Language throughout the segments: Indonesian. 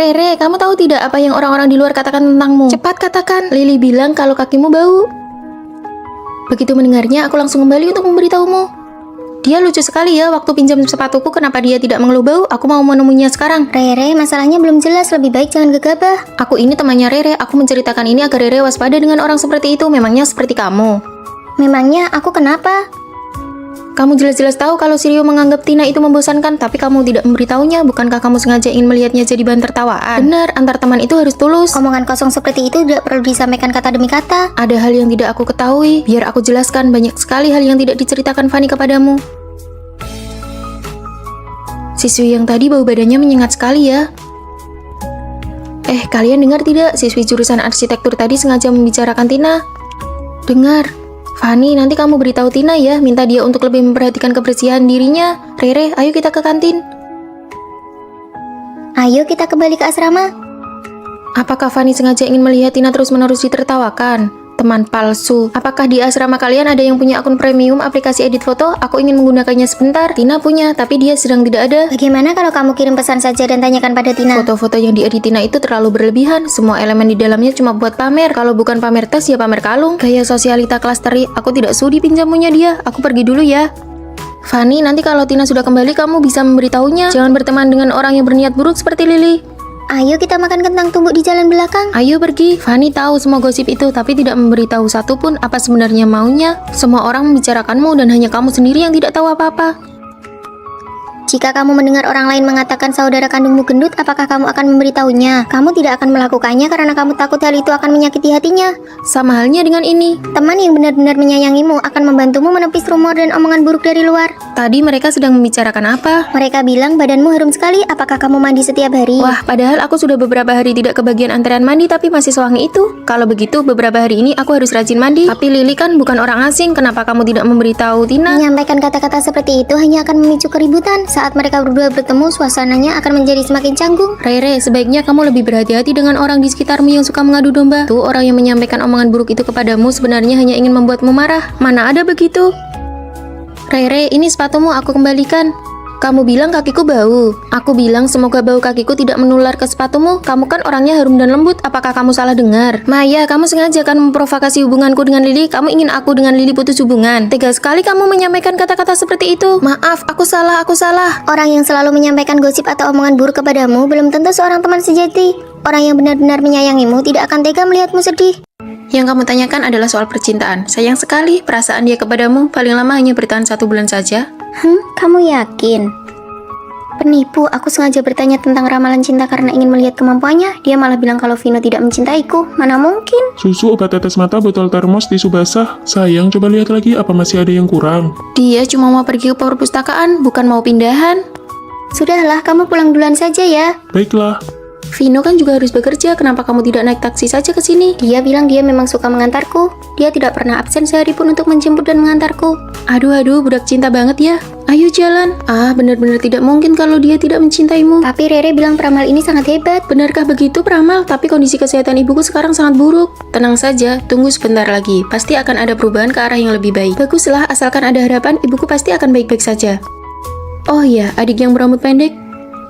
Rere, kamu tahu tidak apa yang orang-orang di luar katakan tentangmu? Cepat katakan. Lily bilang kalau kakimu bau. Begitu mendengarnya, aku langsung kembali untuk memberitahumu. Dia lucu sekali ya, waktu pinjam sepatuku kenapa dia tidak mengeluh bau? Aku mau menemuinya sekarang. Rere, masalahnya belum jelas, lebih baik jangan gegabah. Aku ini temannya Rere, aku menceritakan ini agar Rere waspada dengan orang seperti itu, memangnya seperti kamu. Memangnya aku kenapa? Kamu jelas-jelas tahu kalau Sirio menganggap Tina itu membosankan, tapi kamu tidak memberitahunya. Bukankah kamu sengaja ingin melihatnya jadi bahan tertawaan? Benar, antar teman itu harus tulus. Omongan kosong seperti itu tidak perlu disampaikan kata demi kata. Ada hal yang tidak aku ketahui, biar aku jelaskan. Banyak sekali hal yang tidak diceritakan Fanny kepadamu. Siswi yang tadi bau badannya menyengat sekali ya. Kalian dengar tidak? Siswi jurusan arsitektur tadi sengaja membicarakan Tina. Dengar. Fanny, nanti kamu beritahu Tina ya, minta dia untuk lebih memperhatikan kebersihan dirinya. Rere, ayo kita ke kantin. Ayo kita kembali ke asrama. Apakah Fanny sengaja ingin melihat Tina terus-menerus ditertawakan? Teman palsu. Apakah di asrama kalian ada yang punya akun premium aplikasi edit foto? Aku ingin menggunakannya sebentar. Tina punya, tapi dia sedang tidak ada. Bagaimana kalau kamu kirim pesan saja dan tanyakan pada Tina? Foto-foto yang diedit Tina itu terlalu berlebihan. Semua elemen di dalamnya cuma buat pamer. Kalau bukan pamer tas, ya pamer kalung. Gaya sosialita kelas teri. Aku tidak sudi pinjamunya dia. Aku pergi dulu ya. Fanny, nanti kalau Tina sudah kembali, kamu bisa memberitahunya. Jangan berteman dengan orang yang berniat buruk seperti Lily. Ayo kita makan kentang tumbuk di jalan belakang. Ayo pergi. Fanny tahu semua gosip itu, tapi tidak memberitahu satupun apa sebenarnya maunya. Semua orang membicarakanmu dan hanya kamu sendiri yang tidak tahu apa-apa. Jika kamu mendengar orang lain mengatakan saudara kandungmu gendut, apakah kamu akan memberitahunya? Kamu tidak akan melakukannya karena kamu takut hal itu akan menyakiti hatinya. Sama halnya dengan ini. Teman yang benar-benar menyayangimu akan membantumu menepis rumor dan omongan buruk dari luar. Tadi mereka sedang membicarakan apa? Mereka bilang badanmu harum sekali, apakah kamu mandi setiap hari? Wah, padahal aku sudah beberapa hari tidak kebagian antrean mandi tapi masih sewangi itu. Kalau begitu, beberapa hari ini aku harus rajin mandi. Tapi Lily kan bukan orang asing, kenapa kamu tidak memberitahu Tina? Menyampaikan kata-kata seperti itu hanya akan memicu keributan. Saat mereka berdua bertemu, suasananya akan menjadi semakin canggung. Rere, sebaiknya kamu lebih berhati-hati dengan orang di sekitarmu yang suka mengadu domba. Tuh, orang yang menyampaikan omongan buruk itu kepadamu sebenarnya hanya ingin membuatmu marah. Mana ada begitu? Rere, ini sepatumu aku kembalikan. Kamu bilang kakiku bau. Aku bilang semoga bau kakiku tidak menular ke sepatumu. Kamu kan orangnya harum dan lembut. Apakah kamu salah dengar? Maya, kamu sengaja kan memprovokasi hubunganku dengan Lily. Kamu ingin aku dengan Lily putus hubungan. Tega sekali kamu menyampaikan kata-kata seperti itu. Maaf, aku salah. Orang yang selalu menyampaikan gosip atau omongan buruk kepadamu belum tentu seorang teman sejati. Orang yang benar-benar menyayangimu tidak akan tega melihatmu sedih. Yang kamu tanyakan adalah soal percintaan. Sayang sekali, perasaan dia kepadamu paling lama hanya bertahan 1 bulan saja. Kamu yakin? Penipu, aku sengaja bertanya tentang ramalan cinta karena ingin melihat kemampuannya. Dia malah bilang kalau Vino tidak mencintaiku. Mana mungkin? Susu, obat tetes mata, botol termos, tisu basah. Sayang, coba lihat lagi apa masih ada yang kurang. Dia cuma mau pergi ke perpustakaan, bukan mau pindahan. Sudahlah, kamu pulang duluan saja ya. Baiklah. Vino kan juga harus bekerja, kenapa kamu tidak naik taksi saja ke sini? Dia bilang dia memang suka mengantarku. Dia tidak pernah absen sehari pun untuk menjemput dan mengantarku. Aduh, budak cinta banget ya. Ayo jalan. Benar-benar tidak mungkin kalau dia tidak mencintaimu. Tapi Rere bilang peramal ini sangat hebat. Benarkah begitu peramal? Tapi kondisi kesehatan ibuku sekarang sangat buruk. Tenang saja, tunggu sebentar lagi. Pasti akan ada perubahan ke arah yang lebih baik. Baguslah, asalkan ada harapan, ibuku pasti akan baik-baik saja. Oh iya, adik yang berambut pendek.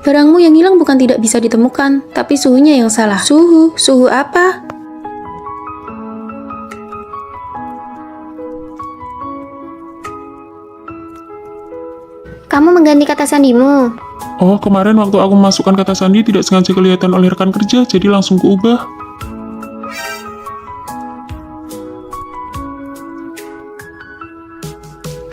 Barangmu yang hilang bukan tidak bisa ditemukan, tapi suhunya yang salah. Suhu apa? Kamu mengganti kata sandimu. Oh, kemarin waktu aku memasukkan kata sandi tidak sengaja kelihatan oleh rekan kerja, jadi langsung kuubah.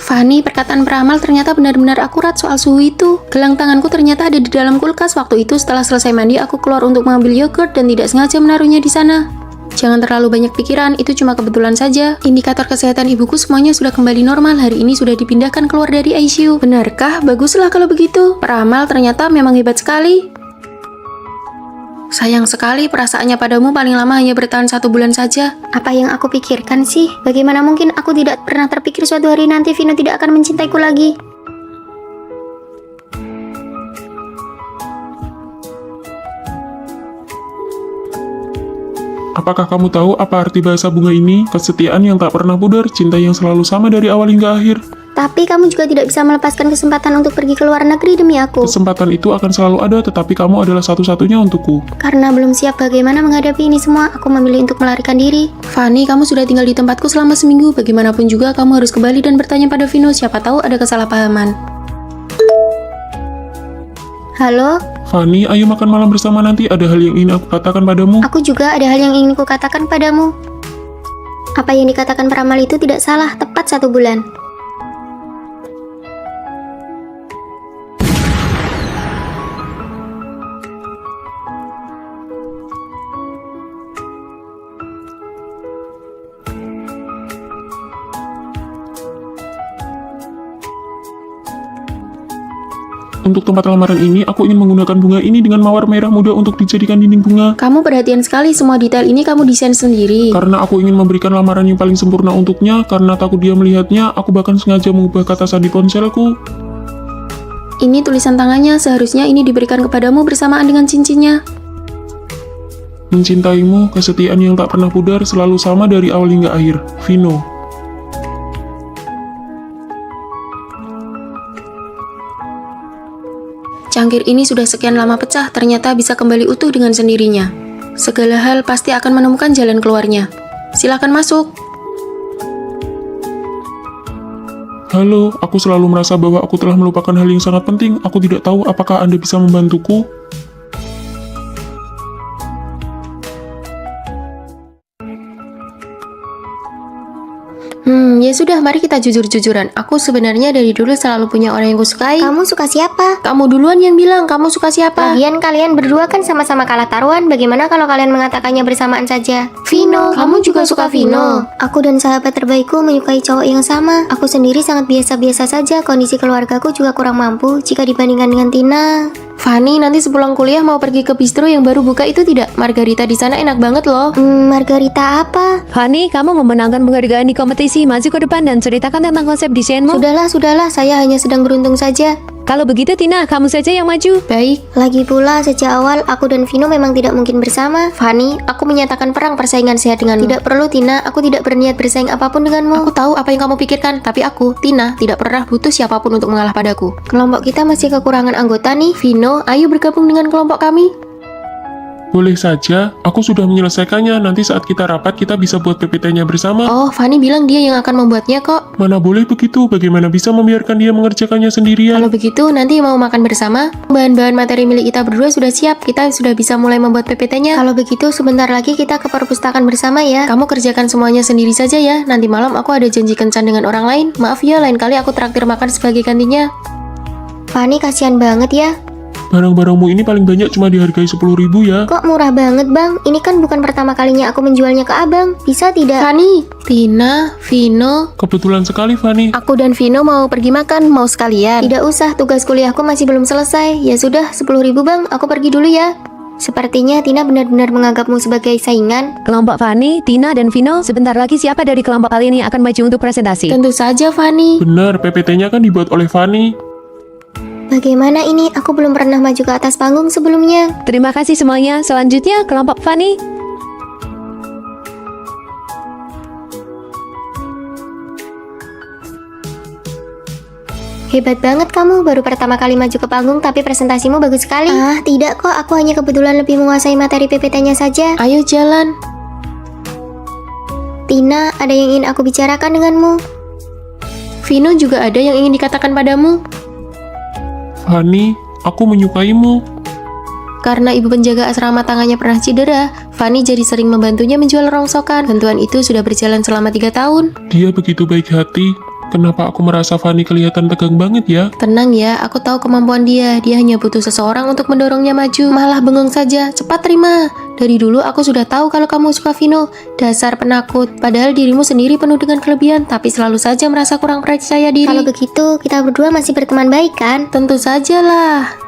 Fanny, perkataan peramal ternyata benar-benar akurat soal suhu itu. Gelang tanganku ternyata ada di dalam kulkas. Waktu itu setelah selesai mandi, aku keluar untuk mengambil yogurt dan tidak sengaja menaruhnya di sana. Jangan terlalu banyak pikiran, itu cuma kebetulan saja. Indikator kesehatan ibuku semuanya sudah kembali normal. Hari ini sudah dipindahkan keluar dari ICU. Benarkah? Baguslah kalau begitu. Peramal ternyata memang hebat sekali. Sayang sekali, perasaannya padamu paling lama hanya bertahan 1 bulan saja. Apa yang aku pikirkan sih? Bagaimana mungkin aku tidak pernah terpikir suatu hari nanti Vino tidak akan mencintaiku lagi? Apakah kamu tahu apa arti bahasa bunga ini? Kesetiaan yang tak pernah pudar, cinta yang selalu sama dari awal hingga akhir. Tapi kamu juga tidak bisa melepaskan kesempatan untuk pergi ke luar negeri demi aku. Kesempatan itu akan selalu ada, tetapi kamu adalah satu-satunya untukku. Karena belum siap bagaimana menghadapi ini semua, aku memilih untuk melarikan diri. Fanny, kamu sudah tinggal di tempatku selama seminggu. Bagaimanapun juga kamu harus kembali dan bertanya pada Vino. Siapa tahu ada kesalahpahaman. Halo, Fanny, ayo makan malam bersama nanti. Ada hal yang ingin aku katakan padamu. aku juga ada hal yang ingin kukatakan padamu. Apa yang dikatakan peramal itu tidak salah, tepat 1 bulan. Untuk tempat lamaran ini, aku ingin menggunakan bunga ini dengan mawar merah muda untuk dijadikan dinding bunga. Kamu perhatian sekali, semua detail ini kamu desain sendiri. Karena aku ingin memberikan lamaran yang paling sempurna untuknya, karena takut dia melihatnya, aku bahkan sengaja mengubah kata sandi ponselku. Ini tulisan tangannya, seharusnya ini diberikan kepadamu bersamaan dengan cincinnya. Mencintaimu, kesetiaan yang tak pernah pudar, selalu sama dari awal hingga akhir. Vino. Cangkir ini sudah sekian lama pecah, ternyata bisa kembali utuh dengan sendirinya. Segala hal pasti akan menemukan jalan keluarnya. Silakan masuk. Halo, aku selalu merasa bahwa aku telah melupakan hal yang sangat penting. Aku tidak tahu apakah Anda bisa membantuku. Ya sudah, mari kita jujur-jujuran. Aku sebenarnya dari dulu selalu punya orang yang kusukai. Kamu suka siapa? Kamu duluan yang bilang kamu suka siapa. Lagian kalian berdua kan sama-sama kalah taruhan, bagaimana kalau kalian mengatakannya bersamaan saja? Vino, kamu juga suka Vino. Aku dan sahabat terbaikku menyukai cowok yang sama. Aku sendiri sangat biasa-biasa saja, kondisi keluargaku juga kurang mampu jika dibandingkan dengan Tina. Fanny, nanti sepulang kuliah mau pergi ke bistro yang baru buka itu tidak? Margarita di sana enak banget loh. Margarita apa? Fanny, kamu memenangkan penghargaan di kompetisi. Maju ke depan dan ceritakan tentang konsep desainmu. Sudahlah, saya hanya sedang beruntung saja. Kalau begitu, Tina, kamu saja yang maju. Baik. Lagi pula, sejak awal aku dan Vino memang tidak mungkin bersama. Fanny, aku menyatakan perang persaingan sehat denganmu. Tidak perlu, Tina. Aku tidak berniat bersaing apapun denganmu. Aku tahu apa yang kamu pikirkan, tapi aku, Tina, tidak pernah butuh siapapun untuk mengalah padaku. Kelompok kita masih kekurangan anggota nih. Vino, ayo bergabung dengan kelompok kami. Boleh saja, aku sudah menyelesaikannya. Nanti saat kita rapat, kita bisa buat PPT-nya bersama. Oh, Fanny bilang dia yang akan membuatnya kok. Mana boleh begitu, bagaimana bisa membiarkan dia mengerjakannya sendirian? Kalau begitu, nanti mau makan bersama. Bahan-bahan materi milik kita berdua sudah siap. Kita sudah bisa mulai membuat PPT-nya. Kalau begitu, sebentar lagi kita ke perpustakaan bersama ya. Kamu kerjakan semuanya sendiri saja ya. Nanti malam aku ada janji kencan dengan orang lain. Maaf ya, lain kali aku traktir makan sebagai gantinya. Fanny, kasihan banget ya. Barang-barangmu ini paling banyak cuma dihargai 10.000 ya. Kok murah banget, Bang? Ini kan bukan pertama kalinya aku menjualnya ke Abang. Bisa tidak? Fanny, Tina, Vino. Kebetulan sekali, Fanny. Aku dan Vino mau pergi makan, mau sekalian. Tidak usah, tugas kuliahku masih belum selesai. Ya sudah, 10.000 Bang, aku pergi dulu ya. Sepertinya Tina benar-benar menganggapmu sebagai saingan. Kelompok Fanny, Tina, dan Vino, sebentar lagi siapa dari kelompok kalian yang akan maju untuk presentasi? Tentu saja, Fanny. Benar, PPT-nya kan dibuat oleh Fanny. Bagaimana ini? Aku belum pernah maju ke atas panggung sebelumnya. Terima kasih semuanya. Selanjutnya, kelompok Fanny. Hebat banget kamu, baru pertama kali maju ke panggung tapi presentasimu bagus sekali. Ah, tidak kok, aku hanya kebetulan lebih menguasai materi PPT-nya saja. Ayo jalan. Tina, ada yang ingin aku bicarakan denganmu. Vino juga ada yang ingin dikatakan padamu. Fanny, aku menyukaimu. Karena ibu penjaga asrama tangannya pernah cedera, Fanny jadi sering membantunya menjual rongsokan. Bantuan itu sudah berjalan selama 3 tahun. Dia begitu baik hati. Kenapa aku merasa Fanny kelihatan tegang banget ya? Tenang ya, aku tahu kemampuan dia. Dia hanya butuh seseorang untuk mendorongnya maju. Malah bengong saja, cepat terima. Dari dulu aku sudah tahu kalau kamu suka Vino. Dasar penakut, padahal dirimu sendiri penuh dengan kelebihan, tapi selalu saja merasa kurang percaya diri. Kalau begitu, kita berdua masih berteman baik kan? Tentu sajalah.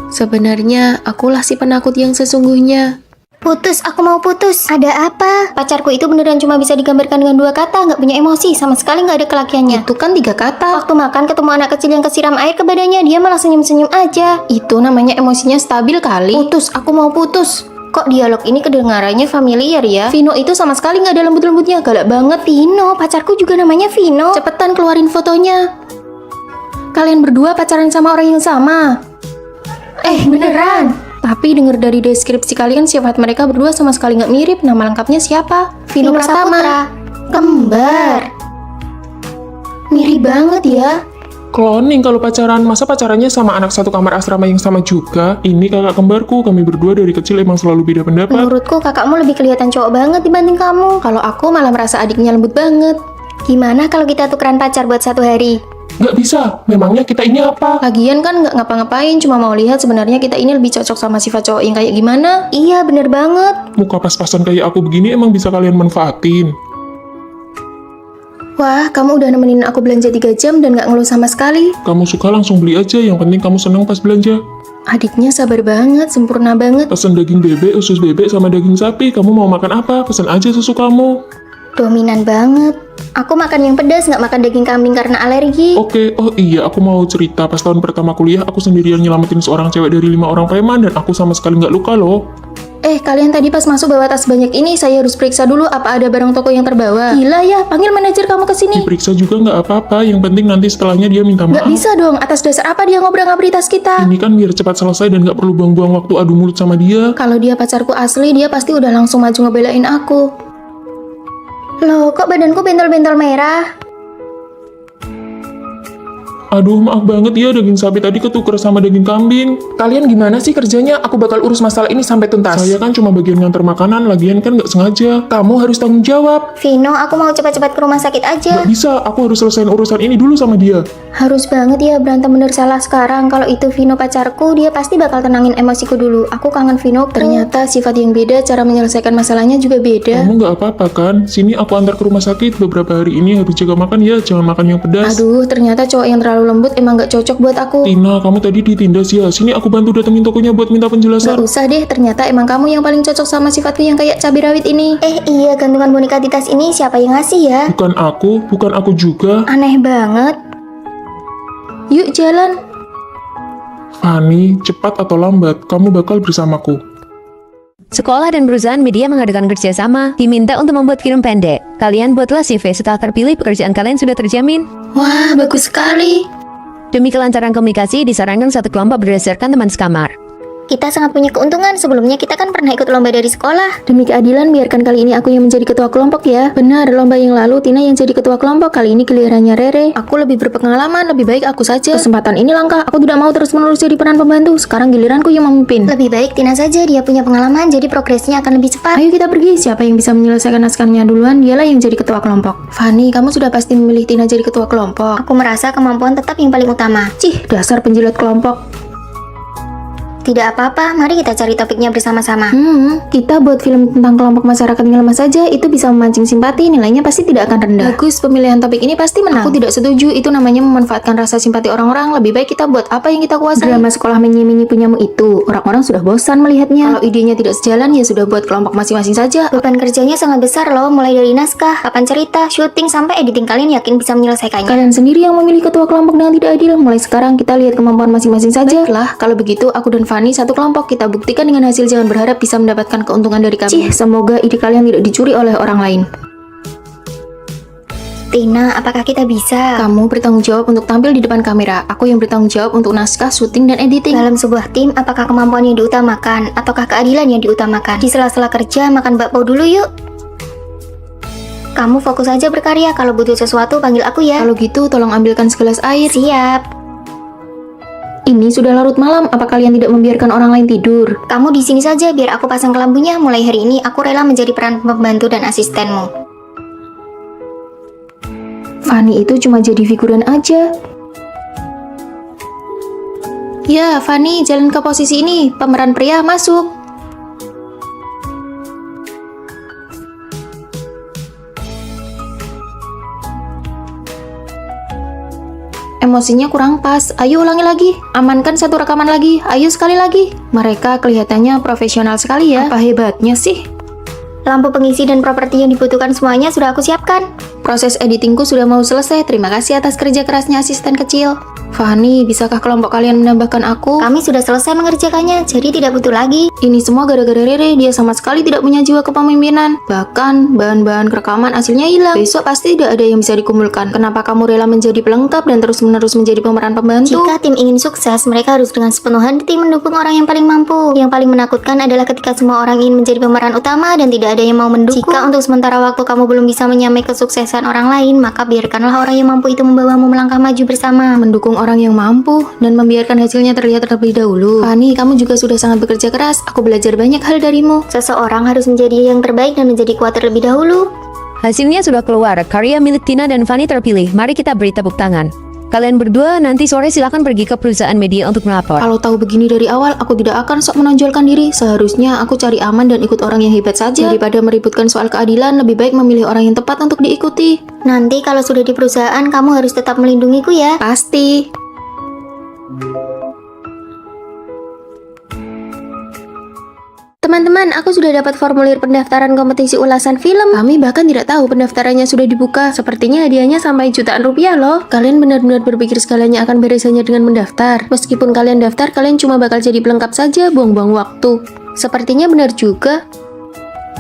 Sebenarnya, akulah si penakut yang sesungguhnya. Putus, aku mau putus. Ada apa? Pacarku itu beneran cuma bisa digambarkan dengan 2 kata, nggak punya emosi, sama sekali nggak ada kelakiannya. Itu kan 3 kata. Waktu makan ketemu anak kecil yang kesiram air ke badannya, dia malah senyum-senyum aja. Itu namanya emosinya stabil kali. Putus, aku mau putus. Kok dialog ini kedengarannya familiar ya? Vino itu sama sekali nggak ada lembut-lembutnya, galak banget. Vino, pacarku juga namanya Vino. Cepetan keluarin fotonya. Kalian berdua pacaran sama orang yang sama? Beneran. Tapi denger dari deskripsi kalian sifat mereka berdua sama sekali nggak mirip. Nama lengkapnya siapa? Vino Pratama. Saputra. Kembar. Mirip banget ya. Cloning kalau pacaran, masa pacarannya sama anak satu kamar asrama yang sama juga? Ini kakak kembarku, kami berdua dari kecil emang selalu beda pendapat. Menurutku kakakmu lebih kelihatan cowok banget dibanding kamu. Kalau aku malah merasa adiknya lembut banget. Gimana kalau kita tukeran pacar buat 1 hari? Nggak bisa, memangnya kita ini apa? Lagian kan nggak ngapa-ngapain, cuma mau lihat sebenarnya kita ini lebih cocok sama sifat cowok yang kayak gimana. Iya, bener banget. Muka pas-pasan kayak aku begini emang bisa kalian manfaatin. Wah, kamu udah nemenin aku belanja 3 jam dan nggak ngeluh sama sekali. Kamu suka langsung beli aja, yang penting kamu senang pas belanja. Adiknya sabar banget, sempurna banget. Pesan daging bebek, usus bebek, sama daging sapi. Kamu mau makan apa? Pesan aja susu kamu. Dominan banget. Aku makan yang pedas, nggak makan daging kambing karena alergi. Oke, oh iya, aku mau cerita. Pas tahun pertama kuliah, aku sendirian nyelamatin seorang cewek dari 5 orang preman, dan aku sama sekali nggak luka loh. Kalian tadi pas masuk bawa tas banyak ini, saya harus periksa dulu apa ada barang toko yang terbawa. Gila ya, panggil manajer kamu ke sini. Diperiksa juga nggak apa-apa, yang penting nanti setelahnya dia minta Nggak maaf. bisa dong, atas dasar apa dia ngobrak-ngabri tas kita? Ini kan biar cepat selesai dan nggak perlu buang-buang waktu adu mulut sama dia. Kalau dia pacarku asli, dia pasti udah langsung maju ngebelain aku. Loh, kok badanku bentol-bentol merah? Aduh, maaf banget ya, daging sapi tadi ketuker sama daging kambing. Kalian gimana sih kerjanya? Aku bakal urus masalah ini sampai tuntas. Saya kan cuma bagian nganter makanan, lagian kan nggak sengaja. Kamu harus tanggung jawab. Vino, aku mau cepat-cepat ke rumah sakit aja. Nggak bisa, aku harus selesaiin urusan ini dulu sama dia. Harus banget ya berantem bener salah sekarang. Kalau itu Vino pacarku, dia pasti bakal tenangin emosiku dulu. Aku kangen Vino. Ternyata sifat yang beda, cara menyelesaikan masalahnya juga beda. Kamu nggak apa-apa kan? Sini aku antar ke rumah sakit. Beberapa hari ini harus jaga makan ya, jangan makan yang pedas. Aduh, ternyata cowok yang terlalu lembut emang gak cocok buat aku. Tina, kamu tadi ditindas ya. Sini aku bantu datengin tokonya buat minta Gak penjelasan. usah deh, ternyata emang kamu yang paling cocok sama sifatku yang kayak cabai rawit ini. Iya, gantungan boneka di tas ini siapa yang ngasih ya? Bukan aku juga. Aneh banget. Yuk jalan. Fanny, cepat atau lambat, kamu bakal bersamaku. Sekolah dan perusahaan media mengadakan kerjasama, diminta untuk membuat film pendek. Kalian buatlah CV, setelah terpilih pekerjaan kalian sudah terjamin. Wah, bagus sekali. Demi kelancaran komunikasi, disarankan satu kelompok berdasarkan teman sekamar. Kita sangat punya keuntungan. Sebelumnya kita kan pernah ikut lomba dari sekolah. Demi keadilan, biarkan kali ini aku yang menjadi ketua kelompok ya. Benar, lomba yang lalu Tina yang jadi ketua kelompok, kali ini gilirannya Rere. Aku lebih berpengalaman, lebih baik aku saja. Kesempatan ini langka, aku tidak mau terus-menerus jadi peran pembantu. Sekarang giliranku yang memimpin. Lebih baik Tina saja, dia punya pengalaman, jadi progresnya akan lebih cepat. Ayo kita pergi, siapa yang bisa menyelesaikan naskahnya duluan, dialah yang jadi ketua kelompok. Fanny, kamu sudah pasti memilih Tina jadi ketua kelompok. Aku merasa kemampuan tetap yang paling utama. Cih, dasar penjilat kelompok. Tidak apa-apa, mari kita cari topiknya bersama-sama. Kita buat film tentang kelompok masyarakat yang lemah saja, itu bisa memancing simpati, nilainya pasti tidak akan rendah. Bagus, pemilihan topik ini pasti menang. Aku tidak setuju, itu namanya memanfaatkan rasa simpati orang-orang. Lebih baik kita buat apa yang kita kuasai. Drama sekolah menye-menye punyamu itu, orang-orang sudah bosan melihatnya. Kalau idenya tidak sejalan, ya sudah buat kelompok masing-masing saja. Beban kerjanya sangat besar loh, mulai dari naskah, papan cerita, syuting, sampai editing. Kalian yakin bisa menyelesaikannya? Kalian sendiri yang memilih ketua kelompok dengan tidak adil. Mulai sekarang kita lihat kemampuan masing-masing saja. Baiklah, kalau begitu aku dan Fanny satu kelompok. Kita buktikan dengan hasil, jangan berharap bisa mendapatkan keuntungan dari kami. Semoga ide kalian tidak dicuri oleh orang lain. Tina, apakah kita bisa? Kamu bertanggung jawab untuk tampil di depan kamera. Aku yang bertanggung jawab untuk naskah, syuting, dan editing. Dalam sebuah tim, apakah kemampuan yang diutamakan ataukah keadilan yang diutamakan? Di sela-sela kerja, makan bakpao dulu yuk. Kamu fokus aja berkarya, kalau butuh sesuatu panggil aku ya. Kalau gitu, tolong ambilkan segelas air. Siap. Ini sudah larut malam, apa kalian tidak membiarkan orang lain tidur? Kamu di sini saja biar aku pasang kelambunya. Mulai hari ini aku rela menjadi peran pembantu dan asistenmu. Fanny itu cuma jadi figuran aja. Ya, Fanny, jalan ke posisi ini. Pemeran pria masuk. Emosinya kurang pas. Ayo ulangi lagi. Amankan satu rekaman lagi. Ayo sekali lagi. Mereka kelihatannya profesional sekali ya. Apa hebatnya sih? Lampu pengisi dan properti yang dibutuhkan semuanya sudah aku siapkan. Proses editingku sudah mau selesai. Terima kasih atas kerja kerasnya asisten kecil. Fani, bisakah kelompok kalian menambahkan aku? Kami sudah selesai mengerjakannya, jadi tidak butuh lagi. Ini semua gara-gara Rere, dia sama sekali tidak punya jiwa kepemimpinan. Bahkan, bahan-bahan rekaman hasilnya hilang. Besok pasti tidak ada yang bisa dikumpulkan. Kenapa kamu rela menjadi pelengkap dan terus-menerus menjadi pemeran pembantu? Jika tim ingin sukses, mereka harus dengan sepenuh hati mendukung orang yang paling mampu. Yang paling menakutkan adalah ketika semua orang ingin menjadi pemeran utama dan tidak ada yang mau mendukung. Jika untuk sementara waktu kamu belum bisa menyamai kesuksesan orang lain, maka biarkanlah orang yang mampu itu membawamu melangkah maju bersama. Mendukung orang yang mampu dan membiarkan hasilnya terlihat terlebih dahulu. Fani, kamu juga sudah sangat bekerja keras. Aku belajar banyak hal darimu. Seseorang harus menjadi yang terbaik dan menjadi kuat terlebih dahulu. Hasilnya sudah keluar, karya milik Tina dan Fani terpilih. Mari kita beri tepuk tangan. Kalian berdua nanti sore silakan pergi ke perusahaan media untuk melapor. Kalau tahu begini dari awal, aku tidak akan sok menonjolkan diri. Seharusnya aku cari aman dan ikut orang yang hebat saja. Daripada meributkan soal keadilan, lebih baik memilih orang yang tepat untuk diikuti. Nanti kalau sudah di perusahaan, kamu harus tetap melindungiku ya. Pasti. Teman-teman, aku sudah dapat formulir pendaftaran kompetisi ulasan film. Kami bahkan tidak tahu pendaftarannya sudah dibuka. Sepertinya hadiahnya sampai jutaan rupiah loh. Kalian benar-benar berpikir segalanya akan beres hanya dengan mendaftar. Meskipun kalian daftar, kalian cuma bakal jadi pelengkap saja, buang-buang waktu. Sepertinya benar juga.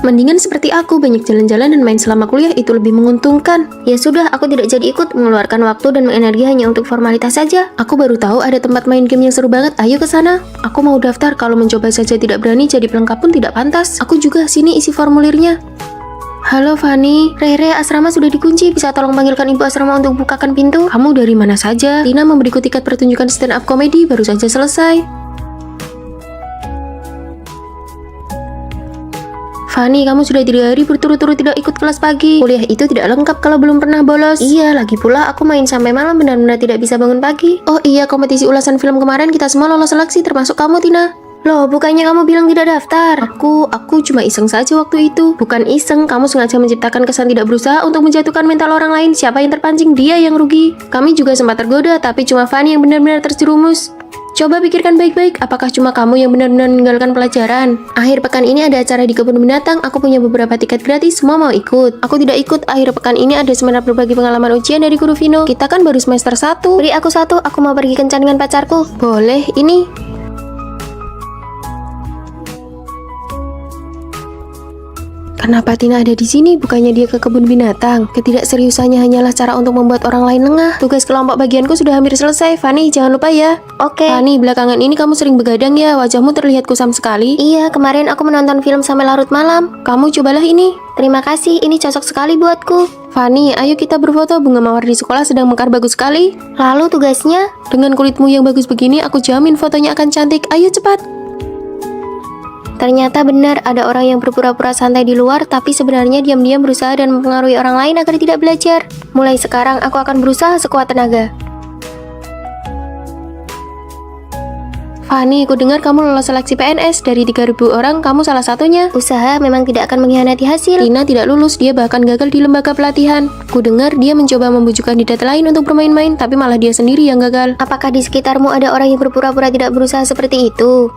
Mendingan seperti aku, banyak jalan-jalan dan main selama kuliah itu lebih menguntungkan. Ya sudah, aku tidak jadi ikut, mengeluarkan waktu dan energi hanya untuk formalitas saja. Aku baru tahu ada tempat main game yang seru banget, ayo ke sana. Aku mau daftar, kalau mencoba saja tidak berani, jadi pelengkap pun tidak pantas. Aku juga, sini isi formulirnya. Halo Fani, Rere, asrama sudah dikunci, bisa tolong panggilkan ibu asrama untuk bukakan pintu? Kamu dari mana saja? Tina memberiku tiket pertunjukan stand up komedi, baru saja selesai. Fani, kamu sudah 3 hari berturut-turut tidak ikut kelas pagi. Kuliah itu tidak lengkap kalau belum pernah bolos. Iya, lagi pula aku main sampai malam benar-benar tidak bisa bangun pagi. Oh iya, kompetisi ulasan film kemarin kita semua lolos seleksi, termasuk kamu, Tina. Loh, bukannya kamu bilang tidak daftar? Aku cuma iseng saja waktu itu. Bukan iseng, kamu sengaja menciptakan kesan tidak berusaha untuk menjatuhkan mental orang lain. Siapa yang terpancing, dia yang rugi. Kami juga sempat tergoda, tapi cuma Fani yang benar-benar terjerumus. Coba pikirkan baik-baik, apakah cuma kamu yang benar-benar meninggalkan pelajaran? Akhir pekan ini ada acara di kebun binatang, aku punya beberapa tiket gratis, semua mau ikut. Aku tidak ikut, akhir pekan ini ada seminar berbagi pengalaman ujian dari guru Vino. Kita kan baru semester 1. Beri aku 1, aku mau pergi kencan dengan pacarku. Boleh, ini. Kenapa Tina ada di sini? Bukannya dia ke kebun binatang? Ketidakseriusannya hanyalah cara untuk membuat orang lain lengah. Tugas kelompok bagianku sudah hampir selesai. Fani, jangan lupa ya. Oke. Fani, belakangan ini kamu sering begadang ya. Wajahmu terlihat kusam sekali. Iya, kemarin aku menonton film sampai larut malam. Kamu cobalah ini. Terima kasih, ini cocok sekali buatku. Fani, ayo kita berfoto. Bunga mawar di sekolah sedang mekar bagus sekali. Lalu tugasnya? Dengan kulitmu yang bagus begini, aku jamin fotonya akan cantik. Ayo cepat. Ternyata benar, ada orang yang berpura-pura santai di luar, tapi sebenarnya diam-diam berusaha dan mempengaruhi orang lain agar tidak belajar. Mulai sekarang, aku akan berusaha sekuat tenaga. Fani, ku dengar kamu lolos seleksi PNS. Dari 3.000 orang, kamu salah satunya. Usaha memang tidak akan mengkhianati hasil. Tina tidak lulus, dia bahkan gagal di lembaga pelatihan. Ku dengar dia mencoba membujuk kandidat lain untuk bermain-main, tapi malah dia sendiri yang gagal. Apakah di sekitarmu ada orang yang berpura-pura tidak berusaha seperti itu?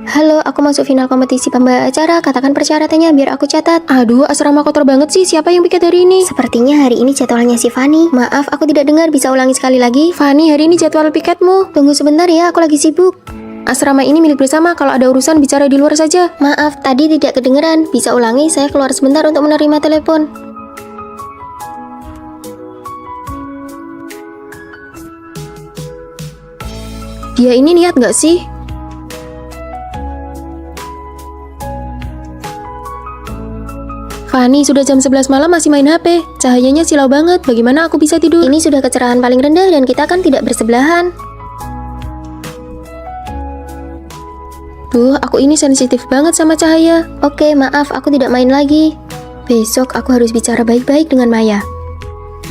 Halo, aku masuk final kompetisi pembawa acara. Katakan persyaratannya biar aku catat. Aduh, asrama kotor banget sih. Siapa yang piket hari ini? Sepertinya hari ini jadwalnya si Fani. Maaf, aku tidak dengar. Bisa ulangi sekali lagi? Fani, hari ini jadwal piketmu. Tunggu sebentar ya, aku lagi sibuk. Asrama ini milik bersama. Kalau ada urusan bicara di luar saja. Maaf, tadi tidak kedengeran. Bisa ulangi, saya keluar sebentar untuk menerima telepon. Dia ini niat nggak sih? Fani, sudah jam 11 malam masih main HP. Cahayanya silau banget, bagaimana aku bisa tidur? Ini sudah kecerahan paling rendah dan kita kan tidak bersebelahan. Duh, aku ini sensitif banget sama cahaya. Oke, maaf, aku tidak main lagi. Besok aku harus bicara baik-baik dengan Maya.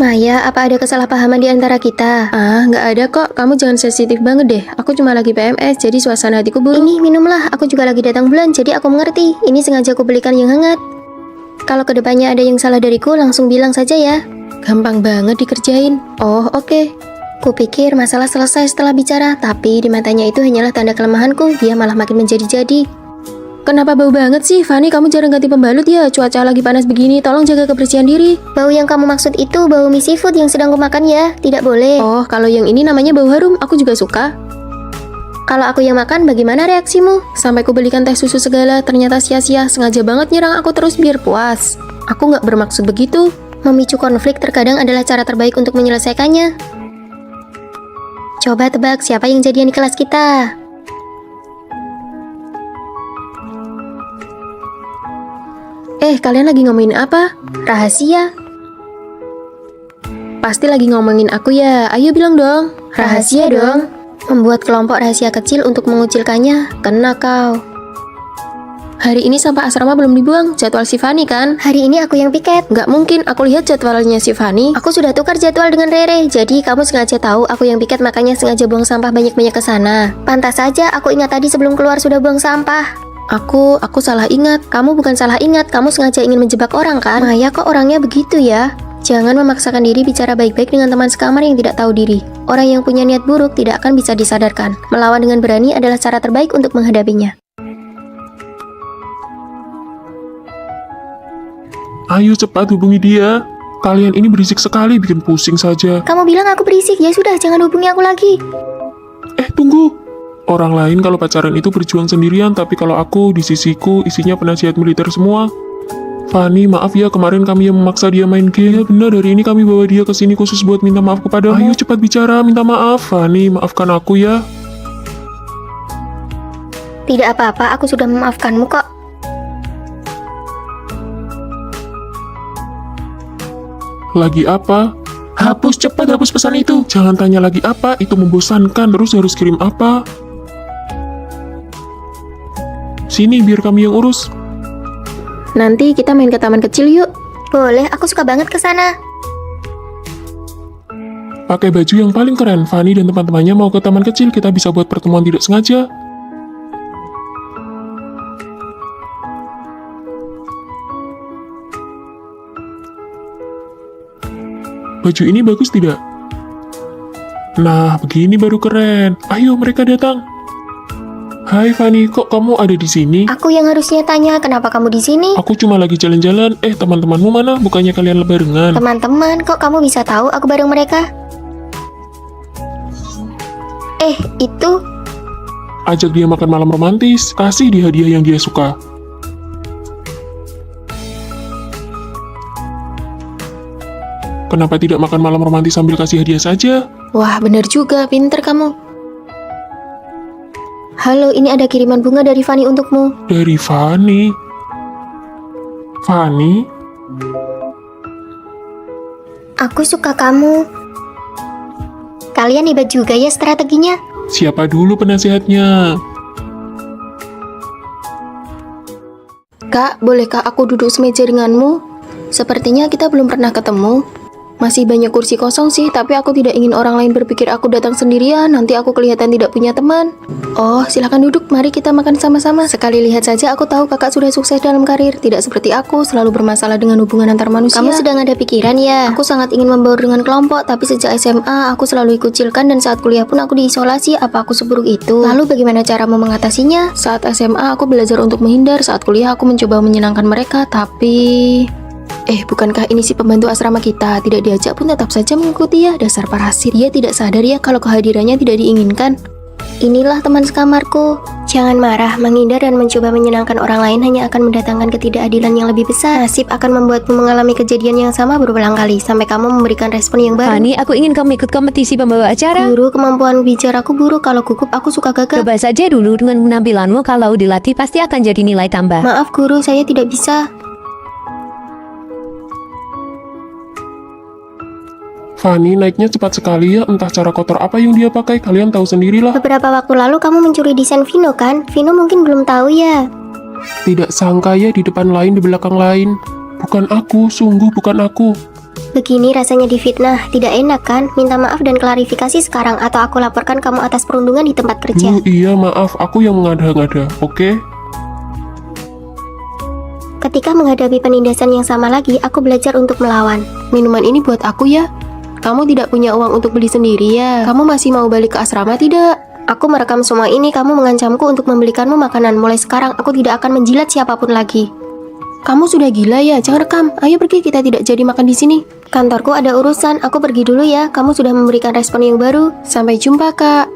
Maya, apa ada kesalahpahaman di antara kita? Ah, nggak ada kok. Kamu jangan sensitif banget deh. Aku cuma lagi PMS, jadi suasana hatiku buruk. Ini minumlah, aku juga lagi datang bulan, jadi aku mengerti. Ini sengaja aku belikan yang hangat. Kalau kedepannya ada yang salah dariku, langsung bilang saja ya. Gampang banget dikerjain. Oh, oke. Kupikir masalah selesai setelah bicara, tapi di matanya itu hanyalah tanda kelemahanku. Dia malah makin menjadi-jadi. Kenapa bau banget sih? Fanny, kamu jarang ganti pembalut ya? Cuaca lagi panas begini, tolong jaga kebersihan diri. Bau yang kamu maksud itu bau mie seafood yang sedang kumakan ya? Tidak boleh. Oh, kalau yang ini namanya bau harum, aku juga suka. Kalau aku yang makan, bagaimana reaksimu? Sampai ku belikan teh susu segala, ternyata sia-sia, sengaja banget nyerang aku terus biar puas. Aku nggak bermaksud begitu. Memicu konflik terkadang adalah cara terbaik untuk menyelesaikannya. Coba tebak siapa yang jadian di kelas kita? Kalian lagi ngomongin apa? Rahasia. Pasti lagi ngomongin aku ya, ayo bilang dong. Rahasia dong. Membuat kelompok rahasia kecil untuk mengucilkannya, kena kau. Hari ini sampah asrama belum dibuang, jadwal si Fanny kan? Hari ini aku yang piket. Nggak mungkin, aku lihat jadwalnya si Fanny. Aku sudah tukar jadwal dengan Rere, jadi kamu sengaja tahu aku yang piket makanya sengaja buang sampah banyak-banyak ke sana. Pantas saja aku ingat tadi sebelum keluar sudah buang sampah. Aku salah ingat. Kamu bukan salah ingat, kamu sengaja ingin menjebak orang kan? Maya kok orangnya begitu ya? Jangan memaksakan diri bicara baik-baik dengan teman sekamar yang tidak tahu diri. Orang yang punya niat buruk tidak akan bisa disadarkan. Melawan dengan berani adalah cara terbaik untuk menghadapinya. Ayo cepat hubungi dia. Kalian ini berisik sekali, bikin pusing saja. Kamu bilang aku berisik, ya sudah jangan hubungi aku lagi. Tunggu. Orang lain kalau pacaran itu berjuang sendirian, tapi kalau aku di sisiku isinya penasihat militer semua. Fanny, maaf ya kemarin kami yang memaksa dia main game. Ya benar, hari ini kami bawa dia ke sini khusus buat minta maaf kepada. Ayo cepat bicara, minta maaf. Fanny, maafkan aku ya. Tidak apa-apa, aku sudah memaafkanmu kok. Lagi apa? Hapus, cepat hapus pesan itu. Jangan tanya lagi apa, itu membosankan. Terus harus kirim apa? Sini, biar kami yang urus. Nanti kita main ke taman kecil yuk. Boleh, aku suka banget ke sana. Pakai baju yang paling keren. Fanny dan teman-temannya mau ke taman kecil, kita bisa buat pertemuan tidak sengaja. Baju ini bagus tidak? Nah, begini baru keren. Ayo, mereka datang. Hai Fanny, kok kamu ada di sini? Aku yang harusnya tanya, kenapa kamu di sini? Aku cuma lagi jalan-jalan. Teman-temanmu mana? Bukannya kalian barengan? Teman-teman, kok kamu bisa tahu aku bareng mereka? Itu Ajak dia makan malam romantis. Kasih dia hadiah yang dia suka. Kenapa tidak makan malam romantis sambil kasih hadiah saja? Wah, bener juga, pinter kamu. halo, ini ada kiriman bunga dari Fanny untukmu. Dari Fanny? Fanny? Aku suka kamu. Kalian hebat juga ya strateginya. Siapa dulu penasehatnya? Kak, bolehkah aku duduk semeja denganmu? Sepertinya kita belum pernah ketemu. Masih banyak kursi kosong sih, tapi aku tidak ingin orang lain berpikir aku datang sendirian, nanti aku kelihatan tidak punya teman. Oh, silakan duduk, mari kita makan sama-sama. Sekali lihat saja aku tahu kakak sudah sukses dalam karir, tidak seperti aku, selalu bermasalah dengan hubungan antar manusia. Kamu sedang ada pikiran ya? Aku sangat ingin membaur dengan kelompok, tapi sejak SMA aku selalu dikucilkan dan saat kuliah pun aku diisolasi. Apa aku seburuk itu? Lalu bagaimana caramu mengatasinya? Saat SMA aku belajar untuk menghindar, saat kuliah aku mencoba menyenangkan mereka, tapi... bukankah ini si pembantu asrama kita? Tidak diajak pun tetap saja mengikuti ya, dasar parasit. Dia tidak sadar ya kalau kehadirannya tidak diinginkan. Inilah teman sekamarku. Jangan marah, menghindar dan mencoba menyenangkan orang lain hanya akan mendatangkan ketidakadilan yang lebih besar. Nasib akan membuatmu mengalami kejadian yang sama berulang kali sampai kamu memberikan respon yang baru. Fanny, aku ingin kamu ikut kompetisi pembawa acara. Guru, kemampuan bicaraku buruk. Kalau gugup aku suka gagap. Coba saja dulu dengan penampilanmu, kalau dilatih pasti akan jadi nilai tambah. Maaf guru, saya tidak bisa. Fanny naiknya cepat sekali ya, entah cara kotor apa yang dia pakai, kalian tahu sendirilah. Beberapa waktu lalu kamu mencuri desain Vino kan? Vino mungkin belum tahu ya. Tidak sangka ya, di depan lain, di belakang lain. Bukan aku, sungguh bukan aku. Begini rasanya difitnah, tidak enak kan? Minta maaf dan klarifikasi sekarang atau aku laporkan kamu atas perundungan di tempat kerja. Iya maaf, aku yang mengada-ngada, oke? Ketika menghadapi penindasan yang sama lagi, aku belajar untuk melawan. Minuman ini buat aku ya. Kamu tidak punya uang untuk beli sendiri ya? Kamu masih mau balik ke asrama tidak? Aku merekam semua ini, kamu mengancamku untuk membelikanmu makanan. Mulai sekarang, aku tidak akan menjilat siapapun lagi. Kamu sudah gila ya, jangan rekam. Ayo pergi, kita tidak jadi makan di sini. Kantorku ada urusan, aku pergi dulu ya. Kamu sudah memberikan respon yang baru. Sampai jumpa, Kak.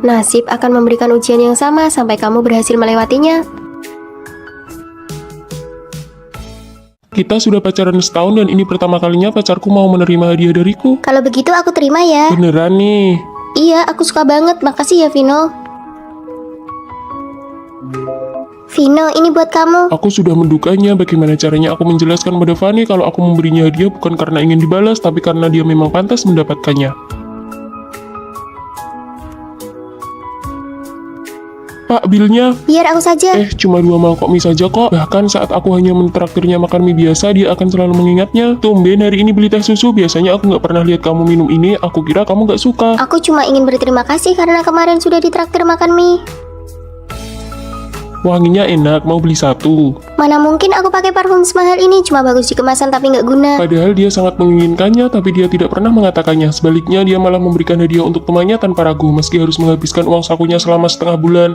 Nasib akan memberikan ujian yang sama sampai kamu berhasil melewatinya. Kita sudah pacaran setahun dan ini pertama kalinya pacarku mau menerima hadiah dariku. Kalau begitu aku terima ya. Beneran nih. Iya, aku suka banget. Makasih ya, Vino. Vino, ini buat kamu. Aku sudah mendukanya. Bagaimana caranya aku menjelaskan pada Fanny kalau aku memberinya hadiah bukan karena ingin dibalas, tapi karena dia memang pantas mendapatkannya. Pak, bilnya? Biar aku saja. Cuma 2 mangkok mie saja kok. Bahkan saat aku hanya mentraktirnya makan mie biasa, dia akan selalu mengingatnya. Tumben hari ini beli teh susu, biasanya aku nggak pernah lihat kamu minum ini, aku kira kamu nggak suka. Aku cuma ingin berterima kasih karena kemarin sudah ditraktir makan mie. Wanginya enak, mau beli 1. Mana mungkin aku pakai parfum semahal ini, cuma bagus di kemasan tapi nggak guna. Padahal dia sangat menginginkannya, tapi dia tidak pernah mengatakannya. Sebaliknya, dia malah memberikan hadiah untuk temannya tanpa ragu, meski harus menghabiskan uang sakunya selama setengah bulan.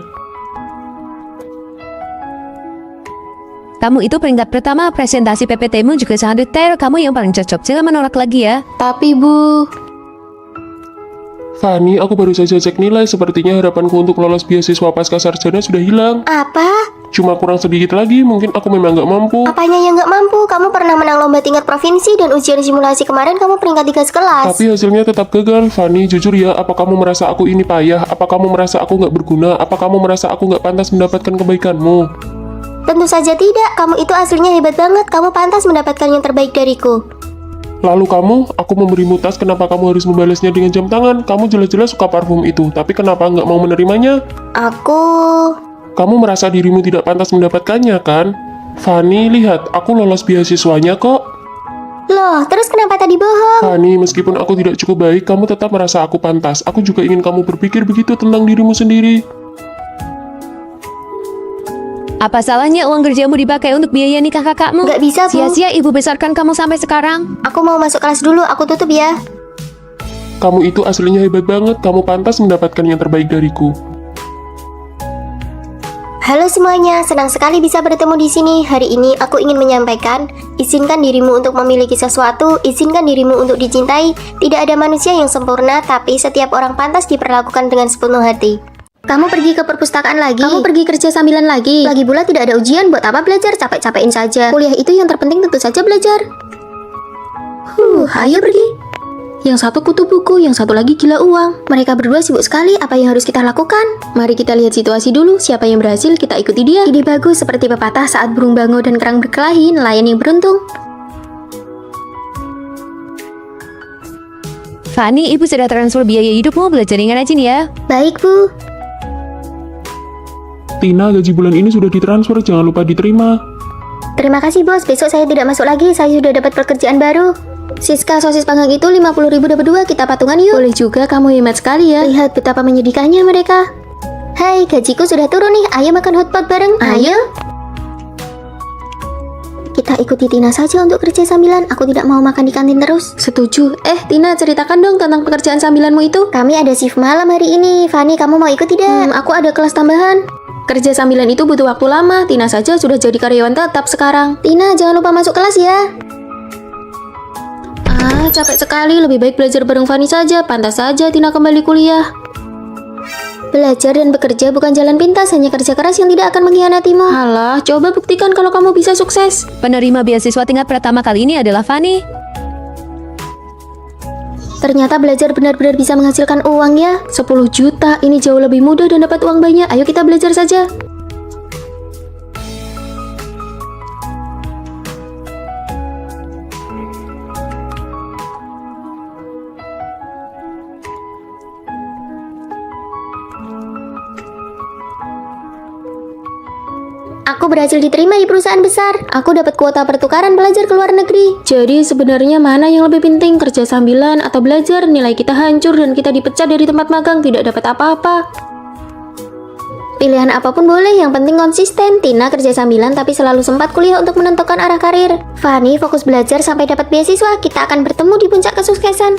Kamu itu peringkat pertama, presentasi PPT-mu juga sangat detail. Kamu yang paling cocok, jangan menolak lagi ya. Tapi, Bu... Fanny, aku baru saja cek nilai. Sepertinya harapanku untuk lolos beasiswa pasca sarjana sudah hilang. Apa? Cuma kurang sedikit lagi, mungkin aku memang nggak mampu. Apanya yang nggak mampu? Kamu pernah menang lomba tingkat provinsi dan ujian simulasi kemarin kamu peringkat 3 sekelas. Tapi hasilnya tetap gagal. Fanny, jujur ya, apa kamu merasa aku ini payah? Apa kamu merasa aku nggak berguna? Apa kamu merasa aku nggak pantas mendapatkan kebaikanmu? Tentu saja tidak. Kamu itu aslinya hebat banget. Kamu pantas mendapatkan yang terbaik dariku. Lalu kamu, aku memberimu tas, kenapa kamu harus membalasnya dengan jam tangan? Kamu jelas-jelas suka parfum itu, tapi kenapa nggak mau menerimanya? Kamu merasa dirimu tidak pantas mendapatkannya, kan? Fanny, lihat, aku lolos beasiswanya kok. Loh, terus kenapa tadi bohong? Fanny, meskipun aku tidak cukup baik, kamu tetap merasa aku pantas. Aku juga ingin kamu berpikir begitu tentang dirimu sendiri. Apa salahnya uang kerjamu dipakai untuk biaya nikah kakakmu? Nggak bisa, Bu. Sia-sia ibu besarkan kamu sampai sekarang. Aku mau masuk kelas dulu, aku tutup ya. Kamu itu aslinya hebat banget, kamu pantas mendapatkan yang terbaik dariku. Halo semuanya, senang sekali bisa bertemu di sini. Hari ini aku ingin menyampaikan, izinkan dirimu untuk memiliki sesuatu, izinkan dirimu untuk dicintai. Tidak ada manusia yang sempurna, tapi setiap orang pantas diperlakukan dengan sepenuh hati. Kamu pergi ke perpustakaan lagi? Kamu pergi kerja sambilan lagi? Lagi pula tidak ada ujian, buat apa belajar? Capek-capekin saja. Kuliah itu yang terpenting tentu saja belajar. Ayo pergi. Yang satu kutu buku, yang satu lagi gila uang. Mereka berdua sibuk sekali, apa yang harus kita lakukan? Mari kita lihat situasi dulu, siapa yang berhasil kita ikuti dia. Ide bagus, seperti pepatah saat burung bango dan kerang berkelahi, nelayan yang beruntung. Fanny, ibu sudah transfer biaya hidupmu, belajar ringan aja nih ya. Baik, Bu. Tina, gaji bulan ini sudah ditransfer, jangan lupa diterima. Terima kasih, Bos. Besok saya tidak masuk lagi, saya sudah dapat pekerjaan baru. Siska, sosis panggang itu 50.000 dapat 2, kita patungan yuk. Boleh juga, kamu hemat sekali ya. Lihat betapa menyedihkannya mereka. Hai, gajiku sudah turun nih, ayo makan hotpot bareng. Ayo. Kita ikuti Tina saja untuk kerja sambilan, aku tidak mau makan di kantin terus. Setuju. Tina, ceritakan dong tentang pekerjaan sambilanmu itu. Kami ada shift malam hari ini. Fanny, kamu mau ikut tidak? Aku ada kelas tambahan. Kerja sambilan itu butuh waktu lama. Tina saja sudah jadi karyawan tetap sekarang. Tina, jangan lupa masuk kelas ya. Capek sekali. Lebih baik belajar bareng Fanny saja. Pantas saja Tina kembali kuliah. Belajar dan bekerja bukan jalan pintas, hanya kerja keras yang tidak akan mengkhianatimu. Alah, coba buktikan kalau kamu bisa sukses. Penerima beasiswa tingkat pertama kali ini adalah Fanny. Ternyata belajar benar-benar bisa menghasilkan uang ya. 10 juta, ini jauh lebih mudah dan dapat uang banyak. Ayo kita belajar saja. Aku berhasil diterima di perusahaan besar. Aku dapat kuota pertukaran belajar ke luar negeri. Jadi sebenarnya mana yang lebih penting, kerja sambilan atau belajar? Nilai kita hancur dan kita dipecat dari tempat magang, tidak dapat apa-apa. Pilihan apapun boleh, yang penting konsisten. Tina kerja sambilan tapi selalu sempat kuliah untuk menentukan arah karir. Fanny fokus belajar sampai dapat beasiswa. Kita akan bertemu di puncak kesuksesan.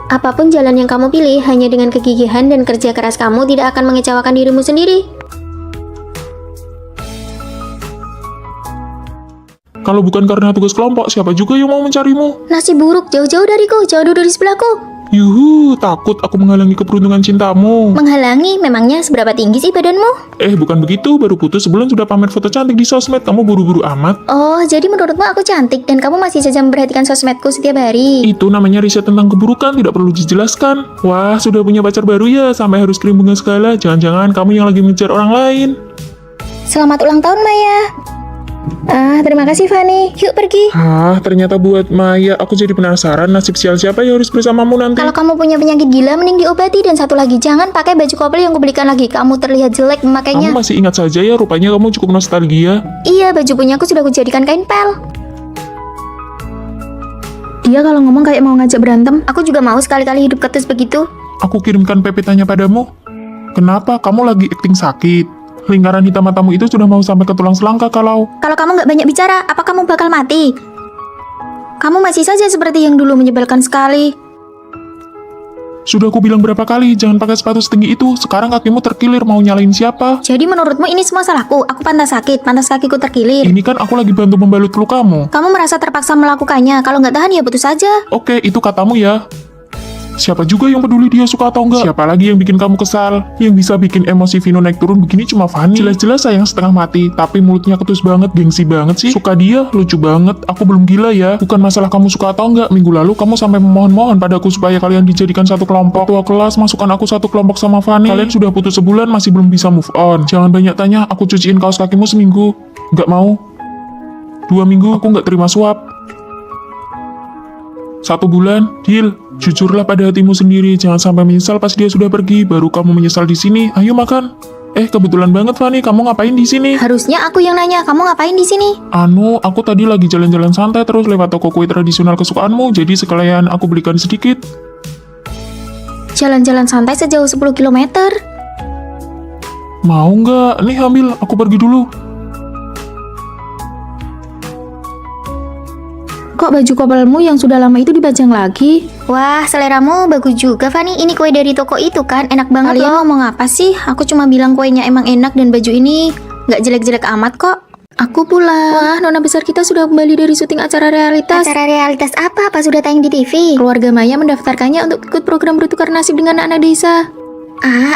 Apapun jalan yang kamu pilih, hanya dengan kegigihan dan kerja keras kamu tidak akan mengecewakan dirimu sendiri. Kalau bukan karena tugas kelompok, siapa juga yang mau mencarimu? Nasib buruk, jauh-jauh dariku, jauh dari sebelahku. Yuhu, takut aku menghalangi keberuntungan cintamu. Menghalangi? Memangnya seberapa tinggi sih badanmu? Bukan begitu, baru putus sebulan sudah pamer foto cantik di sosmed, kamu buru-buru amat. Oh, jadi menurutmu aku cantik dan kamu masih saja memperhatikan sosmedku setiap hari? Itu namanya riset tentang keburukan, tidak perlu dijelaskan. Wah, sudah punya pacar baru ya, sampai harus kirim bunga segala. Jangan-jangan kamu yang lagi mengejar orang lain. Selamat ulang tahun, Maya. Terima kasih, Fanny. Yuk pergi. Ternyata buat Maya, aku jadi penasaran nasib sial siapa yang harus bersamamu nanti. Kalau kamu punya penyakit gila, mending diobati. Dan satu lagi, jangan pakai baju couple yang kubelikan lagi. Kamu terlihat jelek memakainya. Kamu masih ingat saja ya, rupanya kamu cukup nostalgia. Iya, baju punyaku sudah kujadikan kain pel. Dia kalau ngomong kayak mau ngajak berantem. Aku juga mau sekali-kali hidup ketus begitu. Aku kirimkan PPT-nya padamu. Kenapa kamu lagi akting sakit? Lingkaran hitam matamu itu sudah mau sampai ke tulang selangka kalau kamu nggak banyak bicara, apa kamu bakal mati? Kamu masih saja seperti yang dulu, menyebalkan sekali. Sudah aku bilang berapa kali, jangan pakai sepatu setinggi itu. Sekarang kakimu terkilir, mau nyalain siapa? Jadi menurutmu ini semua salahku? Aku pantas sakit, pantas kakiku terkilir. Ini kan aku lagi bantu membalut lukamu. Kamu merasa terpaksa melakukannya, kalau nggak tahan ya putus saja. Oke, itu katamu ya. Siapa juga yang peduli dia suka atau enggak? Siapa lagi yang bikin kamu kesal? Yang bisa bikin emosi Vino naik turun begini cuma Fanny. Jelas-jelas sayang setengah mati, tapi mulutnya ketus banget, gengsi banget sih. Suka dia, lucu banget. Aku belum gila ya. Bukan masalah kamu suka atau enggak. Minggu lalu kamu sampai memohon-mohon padaku supaya kalian dijadikan satu kelompok. Tua kelas masukkan aku satu kelompok sama Fanny. Kalian sudah putus sebulan masih belum bisa move on. Jangan banyak tanya, aku cuciin kaos kakimu seminggu. Nggak mau. 2 minggu aku nggak terima suap. 1 bulan, deal. Jujurlah pada hatimu sendiri, jangan sampai menyesal pas dia sudah pergi, baru kamu menyesal di sini. Ayo makan. Kebetulan banget Fanny, kamu ngapain di sini? Harusnya aku yang nanya, kamu ngapain di sini? Aku tadi lagi jalan-jalan santai terus lewat toko kue tradisional kesukaanmu, jadi sekalian aku belikan sedikit. Jalan-jalan santai sejauh 10 km. Mau nggak? Nih ambil, aku pergi dulu. Kok baju couplemu yang sudah lama itu dipajang lagi? Wah, seleramu bagus juga, Fanny. Ini kue dari toko itu kan, enak banget. Kalian loh. Ngomong apa sih? Aku cuma bilang kuenya emang enak dan baju ini nggak jelek-jelek amat kok. Aku pula. Wah, nona besar kita sudah kembali dari syuting acara realitas. Acara realitas apa? Apa sudah tayang di TV? Keluarga Maya mendaftarkannya untuk ikut program bertukar nasib dengan anak desa.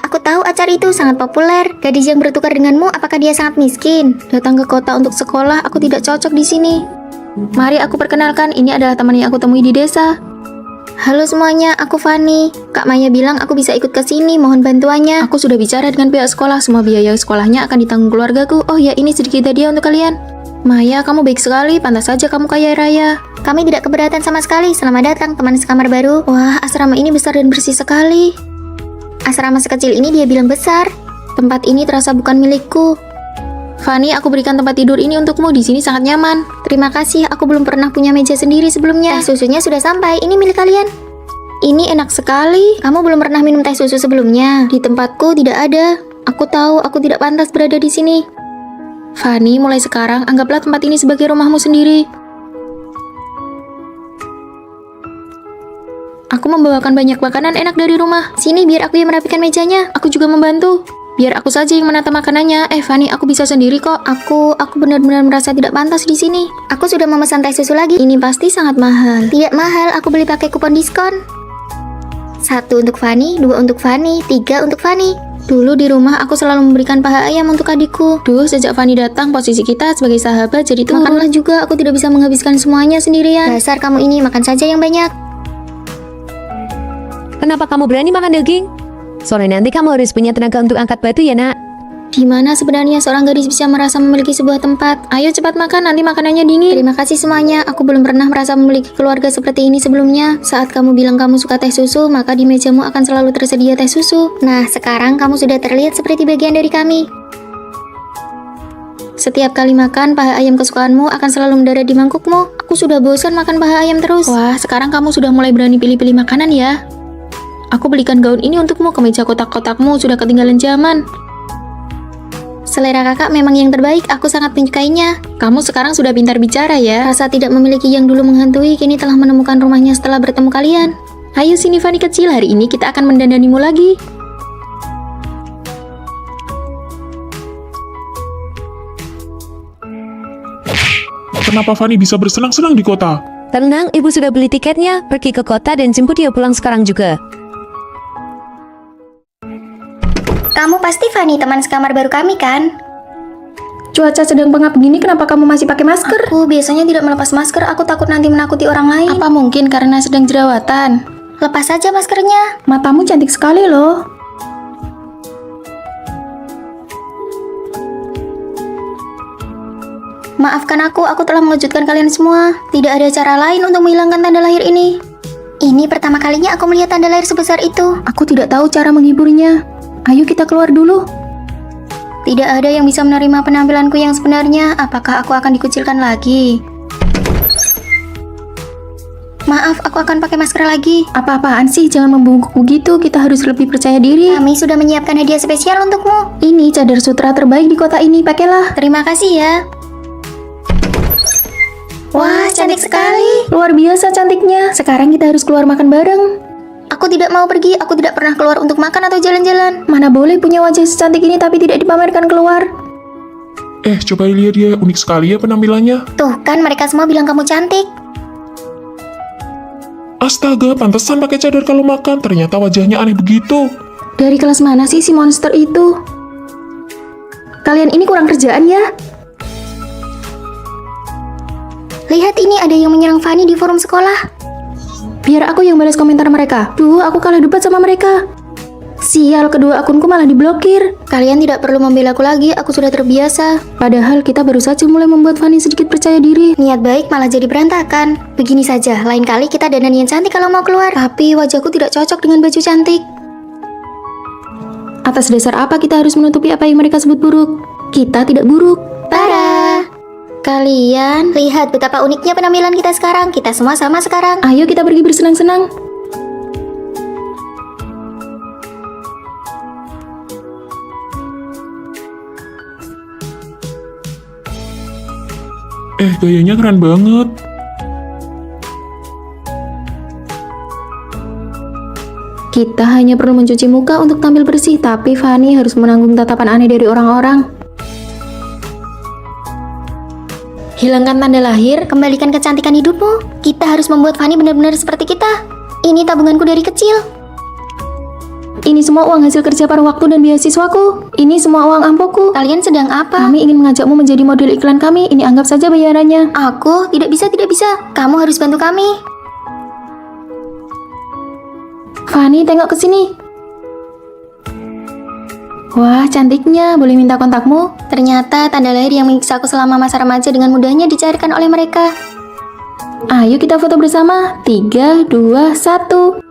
Aku tahu acara itu sangat populer. Gadis yang bertukar denganmu, apakah dia sangat miskin? Datang ke kota untuk sekolah, aku tidak cocok di sini. Mari aku perkenalkan, ini adalah teman yang aku temui di desa. Halo semuanya, aku Fanny. Kak Maya bilang aku bisa ikut ke sini, mohon bantuannya. Aku sudah bicara dengan pihak sekolah, semua biaya sekolahnya akan ditanggung keluargaku. Oh ya, ini sedikit hadiah untuk kalian. Maya, kamu baik sekali, pantas saja kamu kaya raya. Kami tidak keberatan sama sekali, selamat datang teman sekamar baru. Wah, asrama ini besar dan bersih sekali. Asrama sekecil ini dia bilang besar. Tempat ini terasa bukan milikku. Fanny, aku berikan tempat tidur ini untukmu, di sini sangat nyaman. Terima kasih, aku belum pernah punya meja sendiri sebelumnya. Teh susunya sudah sampai, ini milik kalian. Ini enak sekali. Kamu belum pernah minum teh susu sebelumnya? Di tempatku tidak ada. Aku tahu aku tidak pantas berada di sini. Fanny, mulai sekarang anggaplah tempat ini sebagai rumahmu sendiri. Aku membawakan banyak makanan enak dari rumah. Sini biar aku yang merapikan mejanya. Aku juga membantu. Biar aku saja yang menata makanannya. Fanny, aku bisa sendiri kok. Aku benar-benar merasa tidak pantas di sini. Aku sudah memesan teh susu lagi. Ini pasti sangat mahal. Tidak mahal, aku beli pakai kupon diskon. 1 untuk Fanny, 2 untuk Fanny, 3 untuk Fanny. Dulu di rumah aku selalu memberikan paha ayam untuk adikku. Duh, sejak Fanny datang, posisi kita sebagai sahabat jadi turun. Makanlah juga, aku tidak bisa menghabiskan semuanya sendirian. Dasar kamu ini, makan saja yang banyak. Kenapa kamu berani makan daging? Sore nanti kamu harus punya tenaga untuk angkat batu ya nak. Di mana sebenarnya seorang gadis bisa merasa memiliki sebuah tempat? Ayo cepat makan, nanti makanannya dingin. Terima kasih semuanya, aku belum pernah merasa memiliki keluarga seperti ini sebelumnya. Saat kamu bilang kamu suka teh susu, maka di mejamu akan selalu tersedia teh susu. Nah, sekarang kamu sudah terlihat seperti bagian dari kami. Setiap kali makan, paha ayam kesukaanmu akan selalu mendarat di mangkukmu. Aku sudah bosan makan paha ayam terus. Wah, sekarang kamu sudah mulai berani pilih-pilih makanan ya. Aku belikan gaun ini untukmu, kemeja kotak-kotakmu sudah ketinggalan zaman. Selera kakak memang yang terbaik, aku sangat menyukainya. Kamu sekarang sudah pintar bicara ya. Rasa tidak memiliki yang dulu menghantui, kini telah menemukan rumahnya setelah bertemu kalian. Ayo sini Fanny kecil, hari ini kita akan mendandanimu lagi. Kenapa Fanny bisa bersenang-senang di kota? Tenang, ibu sudah beli tiketnya. Pergi ke kota dan jemput dia pulang sekarang juga. Kamu pasti Fanny, teman sekamar baru kami kan? Cuaca sedang pengap begini, kenapa kamu masih pakai masker? Aku biasanya tidak melepas masker, aku takut nanti menakuti orang lain. Apa mungkin karena sedang jerawatan? Lepas saja maskernya. Matamu cantik sekali loh. Maafkan aku telah mengejutkan kalian semua. Tidak ada cara lain untuk menghilangkan tanda lahir ini. Ini pertama kalinya aku melihat tanda lahir sebesar itu. Aku tidak tahu cara menghiburnya. Ayo kita keluar dulu. Tidak ada yang bisa menerima penampilanku yang sebenarnya. Apakah aku akan dikucilkan lagi? Maaf, aku akan pakai masker lagi. Apa-apaan sih, jangan membungkuk begitu. Kita harus lebih percaya diri. Kami sudah menyiapkan hadiah spesial untukmu. Ini cadar sutra terbaik di kota ini, pakailah. Terima kasih ya. Wah, cantik sekali. Luar biasa cantiknya. Sekarang kita harus keluar makan bareng. Aku tidak mau pergi, aku tidak pernah keluar untuk makan atau jalan-jalan. Mana boleh punya wajah secantik ini tapi tidak dipamerkan keluar. Coba lihat dia, unik sekali ya penampilannya. Tuh kan, mereka semua bilang kamu cantik. Astaga, pantesan pakai cadar kalau makan. Ternyata wajahnya aneh begitu. Dari kelas mana sih si monster itu? Kalian ini kurang kerjaan ya? Lihat ini, ada yang menyerang Fanny di forum sekolah. Biar aku yang balas komentar mereka. Duh, aku kalah debat sama mereka. Sial, kedua akunku malah diblokir. Kalian tidak perlu membela aku lagi, aku sudah terbiasa. Padahal kita baru saja mulai membuat Fanny sedikit percaya diri. Niat baik malah jadi berantakan. Begini saja, lain kali kita dandan yang cantik kalau mau keluar. Tapi wajahku tidak cocok dengan baju cantik. Atas dasar apa kita harus menutupi apa yang mereka sebut buruk? Kita tidak buruk. Para kalian, lihat betapa uniknya penampilan kita sekarang. Kita semua sama sekarang. Ayo kita pergi bersenang-senang. Gayanya keren banget. Kita hanya perlu mencuci muka untuk tampil bersih, tapi Fanny harus menanggung tatapan aneh dari orang-orang. Hilangkan tanda lahir. Kembalikan kecantikan hidupmu. Kita harus membuat Fanny benar-benar seperti kita. Ini tabunganku dari kecil. Ini semua uang hasil kerja paruh waktu dan beasiswaku. Ini semua uang ampoku. Kalian sedang apa? Kami ingin mengajakmu menjadi model iklan kami. Ini anggap saja bayarannya. Aku tidak bisa. Kamu harus bantu kami. Fanny, tengok ke sini. Wah, cantiknya. Boleh minta kontakmu? Ternyata tanda lahir yang menyiksa aku selama masa remaja dengan mudahnya dicairkan oleh mereka. Ayo kita foto bersama. 3, 2, 1.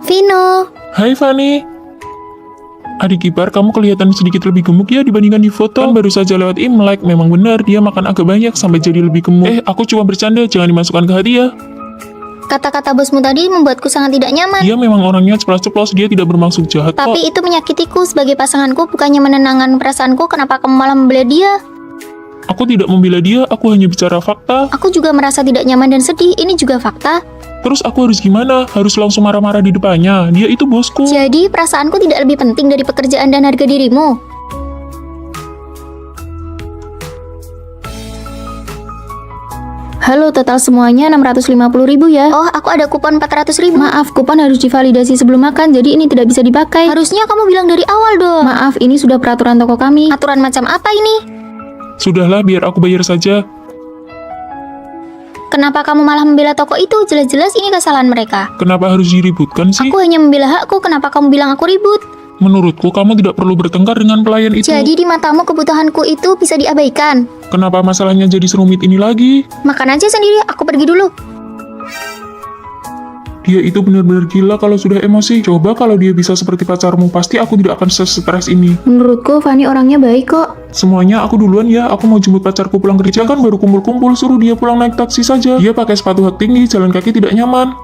Vino. Hai Fanny. Adik ipar, kamu kelihatan sedikit lebih gemuk ya dibandingkan di foto. Kan baru saja lewat Imlek, memang benar dia makan agak banyak sampai jadi lebih gemuk. Aku cuma bercanda, jangan dimasukkan ke hati ya. Kata-kata bosmu tadi membuatku sangat tidak nyaman. Dia memang orangnya ceplas-ceplos, dia tidak bermaksud jahat kok. Tapi itu menyakitiku sebagai pasanganku, bukannya menenangkan perasaanku. Kenapa kamu malah membela dia? Aku tidak membela dia, aku hanya bicara fakta. Aku juga merasa tidak nyaman dan sedih, ini juga fakta. Terus aku harus gimana? Harus langsung marah-marah di depannya? Dia itu bosku. Jadi perasaanku tidak lebih penting dari pekerjaan dan harga dirimu. Halo, total semuanya 650.000 ya. Oh, aku ada kupon 400.000. Maaf, kupon harus divalidasi sebelum makan, jadi ini tidak bisa dipakai. Harusnya kamu bilang dari awal dong. Maaf, ini sudah peraturan toko kami. Aturan macam apa ini? Sudahlah, biar aku bayar saja. Kenapa kamu malah membela toko itu? Jelas-jelas ini kesalahan mereka. Kenapa harus diributkan sih? Aku hanya membela hakku, kenapa kamu bilang aku ribut? Menurutku, kamu tidak perlu bertengkar dengan pelayan itu. Jadi di matamu kebutuhanku itu bisa diabaikan. Kenapa masalahnya jadi serumit ini lagi? Makan aja sendiri, aku pergi dulu. Dia itu benar-benar gila kalau sudah emosi. Coba kalau dia bisa seperti pacarmu, pasti aku tidak akan stres ini. Menurutku, Fanny orangnya baik kok. Semuanya aku duluan ya, aku mau jemput pacarku pulang kerja kan baru kumpul-kumpul, suruh dia pulang naik taksi saja. Dia pakai sepatu hak tinggi, jalan kaki tidak nyaman.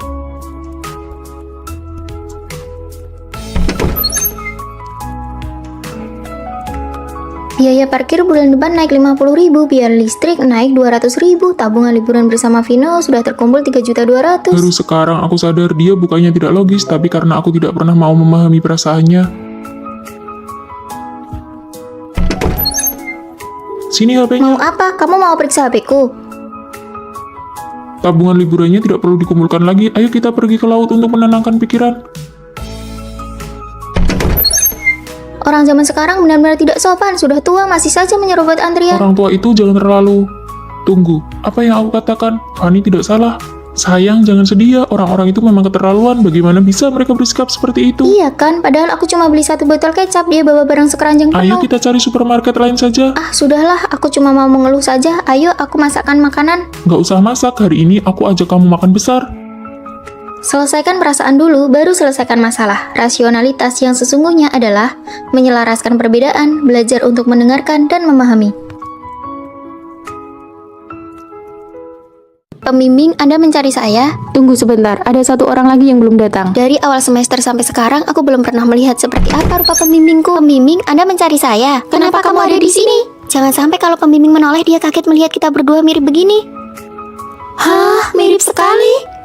Biaya parkir bulan depan naik 50.000, biaya listrik naik 200.000, tabungan liburan bersama Vino sudah terkumpul 3.200.000. Baru sekarang aku sadar dia bukannya tidak logis, tapi karena aku tidak pernah mau memahami perasaannya. Sini Mau HP-nya. apa? Kamu mau periksa HP-ku? Tabungan liburannya tidak perlu dikumpulkan lagi. Ayo kita pergi ke laut untuk menenangkan pikiran. Orang zaman sekarang benar-benar tidak sopan, sudah tua masih saja menyerobot antrian. Orang tua itu jangan terlalu... Tunggu, apa yang aku katakan? Fanny tidak salah. Sayang, jangan sedih ya. Orang-orang itu memang keterlaluan. Bagaimana bisa mereka bersikap seperti itu? Iya kan, padahal aku cuma beli 1 botol kecap, dia bawa barang sekeranjang Ayo penuh. kita cari supermarket lain saja. Ah, sudahlah, aku cuma mau mengeluh saja. Ayo, aku masakkan makanan. Nggak usah masak, hari ini aku ajak kamu makan besar. Selesaikan perasaan dulu, baru selesaikan masalah. Rasionalitas yang sesungguhnya adalah menyelaraskan perbedaan, belajar untuk mendengarkan dan memahami. Pembimbing, Anda mencari saya? Tunggu sebentar, ada satu orang lagi yang belum datang. Dari awal semester sampai sekarang, aku belum pernah melihat seperti apa rupa pembimbingku. Pembimbing, Anda mencari saya? Kenapa kamu ada di sini? Jangan sampai kalau pembimbing menoleh, dia kaget melihat kita berdua mirip begini. Hah, mirip sekali.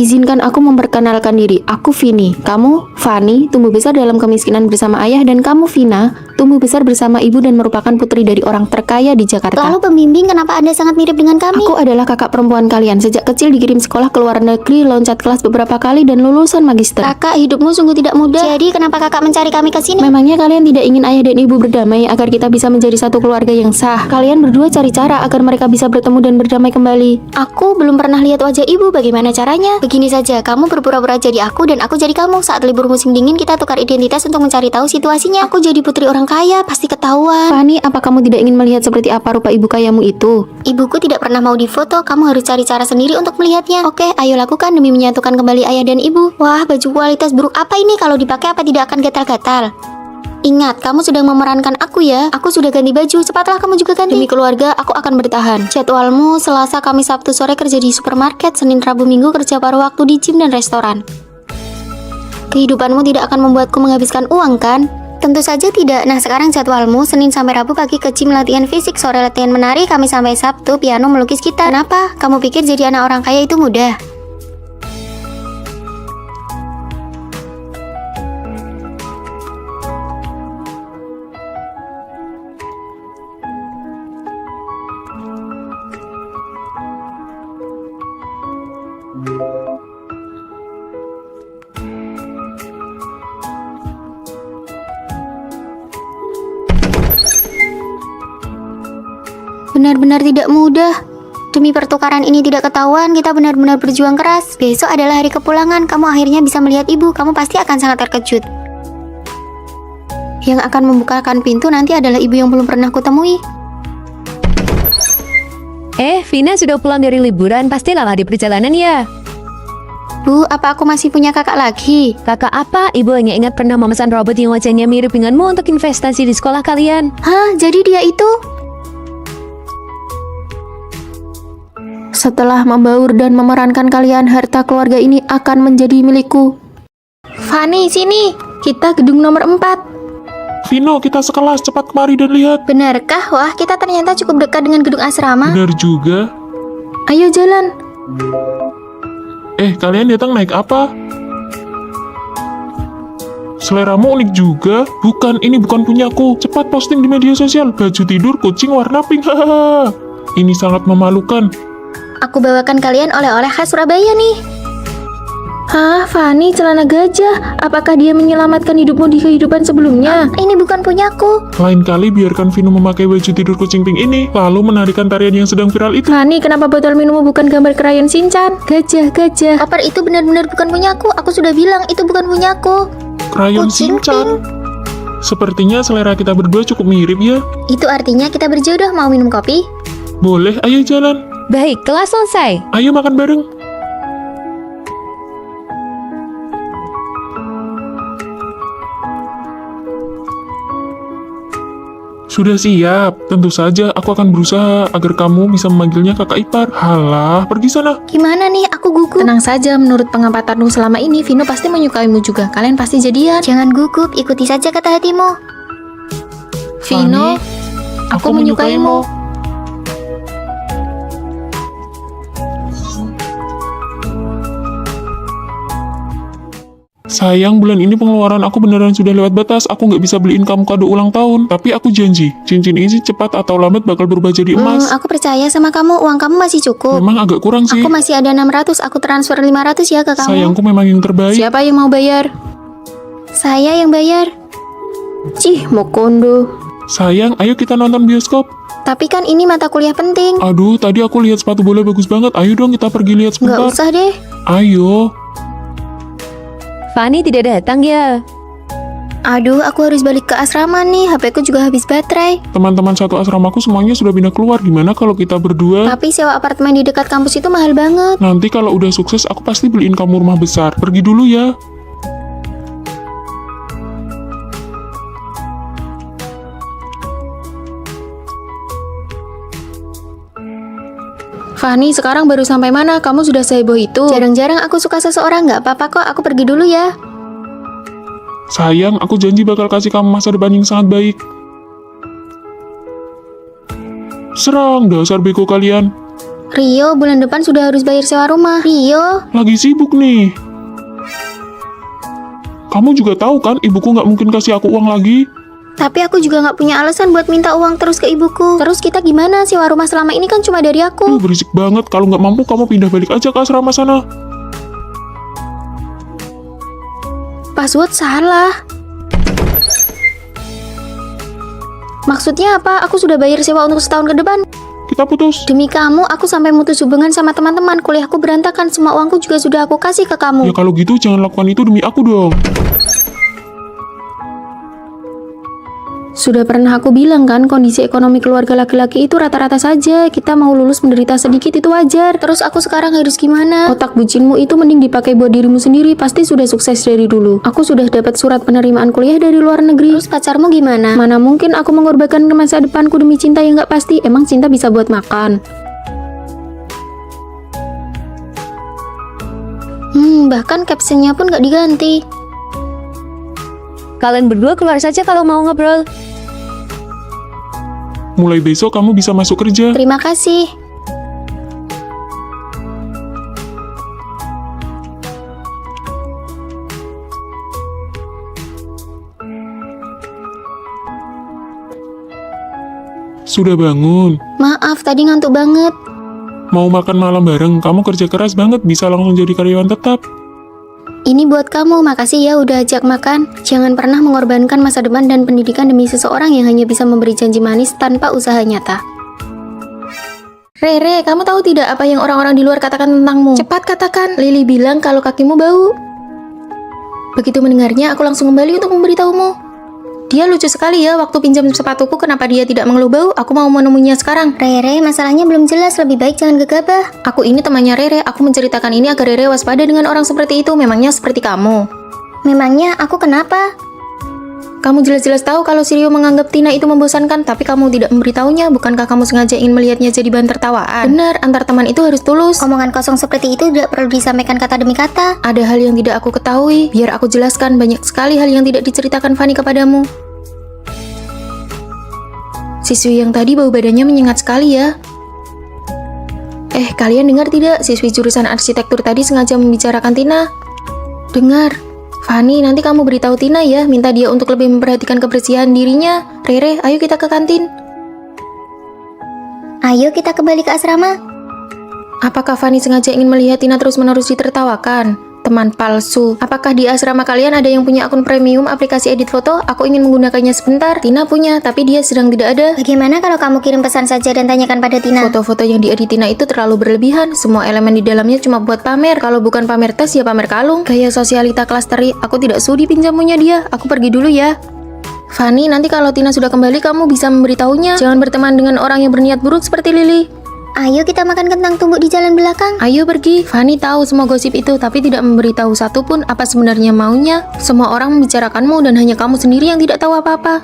Izinkan aku memperkenalkan diri. Aku Vini. Kamu, Fanny, tumbuh besar dalam kemiskinan bersama ayah, dan kamu, Vina, tumbuh besar bersama ibu dan merupakan putri dari orang terkaya di Jakarta. Lalu pembimbing, kenapa Anda sangat mirip dengan kami? Aku adalah kakak perempuan kalian. Sejak kecil dikirim sekolah ke luar negeri, loncat kelas beberapa kali, dan lulusan magister. Kakak, hidupmu sungguh tidak mudah. Jadi, kenapa kakak mencari kami ke sini? Memangnya kalian tidak ingin ayah dan ibu berdamai agar kita bisa menjadi satu keluarga yang sah? Kalian berdua cari cara agar mereka bisa bertemu dan berdamai kembali. Aku belum pernah lihat wajah ibu, bagaimana caranya? Begini saja, kamu berpura-pura jadi aku dan aku jadi kamu. Saat libur musim dingin kita tukar identitas untuk mencari tahu situasinya. Aku jadi putri orang kaya, pasti ketahuan. Fanny, apa kamu tidak ingin melihat seperti apa rupa ibu kayamu itu? Ibuku tidak pernah mau difoto, kamu harus cari cara sendiri untuk melihatnya. Oke, ayo lakukan demi menyatukan kembali ayah dan ibu. Wah, baju kualitas buruk apa ini? Kalau dipakai apa tidak akan gatal-gatal? Ingat, kamu sedang memerankan aku ya. Aku sudah ganti baju, cepatlah kamu juga ganti. Demi keluarga, aku akan bertahan. Jadwalmu Selasa, Kamis, Sabtu sore kerja di supermarket, Senin, Rabu, Minggu kerja paruh waktu di gym dan restoran. Kehidupanmu tidak akan membuatku menghabiskan uang kan? Tentu saja tidak. Nah, sekarang jadwalmu Senin sampai Rabu pagi ke gym latihan fisik, sore latihan menari, Kamis sampai Sabtu piano melukis gitar. Kenapa? Kamu pikir jadi anak orang kaya itu mudah? Benar-benar tidak mudah. Demi pertukaran ini tidak ketahuan, kita benar-benar berjuang keras. Besok adalah hari kepulangan, kamu akhirnya bisa melihat ibu. Kamu pasti akan sangat terkejut. Yang akan membukakan pintu nanti adalah ibu yang belum pernah kutemui. Vina sudah pulang dari liburan, pasti lama di perjalanan ya. Bu, apa aku masih punya kakak lagi? Kakak apa? Ibu hanya ingat pernah memesan robot yang wajahnya mirip denganmu untuk investasi di sekolah kalian. Hah, jadi dia itu? Setelah membaur dan memerankan kalian, harta keluarga ini akan menjadi milikku. Fanny, sini. Kita gedung nomor 4. Vino, kita sekelas, cepat kemari dan lihat. Benarkah? Wah, kita ternyata cukup dekat dengan gedung asrama. Benar juga. Ayo jalan. Kalian datang naik apa? Seleramu unik juga. Bukan, ini bukan punyaku. Cepat posting di media sosial. Baju tidur kucing warna pink. Hahaha. Ini sangat memalukan. Aku bawakan kalian oleh-oleh khas Surabaya nih. Hah, Fanny, celana gajah. Apakah dia menyelamatkan hidupmu di kehidupan sebelumnya? Ini bukan punyaku. Lain kali biarkan Vino memakai baju tidur kucing pink ini, lalu menarikan tarian yang sedang viral itu. Fanny, kenapa botol minummu bukan gambar krayon Shinchan? Gajah. Koper itu benar-benar bukan punyaku. Aku sudah bilang itu bukan punyaku. Krayon Kucing Shinchan. Sepertinya selera kita berdua cukup mirip ya. Itu artinya kita berjodoh. Mau minum kopi? Boleh, ayo jalan. Baik, kelas selesai. Ayo makan bareng. Sudah siap. Tentu saja aku akan berusaha agar kamu bisa memanggilnya kakak ipar. Halah, pergi sana. Gimana nih? Aku gugup. Tenang saja, menurut pengapatanmu selama ini, Vino pasti menyukaimu juga. Kalian pasti jadian. Jangan gugup, ikuti saja kata hatimu. Vino, aku menyukaimu. Sayang, bulan ini pengeluaran aku beneran sudah lewat batas. Aku nggak bisa beliin kamu kado ulang tahun. Tapi aku janji, cincin ini cepat atau lambat bakal berubah jadi emas. Aku percaya sama kamu, uang kamu masih cukup. Memang agak kurang sih. Aku masih ada 600, aku transfer 500 ya ke kamu. Sayangku memang yang terbaik. Siapa yang mau bayar? Saya yang bayar. Cih, mau kondo. Sayang, ayo kita nonton bioskop. Tapi kan ini mata kuliah penting. Aduh, tadi aku lihat sepatu bola bagus banget. Ayo dong kita pergi lihat Nggak sebentar. usah deh. Ayo. Fanny tidak datang ya. Aduh, aku harus balik ke asrama nih. HP ku juga habis baterai. Teman-teman satu asramaku semuanya sudah pindah keluar. Gimana kalau kita berdua? Tapi sewa apartemen di dekat kampus itu mahal banget. Nanti kalau udah sukses, aku pasti beliin kamu rumah besar. Pergi dulu ya. Fanny, sekarang baru sampai mana? Kamu sudah seheboh itu? Jarang-jarang aku suka seseorang, nggak apa-apa kok. Aku pergi dulu ya. Sayang, aku janji bakal kasih kamu masa depan yang sangat baik. Serang, dasar bego kalian. Rio, bulan depan sudah harus bayar sewa rumah. Rio, Lagi sibuk nih. Kamu juga tahu kan, ibuku nggak mungkin kasih aku uang lagi. tapi aku juga nggak punya alasan buat minta uang terus ke ibuku. Terus kita gimana? Sewa rumah selama ini kan cuma dari aku. Berisik banget. Kalau nggak mampu, kamu pindah balik aja ke asrama sana. Password salah. Maksudnya apa? Aku sudah bayar sewa untuk setahun ke depan. Kita putus. Demi kamu, aku sampai mutus hubungan sama teman-teman. Kuliahku berantakan, semua uangku juga sudah aku kasih ke Ya kamu. kalau gitu, jangan lakukan itu demi aku dong. Sudah pernah aku bilang kan, kondisi ekonomi keluarga laki-laki itu rata-rata saja. Kita mau lulus menderita sedikit itu wajar. Terus aku sekarang harus gimana? Otak bucinmu itu mending dipakai buat dirimu sendiri. Pasti sudah sukses dari dulu. Aku sudah dapat surat penerimaan kuliah dari luar negeri. Terus pacarmu gimana? Mana mungkin aku mengorbankan masa depanku demi cinta yang gak pasti. Emang cinta bisa buat makan? Bahkan captionnya pun gak diganti. Kalian berdua keluar saja kalau mau ngobrol. Mulai besok kamu bisa masuk kerja. Terima kasih. Sudah bangun. Maaf, tadi ngantuk banget. Mau makan malam bareng, kamu kerja keras banget, bisa langsung jadi karyawan tetap. Ini buat kamu, makasih ya udah ajak makan. Jangan pernah mengorbankan masa depan dan pendidikan demi seseorang yang hanya bisa memberi janji manis tanpa usaha nyata. Rere, kamu tahu tidak apa yang orang-orang di luar katakan tentangmu? Cepat katakan. Lily bilang kalau kakimu bau. Begitu mendengarnya, aku langsung kembali untuk memberitahumu. Dia lucu sekali ya, waktu pinjam sepatuku kenapa dia tidak mengeluh bau? Aku mau menemuinya sekarang. Rere, masalahnya belum jelas, lebih baik jangan gegabah. Aku ini temannya Rere, aku menceritakan ini agar Rere waspada dengan orang seperti itu. Memangnya seperti kamu. Memangnya aku kenapa? Kamu jelas-jelas tahu kalau si Rio menganggap Tina itu membosankan, tapi kamu tidak memberitahunya. Bukankah kamu sengaja ingin melihatnya jadi bahan tertawaan? Benar, antar teman itu harus tulus. Omongan kosong seperti itu tidak perlu disampaikan kata demi kata. Ada hal yang tidak aku ketahui, biar aku jelaskan. Banyak sekali hal yang tidak diceritakan Fanny kepadamu. Siswi yang tadi bau badannya menyengat sekali ya. Kalian dengar tidak? Siswi jurusan arsitektur tadi sengaja membicarakan Tina. Dengar. Fanny, nanti kamu beritahu Tina ya, minta dia untuk lebih memperhatikan kebersihan dirinya. Rere, ayo kita ke kantin. Ayo kita kembali ke asrama. Apakah Fanny sengaja ingin melihat Tina terus-menerus ditertawakan? Teman palsu. Apakah di asrama kalian ada yang punya akun premium aplikasi edit foto? Aku ingin menggunakannya sebentar. Tina punya, tapi dia sedang tidak ada. Bagaimana kalau kamu kirim pesan saja dan tanyakan pada Tina? Foto-foto yang diedit Tina itu terlalu berlebihan. Semua elemen di dalamnya cuma buat pamer. Kalau bukan pamer tas, ya pamer kalung. Gaya sosialita kelas teri. Aku tidak sudi pinjamunya dia. Aku pergi dulu ya. Fanny, nanti kalau Tina sudah kembali, kamu bisa memberitahunya. Jangan berteman dengan orang yang berniat buruk seperti Lily. Ayo kita makan kentang tumbuk di jalan belakang. Ayo pergi. Fanny tahu semua gosip itu, tapi tidak memberitahu satupun apa sebenarnya maunya. Semua orang membicarakanmu dan hanya kamu sendiri yang tidak tahu apa-apa.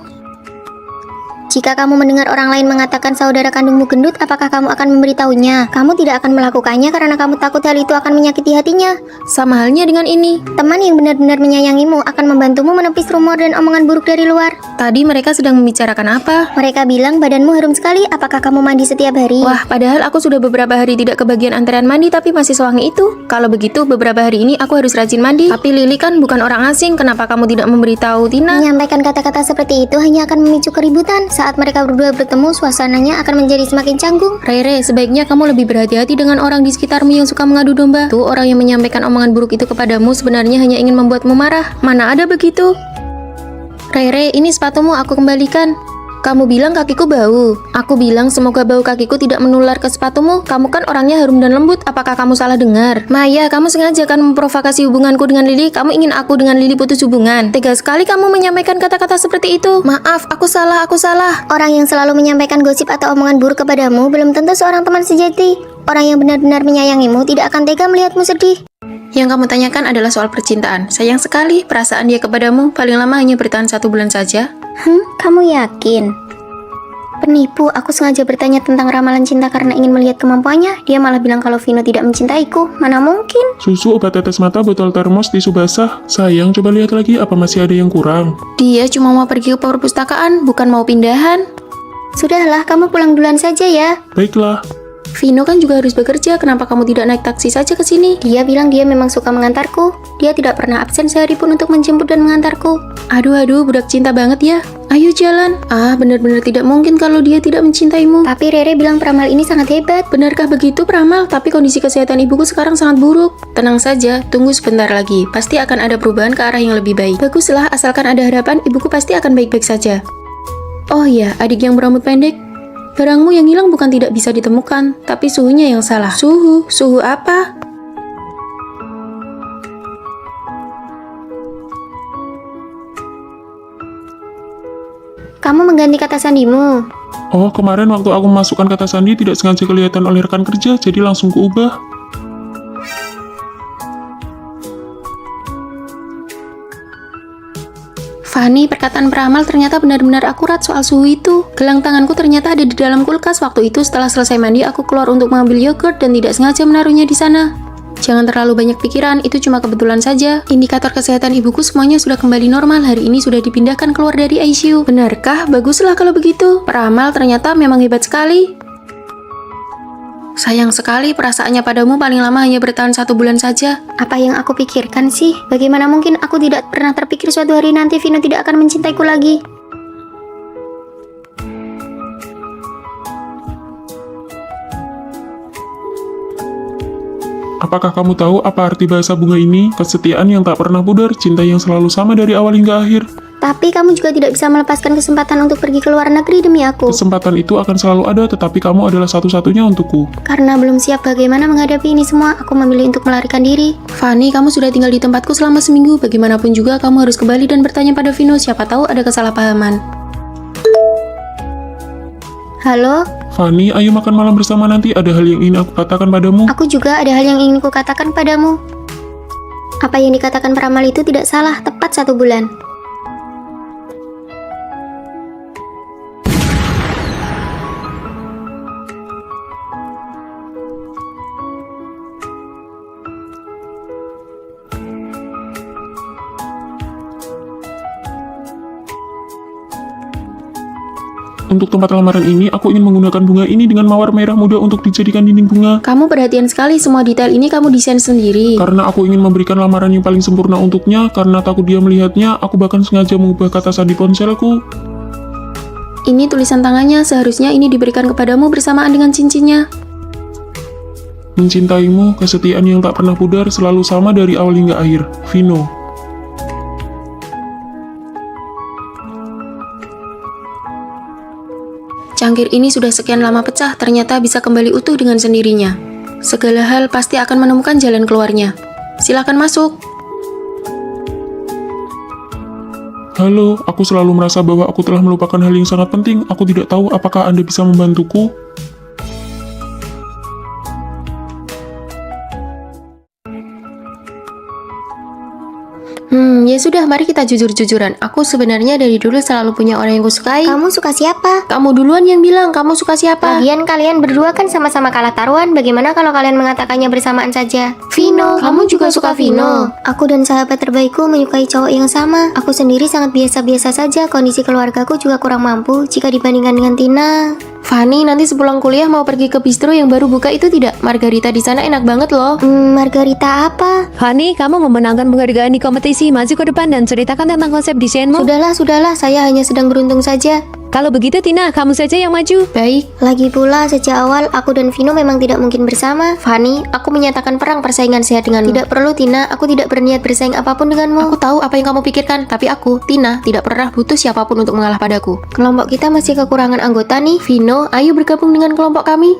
Jika kamu mendengar orang lain mengatakan saudara kandungmu gendut, apakah kamu akan memberitahunya? Kamu tidak akan melakukannya karena kamu takut hal itu akan menyakiti hatinya. Sama halnya dengan ini. Teman yang benar-benar menyayangimu akan membantumu menepis rumor dan omongan buruk dari luar. Tadi mereka sedang membicarakan apa? Mereka bilang badanmu harum sekali, apakah kamu mandi setiap hari? Wah, padahal aku sudah beberapa hari tidak kebagian antrean mandi tapi masih sewangi itu. Kalau begitu, beberapa hari ini aku harus rajin mandi. Tapi Lily kan bukan orang asing, kenapa kamu tidak memberitahu Tina? Menyampaikan kata-kata seperti itu hanya akan memicu keributan. Saat mereka berdua bertemu, suasananya akan menjadi semakin canggung. Rere, sebaiknya kamu lebih berhati-hati dengan orang di sekitarmu yang suka mengadu domba. Tuh, orang yang menyampaikan omongan buruk itu kepadamu sebenarnya hanya ingin membuatmu marah. Mana ada begitu? Rere, ini sepatumu aku kembalikan. Kamu bilang kakiku bau. Aku bilang semoga bau kakiku tidak menular ke sepatumu. Kamu kan orangnya harum dan lembut. Apakah kamu salah dengar? Maya, kamu sengaja kan memprovokasi hubunganku dengan Lily. Kamu ingin aku dengan Lily putus hubungan. Tega sekali kamu menyampaikan kata-kata seperti itu. Maaf, aku salah. Orang yang selalu menyampaikan gosip atau omongan buruk kepadamu belum tentu seorang teman sejati. Orang yang benar-benar menyayangimu tidak akan tega melihatmu sedih. Yang kamu tanyakan adalah soal percintaan. Sayang sekali, perasaan dia kepadamu paling lama hanya bertahan 1 bulan saja. Kamu yakin? Penipu, aku sengaja bertanya tentang ramalan cinta karena ingin melihat kemampuannya. Dia malah bilang kalau Vino tidak mencintaiku. Mana mungkin? Susu, obat tetes mata, botol termos, tisu basah. Sayang, coba lihat lagi apa masih ada yang kurang. Dia cuma mau pergi ke perpustakaan, bukan mau pindahan. Sudahlah, kamu pulang duluan saja ya. Baiklah. Vino kan juga harus bekerja, kenapa kamu tidak naik taksi saja ke sini? Dia bilang dia memang suka mengantarku. Dia tidak pernah absen sehari pun untuk menjemput dan mengantarku. Aduh, budak cinta banget ya. Ayo jalan. Benar-benar tidak mungkin kalau dia tidak mencintaimu. Tapi Rere bilang peramal ini sangat hebat. Benarkah begitu peramal? Tapi kondisi kesehatan ibuku sekarang sangat buruk. Tenang saja, tunggu sebentar lagi. Pasti akan ada perubahan ke arah yang lebih baik. Baguslah, asalkan ada harapan, ibuku pasti akan baik-baik saja. Oh iya, adik yang berambut pendek. Barangmu yang hilang bukan tidak bisa ditemukan, tapi suhunya yang salah. Suhu apa? Kamu mengganti kata sandimu. Oh, kemarin waktu aku memasukkan kata sandi tidak sengaja kelihatan oleh rekan kerja, jadi langsung kuubah. Fanny, perkataan peramal ternyata benar-benar akurat soal suhu itu. Gelang tanganku ternyata ada di dalam kulkas. Waktu itu setelah selesai mandi, aku keluar untuk mengambil yogurt dan tidak sengaja menaruhnya di sana. Jangan terlalu banyak pikiran, itu cuma kebetulan saja. Indikator kesehatan ibuku semuanya sudah kembali normal. Hari ini sudah dipindahkan keluar dari ICU. Benarkah? Baguslah kalau begitu. Peramal ternyata memang hebat sekali. Sayang sekali, perasaannya padamu paling lama hanya bertahan 1 bulan saja. Apa yang aku pikirkan sih? Bagaimana mungkin aku tidak pernah terpikir suatu hari nanti Vino tidak akan mencintaiku lagi? Apakah kamu tahu apa arti bahasa bunga ini? Kesetiaan yang tak pernah pudar, cinta yang selalu sama dari awal hingga akhir. Tapi kamu juga tidak bisa melepaskan kesempatan untuk pergi ke luar negeri demi aku. Kesempatan itu akan selalu ada, tetapi kamu adalah satu-satunya untukku. Karena belum siap bagaimana menghadapi ini semua, aku memilih untuk melarikan diri. Fanny, kamu sudah tinggal di tempatku selama seminggu. Bagaimanapun juga kamu harus kembali dan bertanya pada Vino, siapa tahu ada kesalahpahaman. Halo? Fanny, ayo makan malam bersama nanti. Ada hal yang ingin aku katakan padamu. Aku juga ada hal yang ingin kukatakan padamu. Apa yang dikatakan peramal itu tidak salah, tepat 1 bulan. Untuk tempat lamaran ini, aku ingin menggunakan bunga ini dengan mawar merah muda untuk dijadikan dinding bunga. Kamu perhatian sekali, semua detail ini kamu desain sendiri. Karena aku ingin memberikan lamaran yang paling sempurna untuknya, karena takut dia melihatnya, aku bahkan sengaja mengubah kata sandi ponselku. Ini tulisan tangannya, seharusnya ini diberikan kepadamu bersamaan dengan cincinnya. Mencintaimu, kesetiaan yang tak pernah pudar, selalu sama dari awal hingga akhir. Vino. Cangkir ini sudah sekian lama pecah, ternyata bisa kembali utuh dengan sendirinya. Segala hal pasti akan menemukan jalan keluarnya. Silakan masuk. Halo, aku selalu merasa bahwa aku telah melupakan hal yang sangat penting. Aku tidak tahu apakah Anda bisa membantuku. Ya Ya sudah, mari kita jujur-jujuran. Aku sebenarnya dari dulu selalu punya orang yang kusukai. Kamu suka siapa? Kamu duluan yang bilang kamu suka siapa. Lagian kalian berdua kan sama-sama kalah taruhan. Bagaimana kalau kalian mengatakannya bersamaan saja? Vino. Kamu juga suka Vino. Aku dan sahabat terbaikku menyukai cowok yang sama. Aku sendiri sangat biasa-biasa saja. Kondisi keluargaku juga kurang mampu jika dibandingkan dengan Tina. Fanny, nanti sepulang kuliah mau pergi ke bistro yang baru buka itu tidak? Margarita di sana enak banget loh. Margarita apa? Fanny, kamu memenangkan penghargaan di kompetisi. Maju ke depan dan ceritakan tentang konsep desainmu. Sudahlah, saya hanya sedang beruntung saja. Kalau begitu Tina, kamu saja yang maju. Baik. Lagi pula, sejak awal aku dan Vino memang tidak mungkin bersama. Fanny, aku menyatakan perang persaingan sehat denganmu. Tidak perlu, Tina. Aku tidak berniat bersaing apapun denganmu. Aku tahu apa yang kamu pikirkan, tapi aku, Tina, tidak pernah butuh siapapun untuk mengalah padaku. Kelompok kita masih kekurangan anggota nih. Vino, ayo bergabung dengan kelompok kami.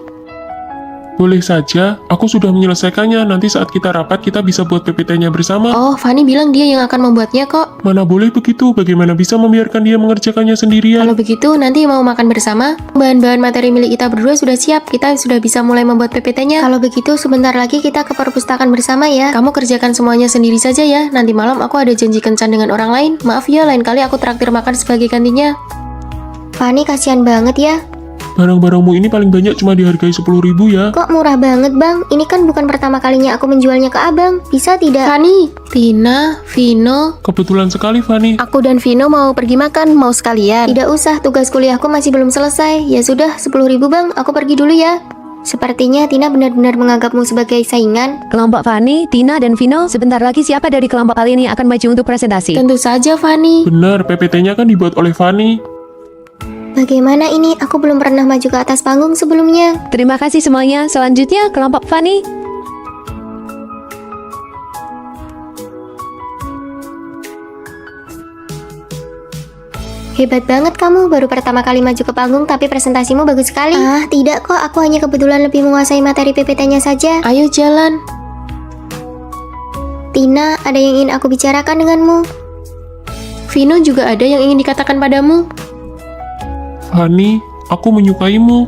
Boleh saja, aku sudah menyelesaikannya. Nanti saat kita rapat, kita bisa buat PPT-nya bersama. Oh, Fanny bilang dia yang akan membuatnya kok. Mana boleh begitu, bagaimana bisa membiarkan dia mengerjakannya sendirian? Kalau begitu, nanti mau makan bersama. Bahan-bahan materi milik kita berdua sudah siap. Kita sudah bisa mulai membuat PPT-nya. Kalau begitu, sebentar lagi kita ke perpustakaan bersama ya. Kamu kerjakan semuanya sendiri saja ya. Nanti malam aku ada janji kencan dengan orang lain. Maaf ya, lain kali aku traktir makan sebagai gantinya. Fanny, kasihan banget ya. Barang-barangmu ini paling banyak cuma dihargai 10.000 ya. Kok murah banget, Bang? Ini kan bukan pertama kalinya aku menjualnya ke Abang. Bisa tidak? Fanny, Tina, Vino. Kebetulan sekali, Fanny. Aku dan Vino mau pergi makan, mau sekalian. Tidak usah, tugas kuliahku masih belum selesai. Ya sudah, 10.000 Bang. Aku pergi dulu ya. Sepertinya Tina benar-benar menganggapmu sebagai saingan. Kelompok Fanny, Tina, dan Vino, sebentar lagi siapa dari kelompok kalian yang akan maju untuk presentasi? Tentu saja, Fanny. Benar, PPT-nya kan dibuat oleh Fanny. Bagaimana ini? Aku belum pernah maju ke atas panggung sebelumnya. Terima kasih semuanya. Selanjutnya, kelompok Fanny. Hebat banget kamu, baru pertama kali maju ke panggung tapi presentasimu bagus sekali. Ah, tidak kok, aku hanya kebetulan lebih menguasai materi PPT-nya saja. Ayo jalan. Tina, ada yang ingin aku bicarakan denganmu. Vino juga ada yang ingin dikatakan padamu. Fanny, aku menyukaimu.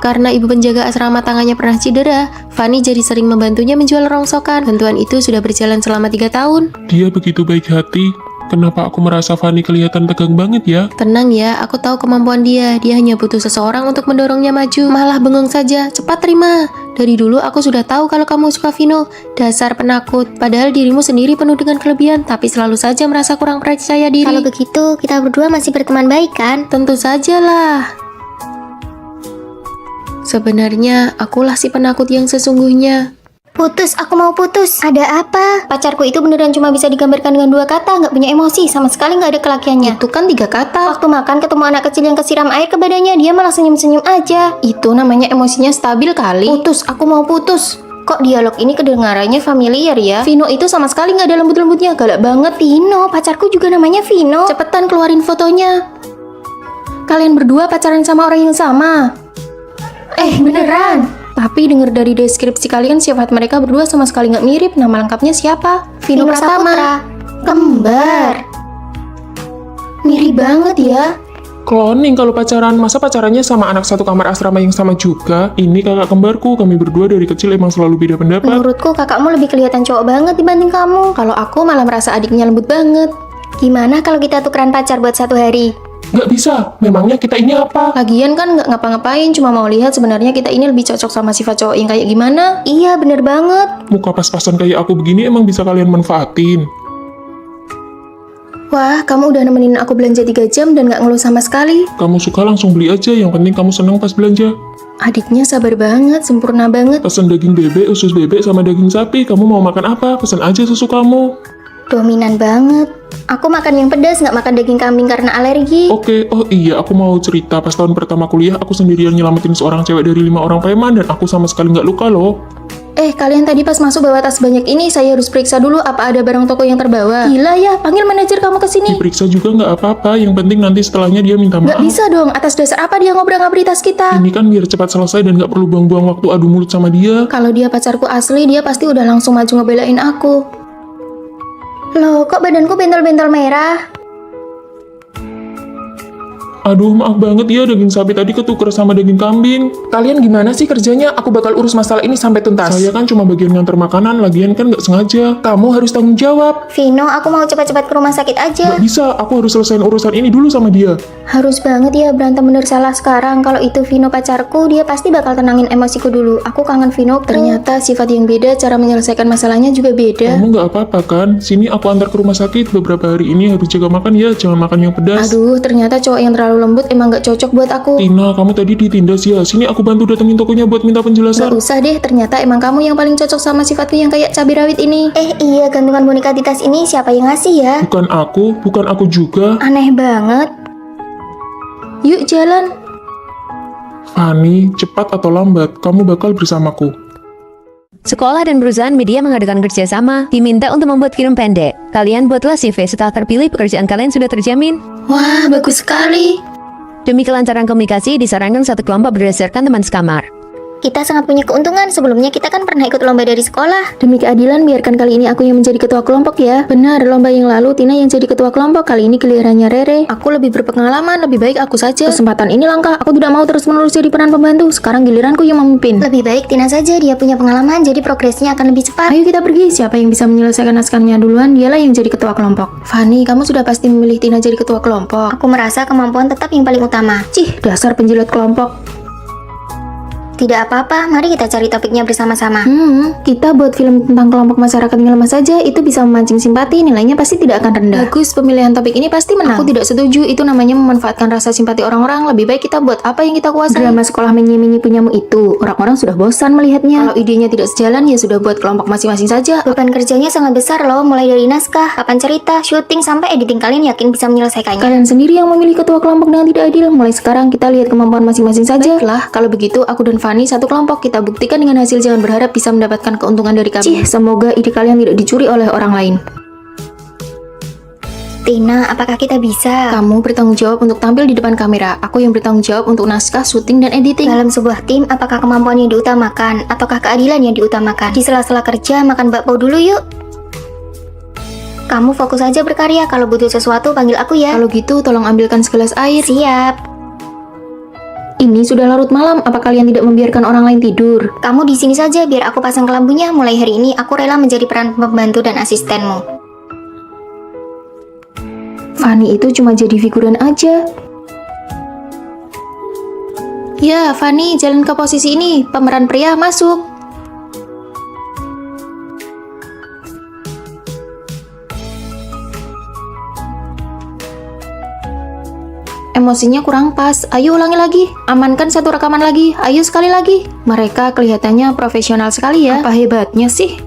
Karena ibu penjaga asrama tangannya pernah cedera, Fanny jadi sering membantunya menjual rongsokan. Bantuan itu sudah berjalan selama 3 tahun. Dia begitu baik hati. Kenapa aku merasa Fanny kelihatan tegang banget ya? Tenang ya, aku tahu kemampuan dia. Dia hanya butuh seseorang untuk mendorongnya maju. Malah bengong saja, cepat terima. Dari dulu aku sudah tahu kalau kamu suka Vino. Dasar penakut. Padahal dirimu sendiri penuh dengan kelebihan, tapi selalu saja merasa kurang percaya diri. Kalau begitu, kita berdua masih berteman baik kan? Tentu sajalah. Sebenarnya, akulah si penakut yang sesungguhnya. Putus, aku mau putus. Ada apa? Pacarku itu beneran cuma bisa digambarkan dengan 2 kata, nggak punya emosi, sama sekali nggak ada kelakiannya. Itu kan 3 kata. Waktu makan ketemu anak kecil yang kesiram air ke badannya, dia malah senyum-senyum aja. Itu namanya emosinya stabil kali. Putus, aku mau putus. Kok dialog ini kedengarannya familiar ya? Vino itu sama sekali nggak ada lembut-lembutnya, galak banget. Vino, pacarku juga namanya Vino. Cepetan keluarin fotonya. Kalian berdua pacaran sama orang yang sama. Beneran? Tapi dengar dari deskripsi kalian sifat mereka berdua sama sekali nggak mirip. Nama lengkapnya siapa? Vino Pratama. Saputra. Kembar. Mirip banget ya. Cloning kalau pacaran, masa pacarannya sama anak satu kamar asrama yang sama juga? Ini kakak kembarku, kami berdua dari kecil emang selalu beda pendapat. Menurutku kakakmu lebih kelihatan cowok banget dibanding kamu. Kalau aku malah merasa adiknya lembut banget. Gimana kalau kita tukeran pacar buat 1 hari? Nggak bisa, memangnya kita ini apa? Lagian kan nggak ngapa-ngapain, cuma mau lihat sebenarnya kita ini lebih cocok sama sifat cowok yang kayak gimana. Iya, bener banget. Muka pas-pasan kayak aku begini emang bisa kalian manfaatin. Wah, kamu udah nemenin aku belanja 3 jam dan nggak ngeluh sama sekali. Kamu suka langsung beli aja, yang penting kamu seneng pas belanja. Adiknya sabar banget, sempurna banget. Pesen daging bebek, usus bebek, sama daging sapi. Kamu mau makan apa? Pesen aja susu kamu. Dominan banget. Aku makan yang pedas, nggak makan daging kambing karena alergi. Oke, oh iya, aku mau cerita. Pas tahun pertama kuliah, aku sendirian nyelamatin seorang cewek dari 5 orang preman, dan aku sama sekali nggak luka loh. Kalian tadi pas masuk bawa tas banyak ini, saya harus periksa dulu apa ada barang toko yang terbawa. Gila ya, panggil manajer kamu ke sini. Diperiksa juga nggak apa-apa, yang penting nanti setelahnya dia minta Nggak maaf. bisa dong, atas dasar apa dia ngobrak-ngabrik tas kita? Ini kan biar cepat selesai dan nggak perlu buang-buang waktu adu mulut sama dia. Kalau dia pacarku asli, dia pasti udah langsung maju ngebelain aku. Loh, kok badanku bentol-bentol merah? Aduh, maaf banget ya, daging sapi tadi ketuker sama daging kambing. Kalian gimana sih kerjanya? Aku bakal urus masalah ini sampai tuntas. Saya kan cuma bagian nganter makanan, lagian kan nggak sengaja. Kamu harus tanggung jawab. Vino, aku mau cepat-cepat ke rumah sakit aja. Nggak bisa, aku harus selesaiin urusan ini dulu sama dia. Harus banget ya berantem bener salah sekarang. Kalau itu Vino pacarku, dia pasti bakal tenangin emosiku dulu. Aku kangen Vino. Ternyata sifat yang beda, cara menyelesaikan masalahnya juga beda. Kamu nggak apa-apa kan? Sini aku antar ke rumah sakit. Beberapa hari ini harus jaga makan ya, jangan makan yang pedas. Aduh, ternyata cowok yang terlalu lembut emang gak cocok buat aku. Tina, kamu tadi ditindas ya. Sini aku bantu datengin tokonya buat minta Gak penjelasan. usah deh, ternyata emang kamu yang paling cocok sama sifatku yang kayak cabai rawit ini. Iya, gantungan boneka di tas ini siapa yang ngasih ya? Bukan aku juga. Aneh banget. Yuk jalan. Fani, cepat atau lambat, kamu bakal bersamaku. Sekolah dan perusahaan media mengadakan kerjasama, diminta untuk membuat film pendek. Kalian buatlah CV, setelah terpilih pekerjaan kalian sudah terjamin. Wah, bagus sekali. Demi kelancaran komunikasi, disarankan satu kelompok berdasarkan teman sekamar. Kita sangat punya keuntungan. Sebelumnya kita kan pernah ikut lomba dari sekolah. Demi keadilan, biarkan kali ini aku yang menjadi ketua kelompok ya. Benar, lomba yang lalu Tina yang jadi ketua kelompok, kali ini gilirannya Rere. Aku lebih berpengalaman, lebih baik aku saja. Kesempatan ini langka, aku tidak mau terus-menerus jadi peran pembantu. Sekarang giliranku yang memimpin. Lebih baik Tina saja, dia punya pengalaman, jadi progresnya akan lebih cepat. Ayo kita pergi, siapa yang bisa menyelesaikan naskahnya duluan, dialah yang jadi ketua kelompok. Fani, kamu sudah pasti memilih Tina jadi ketua kelompok. Aku merasa kemampuan tetap yang paling utama. Cih, dasar penjilat kelompok. Tidak apa-apa, mari kita cari topiknya bersama-sama. Kita buat film tentang kelompok masyarakat yang lemah saja, itu bisa memancing simpati, nilainya pasti tidak akan rendah. Bagus, pemilihan topik ini pasti menang. Aku tidak setuju, itu namanya memanfaatkan rasa simpati orang-orang. Lebih baik kita buat apa yang kita kuasai. Drama sekolah menyi-menyi punyamu itu, orang-orang sudah bosan melihatnya. Kalau idenya tidak sejalan, ya sudah buat kelompok masing-masing saja. Beban kerjanya sangat besar loh, mulai dari naskah, papan cerita, syuting, sampai editing. Kalian yakin bisa menyelesaikannya? Kalian sendiri yang memilih ketua kelompok dengan tidak adil. Mulai sekarang kita lihat kemampuan masing-masing saja. Baiklah, kalau begitu aku dan Fani satu kelompok, kita buktikan dengan hasil, jangan berharap bisa mendapatkan keuntungan dari kami. Cih, semoga ide kalian tidak dicuri oleh orang lain. Tina, apakah kita bisa? Kamu bertanggung jawab untuk tampil di depan kamera. Aku yang bertanggung jawab untuk naskah, syuting, dan editing. Dalam sebuah tim, apakah kemampuan yang diutamakan ataukah keadilan yang diutamakan? Di sela-sela kerja, makan bakpao dulu yuk. Kamu fokus aja berkarya, kalau butuh sesuatu panggil aku ya. Kalau gitu, tolong ambilkan segelas air. Siap. Ini sudah larut malam, apa kalian tidak membiarkan orang lain tidur? Kamu di sini saja biar aku pasang kelambunya. Mulai hari ini aku rela menjadi peran pembantu dan asistenmu. Fani itu cuma jadi figuran aja. Ya, Fani, jalan ke posisi ini. Pemeran pria masuk. Emosinya kurang pas. Ayo ulangi lagi. Amankan satu rekaman lagi. Ayo sekali lagi. Mereka kelihatannya profesional sekali ya. Apa hebatnya sih?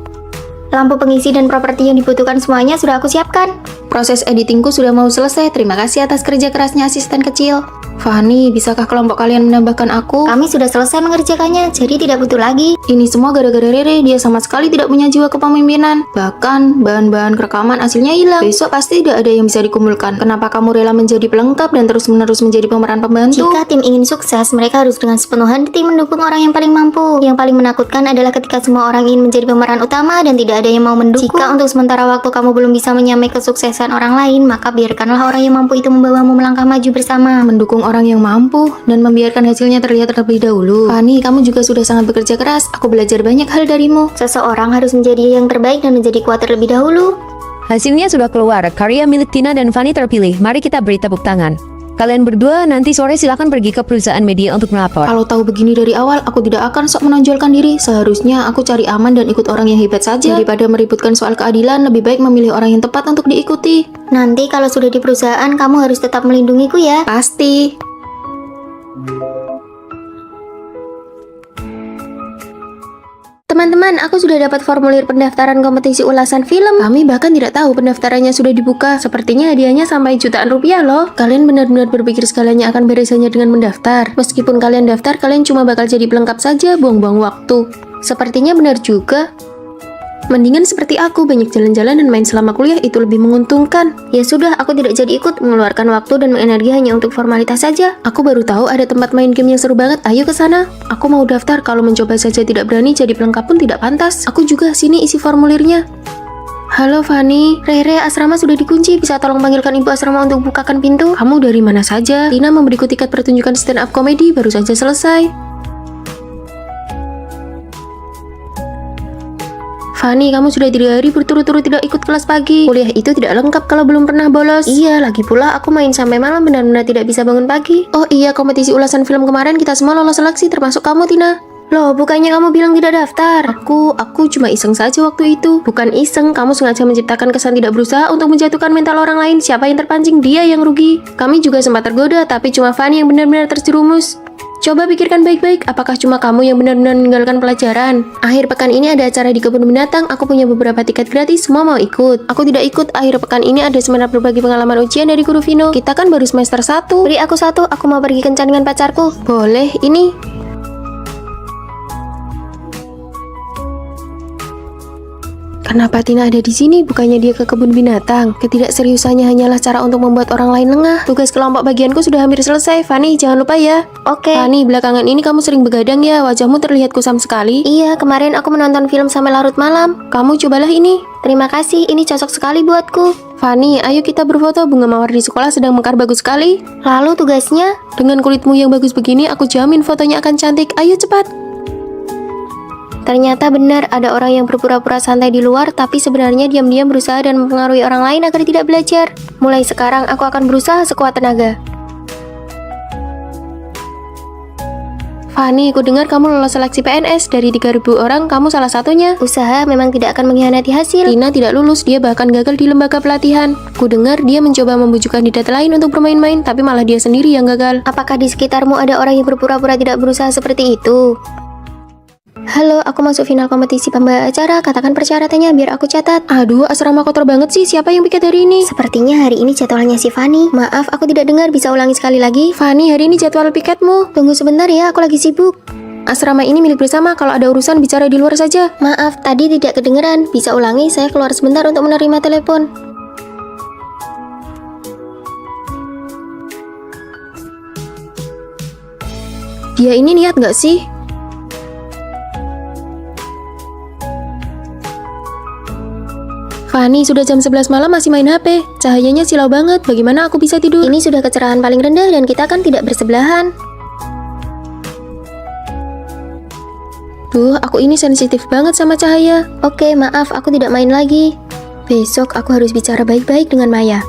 Lampu pengisi dan properti yang dibutuhkan semuanya sudah aku siapkan. Proses editingku sudah mau selesai. Terima kasih atas kerja kerasnya asisten kecil. Fani, bisakah kelompok kalian menambahkan aku? Kami sudah selesai mengerjakannya, jadi tidak butuh lagi. Ini semua gara-gara Rere, dia sama sekali tidak punya jiwa kepemimpinan. Bahkan, bahan-bahan rekaman hasilnya hilang. Besok pasti tidak ada yang bisa dikumpulkan. Kenapa kamu rela menjadi pelengkap dan terus-menerus menjadi pemeran pembantu? Jika tim ingin sukses, mereka harus dengan sepenuh hati mendukung orang yang paling mampu. Yang paling menakutkan adalah ketika semua orang ingin menjadi pemeran utama dan tidak ada yang mau mendukung. Jika untuk sementara waktu kamu belum bisa menyamai kesuksesan orang lain, maka biarkanlah orang yang mampu itu membawamu melangkah maju bersama. Mendukung orang yang mampu dan membiarkan hasilnya terlihat terlebih dahulu. Fani, kamu juga sudah sangat bekerja keras. Aku belajar banyak hal darimu. Seseorang harus menjadi yang terbaik dan menjadi kuat terlebih dahulu. Hasilnya sudah keluar, karya milik Tina dan Fani terpilih. Mari kita beri tepuk tangan. Kalian berdua nanti sore silakan pergi ke perusahaan media untuk melapor. Kalau tahu begini dari awal, aku tidak akan sok menonjolkan diri. Seharusnya aku cari aman dan ikut orang yang hebat saja. Daripada meributkan soal keadilan, lebih baik memilih orang yang tepat untuk diikuti. Nanti kalau sudah di perusahaan, kamu harus tetap melindungiku ya. Pasti. Teman-teman, aku sudah dapat formulir pendaftaran kompetisi ulasan film. Kami bahkan tidak tahu pendaftarannya sudah dibuka. Sepertinya hadiahnya sampai jutaan rupiah loh. Kalian benar-benar berpikir segalanya akan beres hanya dengan mendaftar. Meskipun kalian daftar, kalian cuma bakal jadi pelengkap saja, buang-buang waktu. Sepertinya benar juga. Mendingan seperti aku, banyak jalan-jalan dan main selama kuliah itu lebih menguntungkan. Ya sudah, aku tidak jadi ikut, mengeluarkan waktu dan energi hanya untuk formalitas saja. Aku baru tahu ada tempat main game yang seru banget, ayo ke sana. Aku mau daftar, kalau mencoba saja tidak berani, jadi pelengkap pun tidak pantas. Aku juga, sini isi formulirnya. Halo Fanny, Rere, asrama sudah dikunci. Bisa tolong panggilkan ibu asrama untuk bukakan pintu? Kamu dari mana saja? Tina memberiku tiket pertunjukan stand up komedi baru saja selesai. Fanny, kamu sudah 3 hari berturut-turut tidak ikut kelas pagi. Kuliah itu tidak lengkap kalau belum pernah bolos. Iya, lagi pula aku main sampai malam benar-benar tidak bisa bangun pagi. Oh iya, kompetisi ulasan film kemarin kita semua lolos seleksi termasuk kamu, Tina. Loh, bukannya kamu bilang tidak daftar? Aku cuma iseng saja waktu itu. Bukan iseng, kamu sengaja menciptakan kesan tidak berusaha untuk menjatuhkan mental orang lain. Siapa yang terpancing, dia yang rugi. Kami juga sempat tergoda, tapi cuma Fanny yang benar-benar terjerumus. Coba pikirkan baik-baik, apakah cuma kamu yang benar-benar meninggalkan pelajaran? Akhir pekan ini ada acara di kebun binatang, aku punya beberapa tiket gratis, semua mau ikut. Aku tidak ikut, akhir pekan ini ada seminar berbagi pengalaman ujian dari Guru Vino. Kita kan baru semester 1. Beri aku 1, aku mau pergi kencan dengan pacarku. Boleh, ini. Kenapa Tina ada di sini? Bukannya dia ke kebun binatang? Ketidakseriusannya hanyalah cara untuk membuat orang lain lengah. Tugas kelompok bagianku sudah hampir selesai. Fanny, jangan lupa ya. Oke. Fanny, belakangan ini kamu sering begadang ya. Wajahmu terlihat kusam sekali. Iya, kemarin aku menonton film sampai larut malam. Kamu cobalah ini. Terima kasih, ini cocok sekali buatku. Fanny, ayo kita berfoto. Bunga mawar di sekolah sedang mekar bagus sekali. Lalu tugasnya? Dengan kulitmu yang bagus begini, aku jamin fotonya akan cantik. Ayo cepat. Ternyata benar ada orang yang berpura-pura santai di luar, tapi sebenarnya diam-diam berusaha dan mempengaruhi orang lain agar tidak belajar. Mulai sekarang aku akan berusaha sekuat tenaga. Fanny, ku dengar kamu lolos seleksi PNS. Dari 3.000 orang, kamu salah satunya. Usaha memang tidak akan mengkhianati hasil. Tina tidak lulus, dia bahkan gagal di lembaga pelatihan. Ku dengar dia mencoba membujuk kandidat lain untuk bermain-main, tapi malah dia sendiri yang gagal. Apakah di sekitarmu ada orang yang berpura-pura tidak berusaha seperti itu? Halo, aku masuk final kompetisi pembawa acara. Katakan persyaratannya biar aku catat. Aduh, asrama kotor banget sih. Siapa yang piket hari ini? Sepertinya hari ini jadwalnya si Fanny. Maaf, aku tidak dengar. Bisa ulangi sekali lagi? Fanny, hari ini jadwal piketmu. Tunggu sebentar ya, aku lagi sibuk. Asrama ini milik bersama. Kalau ada urusan bicara di luar saja. Maaf, tadi tidak kedengeran. Bisa ulangi? Saya keluar sebentar untuk menerima telepon. Dia ini niat gak sih? Fanny, sudah jam 11 malam masih main HP. Cahayanya silau banget. Bagaimana aku bisa tidur? Ini sudah kecerahan paling rendah dan kita kan tidak bersebelahan. Duh, aku ini sensitif banget sama cahaya. Oke, maaf, aku tidak main lagi. Besok aku harus bicara baik-baik dengan Maya.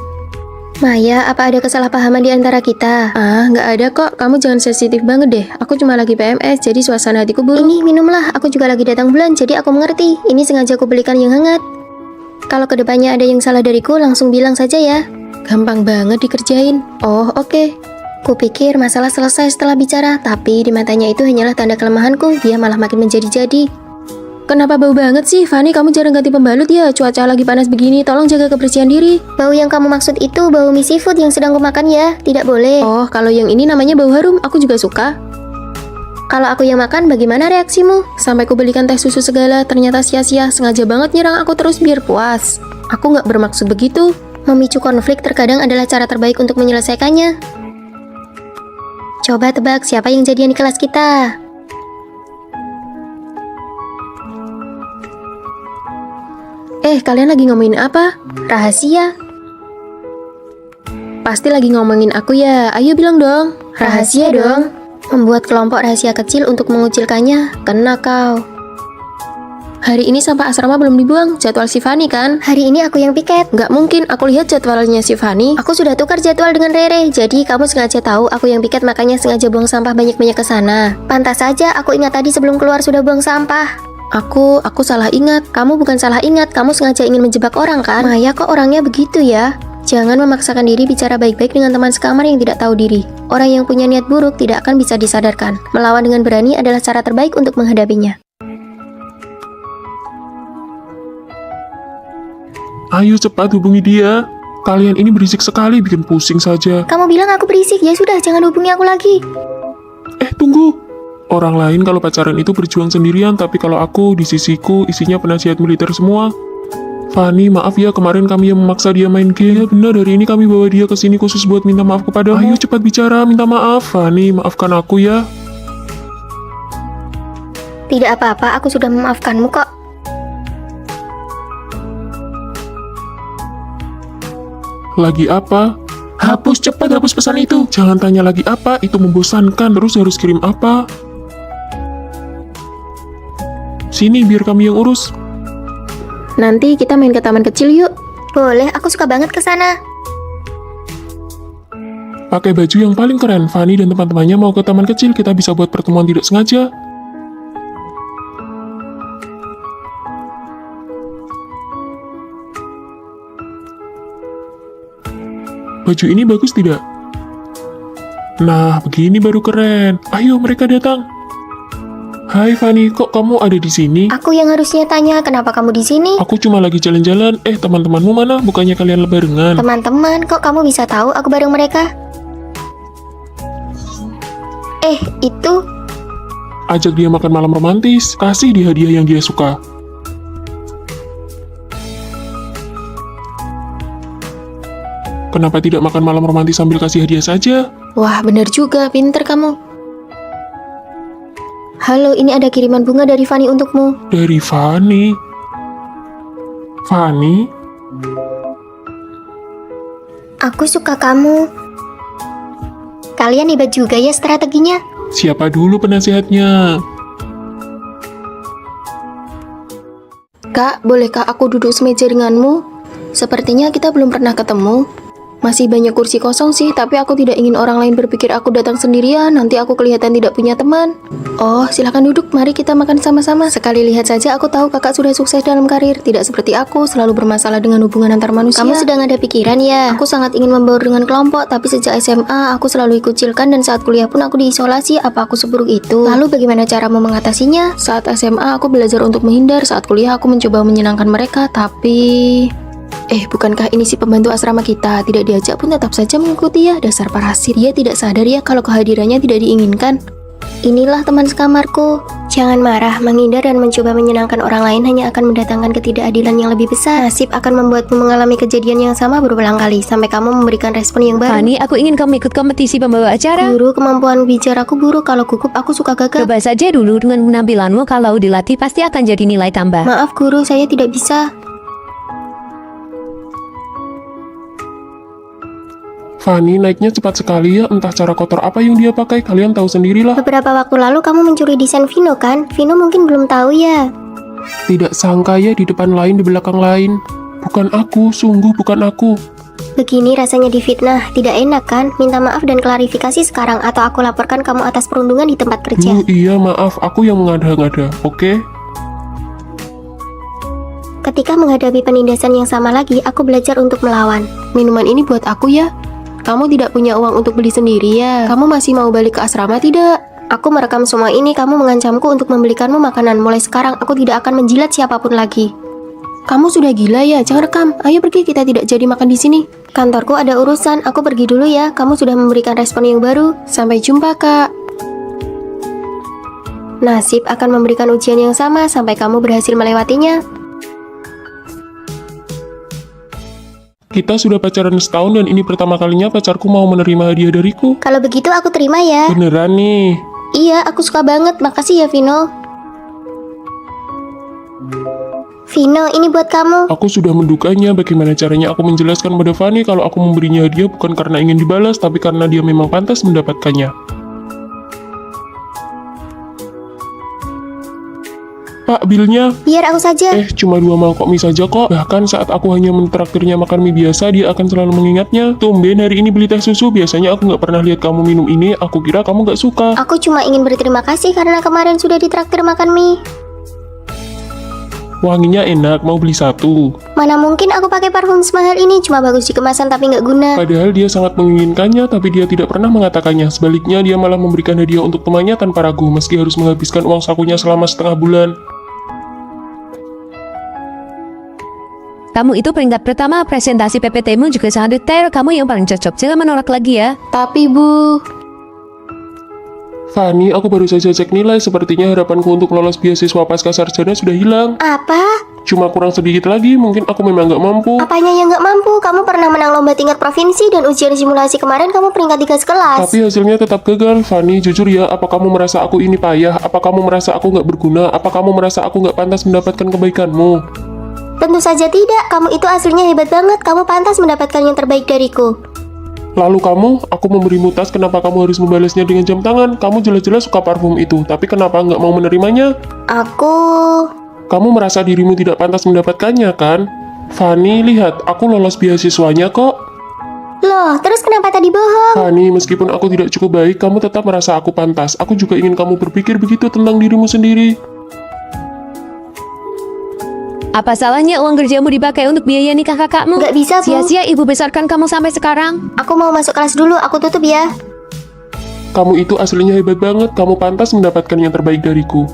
Maya, apa ada kesalahpahaman di antara kita? Ah, nggak ada kok. Kamu jangan sensitif banget deh. Aku cuma lagi PMS, jadi suasana hatiku buruk. Ini minumlah, aku juga lagi datang bulan, jadi aku mengerti. Ini sengaja aku belikan yang hangat. Kalau kedepannya ada yang salah dariku, langsung bilang saja ya. Gampang banget dikerjain. Oh, oke. Kupikir masalah selesai setelah bicara, tapi di matanya itu hanyalah tanda kelemahanku. Dia malah makin menjadi-jadi. Kenapa bau banget sih? Fanny, kamu jarang ganti pembalut ya? Cuaca lagi panas begini, tolong jaga kebersihan diri. Bau yang kamu maksud itu bau mie seafood yang sedang kumakan ya? Tidak boleh. Oh, kalau yang ini namanya bau harum, aku juga suka. Kalau aku yang makan, bagaimana reaksimu? Sampai ku belikan teh susu segala, ternyata sia-sia. Sengaja banget nyerang aku terus biar puas. Aku nggak bermaksud begitu. Memicu konflik terkadang adalah cara terbaik untuk menyelesaikannya. Coba tebak siapa yang jadian di kelas kita? Kalian lagi ngomongin apa? Rahasia. Pasti lagi ngomongin aku ya. Ayo bilang dong. Rahasia dong. Membuat kelompok rahasia kecil untuk mengucilkannya. Kena kau. Hari ini sampah asrama belum dibuang. Jadwal si Fanny kan? Hari ini aku yang piket. Nggak mungkin, aku lihat jadwalnya si Fanny. Aku sudah tukar jadwal dengan Rere. Jadi kamu sengaja tahu aku yang piket, makanya sengaja buang sampah banyak-banyak ke sana. Pantas saja aku ingat tadi sebelum keluar sudah buang sampah. Aku salah ingat. Kamu bukan salah ingat, kamu sengaja ingin menjebak orang kan? Maya kok orangnya begitu ya? Jangan memaksakan diri bicara baik-baik dengan teman sekamar yang tidak tahu diri. Orang yang punya niat buruk tidak akan bisa disadarkan. Melawan dengan berani adalah cara terbaik untuk menghadapinya. Ayo cepat hubungi dia. Kalian ini berisik sekali, bikin pusing saja. Kamu bilang aku berisik, ya sudah jangan hubungi aku lagi. Tunggu. Orang lain kalau pacaran itu berjuang sendirian, tapi kalau aku di sisiku isinya penasihat militer semua. Fanny, maaf ya kemarin kami yang memaksa dia main game. Ya benar, hari ini kami bawa dia ke sini khusus buat minta maaf kepadamu. Ayo cepat bicara, minta maaf. Fanny, maafkan aku ya. Tidak apa-apa, aku sudah memaafkanmu kok. Lagi apa? Hapus, cepat hapus pesan itu. Jangan tanya lagi apa, itu membosankan. Terus harus kirim apa? Sini, biar kami yang urus. Nanti kita main ke taman kecil yuk. Boleh, aku suka banget ke sana. Pakai baju yang paling keren. Fanny dan teman-temannya mau ke taman kecil. Kita bisa buat pertemuan tidak sengaja. Baju ini bagus tidak? Nah, begini baru keren. Ayo, mereka datang. Hai Fanny, kok kamu ada di sini? Aku yang harusnya tanya, kenapa kamu di sini? Aku cuma lagi jalan-jalan. Teman-temanmu mana? Bukannya kalian barengan? Teman-teman, kok kamu bisa tahu aku bareng mereka? Itu Ajak dia makan malam romantis. Kasih dia hadiah yang dia suka. Kenapa tidak makan malam romantis sambil kasih hadiah saja? Wah, bener juga, pinter kamu. Halo, ini ada kiriman bunga dari Fanny untukmu. Dari Fanny. Fanny? aku suka kamu. Kalian hebat juga ya strateginya. Siapa dulu penasihatnya? Kak, bolehkah aku duduk semeja denganmu? Sepertinya kita belum pernah ketemu. Masih banyak kursi kosong sih, tapi aku tidak ingin orang lain berpikir aku datang sendirian, nanti aku kelihatan tidak punya teman. Oh, silakan duduk, mari kita makan sama-sama. Sekali lihat saja aku tahu kakak sudah sukses dalam karir, tidak seperti aku, selalu bermasalah dengan hubungan antar manusia. Kamu sedang ada pikiran ya? Aku sangat ingin membaur dengan kelompok, tapi sejak SMA aku selalu dikucilkan dan saat kuliah pun aku diisolasi. Apa aku seburuk itu? Lalu bagaimana caramu mengatasinya? Saat SMA aku belajar untuk menghindar, saat kuliah aku mencoba menyenangkan mereka, tapi... bukankah ini si pembantu asrama kita? Tidak diajak pun tetap saja mengikuti ya, dasar parasit. Dia tidak sadar ya kalau kehadirannya tidak diinginkan. Inilah teman sekamarku. Jangan marah, menghindar dan mencoba menyenangkan orang lain hanya akan mendatangkan ketidakadilan yang lebih besar. Nasib akan membuatmu mengalami kejadian yang sama berulang kali sampai kamu memberikan respon yang baru. Fanny, aku ingin kamu ikut kompetisi pembawa acara. Guru, kemampuan bicaraku buruk. Kalau gugup aku suka gagal. Coba saja dulu dengan penampilanmu, kalau dilatih pasti akan jadi nilai tambah. Maaf guru, saya tidak bisa. Fanny naiknya cepat sekali ya, entah cara kotor apa yang dia pakai, kalian tahu sendirilah. Beberapa waktu lalu kamu mencuri desain Vino kan? Vino mungkin belum tahu ya. Tidak sangka ya, di depan lain, di belakang lain. Bukan aku, sungguh bukan aku. Begini rasanya difitnah, tidak enak kan? Minta maaf dan klarifikasi sekarang atau aku laporkan kamu atas perundungan di tempat kerja. Iya maaf, aku yang mengada-ngada, oke? Ketika menghadapi penindasan yang sama lagi, aku belajar untuk melawan. Minuman ini buat aku ya. Kamu tidak punya uang untuk beli sendiri ya? Kamu masih mau balik ke asrama tidak? Aku merekam semua ini, kamu mengancamku untuk membelikanmu makanan. Mulai sekarang aku tidak akan menjilat siapapun lagi. Kamu sudah gila ya? Jangan rekam. Ayo pergi, kita tidak jadi makan di sini. Kantorku ada urusan, aku pergi dulu ya. Kamu sudah memberikan respon yang baru. Sampai jumpa, Kak. Nasib akan memberikan ujian yang sama sampai kamu berhasil melewatinya. Kita sudah pacaran setahun dan ini pertama kalinya pacarku mau menerima hadiah dariku. Kalau begitu aku terima ya. Beneran nih. Iya, aku suka banget. Makasih ya Vino. Vino, ini buat kamu. Aku sudah mendukanya. Bagaimana caranya aku menjelaskan pada Fanny kalau aku memberinya hadiah bukan karena ingin dibalas, tapi karena dia memang pantas mendapatkannya. Pak, bilnya? Biar aku saja. Cuma 2 mangkok mie saja kok. Bahkan saat aku hanya mentraktirnya makan mie biasa, dia akan selalu mengingatnya. Tumben hari ini beli teh susu, biasanya aku nggak pernah lihat kamu minum ini, aku kira kamu nggak suka. Aku cuma ingin berterima kasih karena kemarin sudah ditraktir makan mie. Wanginya enak, mau beli 1. Mana mungkin aku pakai parfum semahal ini, cuma bagus di kemasan tapi nggak guna. Padahal dia sangat menginginkannya, tapi dia tidak pernah mengatakannya. Sebaliknya, dia malah memberikan hadiah untuk temannya tanpa ragu, meski harus menghabiskan uang sakunya selama setengah bulan. Kamu itu peringkat pertama, presentasi PPT-mu juga sangat detail. Kamu yang paling cocok, jangan menolak lagi ya. Tapi Bu... Fanny, aku baru saja cek nilai. Sepertinya harapanku untuk lolos beasiswa pasca sarjana sudah hilang. Apa? Cuma kurang sedikit lagi, mungkin aku memang nggak mampu. Apanya yang nggak mampu? Kamu pernah menang lomba tingkat provinsi dan ujian simulasi kemarin kamu peringkat 3 sekelas. Tapi hasilnya tetap gagal. Fanny, jujur ya, apa kamu merasa aku ini payah? Apa kamu merasa aku nggak berguna? Apa kamu merasa aku nggak pantas mendapatkan kebaikanmu? Tentu saja tidak, kamu itu aslinya hebat banget. Kamu pantas mendapatkan yang terbaik dariku. Lalu aku memberimu tas, kenapa kamu harus membalasnya dengan jam tangan? Kamu jelas-jelas suka parfum itu, tapi kenapa nggak mau menerimanya? Kamu merasa dirimu tidak pantas mendapatkannya, kan? Fanny, lihat, aku lolos beasiswanya kok. Loh, terus kenapa tadi bohong? Fanny, meskipun aku tidak cukup baik, kamu tetap merasa aku pantas. Aku juga ingin kamu berpikir begitu tentang dirimu sendiri. Apa salahnya uang kerjamu dipakai untuk biaya nikah kakakmu? Nggak bisa, Bu. Sia-sia ibu besarkan kamu sampai sekarang. Aku mau masuk kelas dulu, aku tutup ya. Kamu itu aslinya hebat banget, kamu pantas mendapatkan yang terbaik dariku.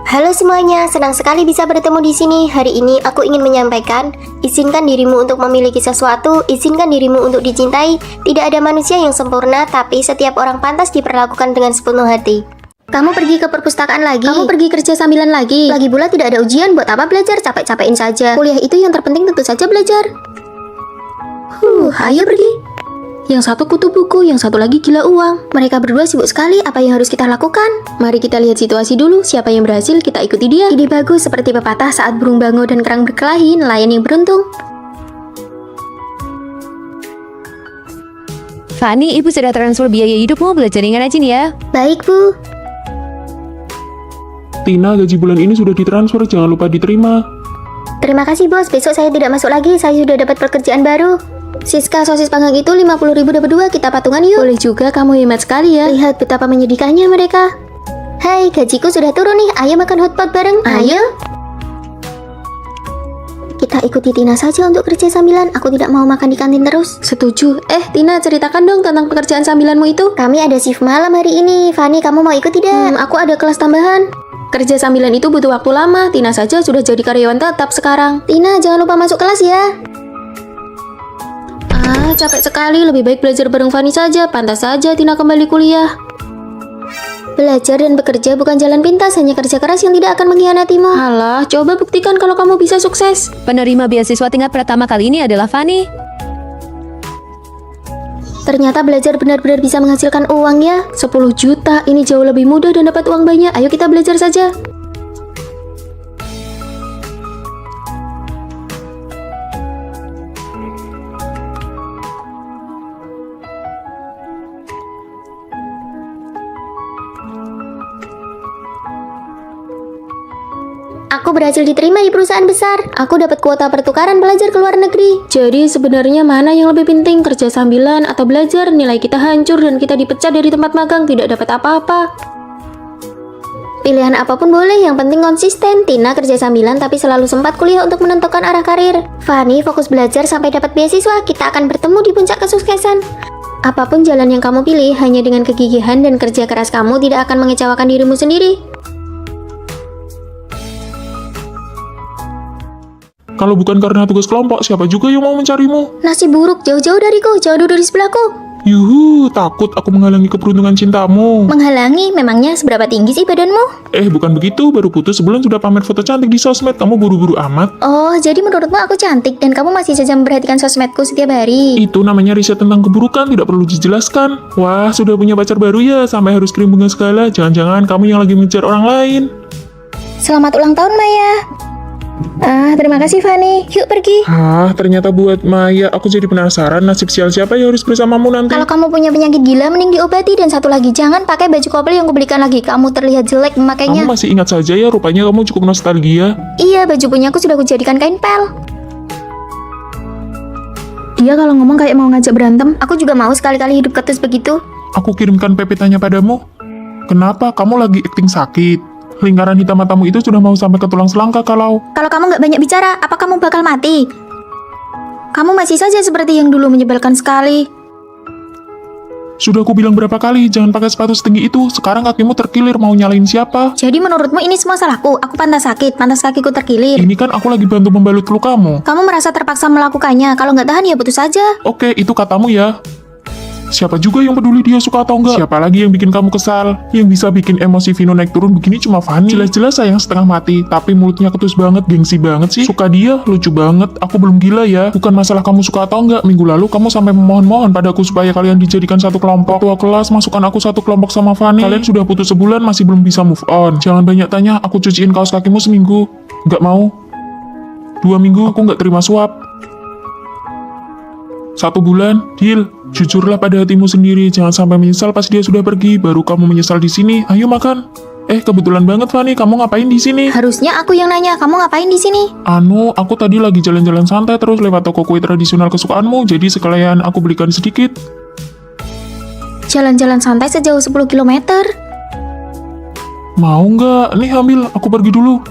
Halo semuanya, senang sekali bisa bertemu di sini. Hari ini aku ingin menyampaikan, izinkan dirimu untuk memiliki sesuatu, izinkan dirimu untuk dicintai. Tidak ada manusia yang sempurna, tapi setiap orang pantas diperlakukan dengan sepenuh hati. Kamu pergi ke perpustakaan lagi? Kamu pergi kerja sambilan lagi? Lagi pula tidak ada ujian, buat apa belajar? Capek-capekin saja. Kuliah itu yang terpenting tentu saja belajar. Ayo pergi. Yang satu kutu buku, yang satu lagi gila uang. Mereka berdua sibuk sekali, apa yang harus kita lakukan? Mari kita lihat situasi dulu, siapa yang berhasil, kita ikuti dia. Ide bagus, seperti pepatah saat burung bango dan kerang berkelahi, nelayan yang beruntung. Fanny, ibu sudah transfer biaya hidupmu, belajar yang rajin ya. Baik, Bu. Tina, gaji bulan ini sudah ditransfer, jangan lupa diterima. Terima kasih, Bos. Besok saya tidak masuk lagi, saya sudah dapat pekerjaan baru. Siska, sosis panggang itu 50.000 dapat 2, kita patungan yuk. Boleh juga, kamu hemat sekali ya. Lihat betapa menyedihkannya mereka. Hai, gajiku sudah turun nih, ayo makan hotpot bareng. Ayo. Kita ikuti Tina saja untuk kerja sambilan, aku tidak mau makan di kantin terus. Setuju. Tina, ceritakan dong tentang pekerjaan sambilanmu itu. Kami ada shift malam hari ini. Fanny, kamu mau ikut tidak? Aku ada kelas tambahan. Kerja sambilan itu butuh waktu lama. Tina saja sudah jadi karyawan tetap sekarang. Tina, jangan lupa masuk kelas ya. Capek sekali. Lebih baik belajar bareng Fanny saja. Pantas saja Tina kembali kuliah. Belajar dan bekerja bukan jalan pintas, hanya kerja keras yang tidak akan mengkhianatimu. Alah, coba buktikan kalau kamu bisa sukses. Penerima beasiswa tingkat pertama kali ini adalah Fanny. Ternyata belajar benar-benar bisa menghasilkan uang ya. 10 juta, ini jauh lebih mudah dan dapat uang banyak. Ayo kita belajar saja. Aku berhasil diterima di perusahaan besar. Aku dapat kuota pertukaran pelajar ke luar negeri. Jadi sebenarnya mana yang lebih penting, kerja sambilan atau belajar? Nilai kita hancur dan kita dipecat dari tempat magang, tidak dapat apa-apa. Pilihan apapun boleh, yang penting konsisten. Tina kerja sambilan tapi selalu sempat kuliah untuk menentukan arah karir. Fanny fokus belajar sampai dapat beasiswa. Kita akan bertemu di puncak kesuksesan. Apapun jalan yang kamu pilih, hanya dengan kegigihan dan kerja keras kamu tidak akan mengecewakan dirimu sendiri. Kalau bukan karena tugas kelompok, siapa juga yang mau mencarimu? Nasib buruk, jauh-jauh dariku, jauh dari sebelahku. Yuhu, takut aku menghalangi keberuntungan cintamu. Menghalangi? Memangnya seberapa tinggi sih badanmu? Bukan begitu, baru putus sebulan sudah pamer foto cantik di sosmed, kamu buru-buru amat. Oh, jadi menurutmu aku cantik dan kamu masih saja memperhatikan sosmedku setiap hari? Itu namanya riset tentang keburukan, tidak perlu dijelaskan. Wah, sudah punya pacar baru ya, sampai harus kirim bunga segala. Jangan-jangan kamu yang lagi mengejar orang lain. Selamat ulang tahun, Maya. Terima kasih Fanny. Yuk pergi. Ternyata buat Maya, aku jadi penasaran nasib sial siapa yang harus bersamamu nanti. Kalau kamu punya penyakit gila, mending diobati. Dan satu lagi, jangan pakai baju couple yang kubelikan lagi. Kamu terlihat jelek memakainya. Kamu masih ingat saja ya, rupanya kamu cukup nostalgia. Iya, baju punyaku sudah kujadikan kain pel. Dia kalau ngomong kayak mau ngajak berantem. Aku juga mau sekali-kali hidup ketus begitu. Aku kirimkan PPT-nya padamu. Kenapa kamu lagi akting sakit? Lingkaran hitam matamu itu sudah mau sampai ke tulang selangka kalau kamu nggak banyak bicara, apa kamu bakal mati? Kamu masih saja seperti yang dulu, menyebalkan sekali. Sudah aku bilang berapa kali, jangan pakai sepatu setinggi itu. Sekarang kakimu terkilir, mau nyalain siapa? Jadi menurutmu ini semua salahku? Aku pantas sakit, pantas kakiku terkilir. Ini kan aku lagi bantu membalut lukamu. Kamu merasa terpaksa melakukannya, kalau nggak tahan ya putus saja. Oke, itu katamu ya. Siapa juga yang peduli dia suka atau enggak? Siapa lagi yang bikin kamu kesal? Yang bisa bikin emosi Vino naik turun begini cuma Fanny. Jelas-jelas sayang setengah mati, tapi mulutnya ketus banget, gengsi banget sih. Suka dia, lucu banget. Aku belum gila ya. Bukan masalah kamu suka atau enggak. Minggu lalu kamu sampai memohon-mohon padaku supaya kalian dijadikan satu kelompok. Ketua kelas masukkan aku satu kelompok sama Fanny. Kalian sudah putus sebulan masih belum bisa move on. Jangan banyak tanya, aku cuciin kaos kakimu seminggu. Nggak mau. 2 minggu aku nggak terima suap. 1 bulan, deal. Jujurlah pada hatimu sendiri, jangan sampai menyesal pas dia sudah pergi, baru kamu menyesal di sini. Ayo makan. Kebetulan banget Fanny, kamu ngapain di sini? Harusnya aku yang nanya, kamu ngapain di sini? Aku tadi lagi jalan-jalan santai terus lewat toko kue tradisional kesukaanmu, jadi sekalian aku belikan sedikit. Jalan-jalan santai sejauh 10 km. Mau nggak? Nih ambil, aku pergi dulu.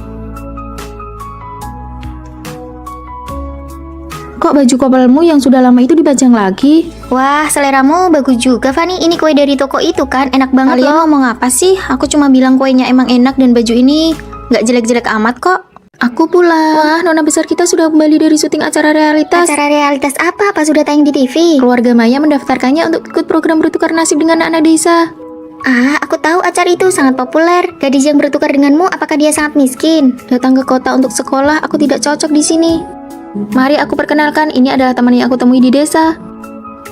Kok baju kopelmu yang sudah lama itu dipajang lagi? Wah, seleramu bagus juga, Fanny. Ini kue dari toko itu kan, enak banget. Kalian ngomong apa sih? Aku cuma bilang kuenya emang enak dan baju ini nggak jelek-jelek amat kok. Aku pulang. Wah, nona besar kita sudah kembali dari syuting acara realitas. Acara realitas apa? Apa sudah tayang di TV? Keluarga Maya mendaftarkannya untuk ikut program bertukar nasib dengan anak desa. Ah, aku tahu acara itu sangat populer. Gadis yang bertukar denganmu, apakah dia sangat miskin? Datang ke kota untuk sekolah, aku tidak cocok di sini. Mari aku perkenalkan, ini adalah teman yang aku temui di desa.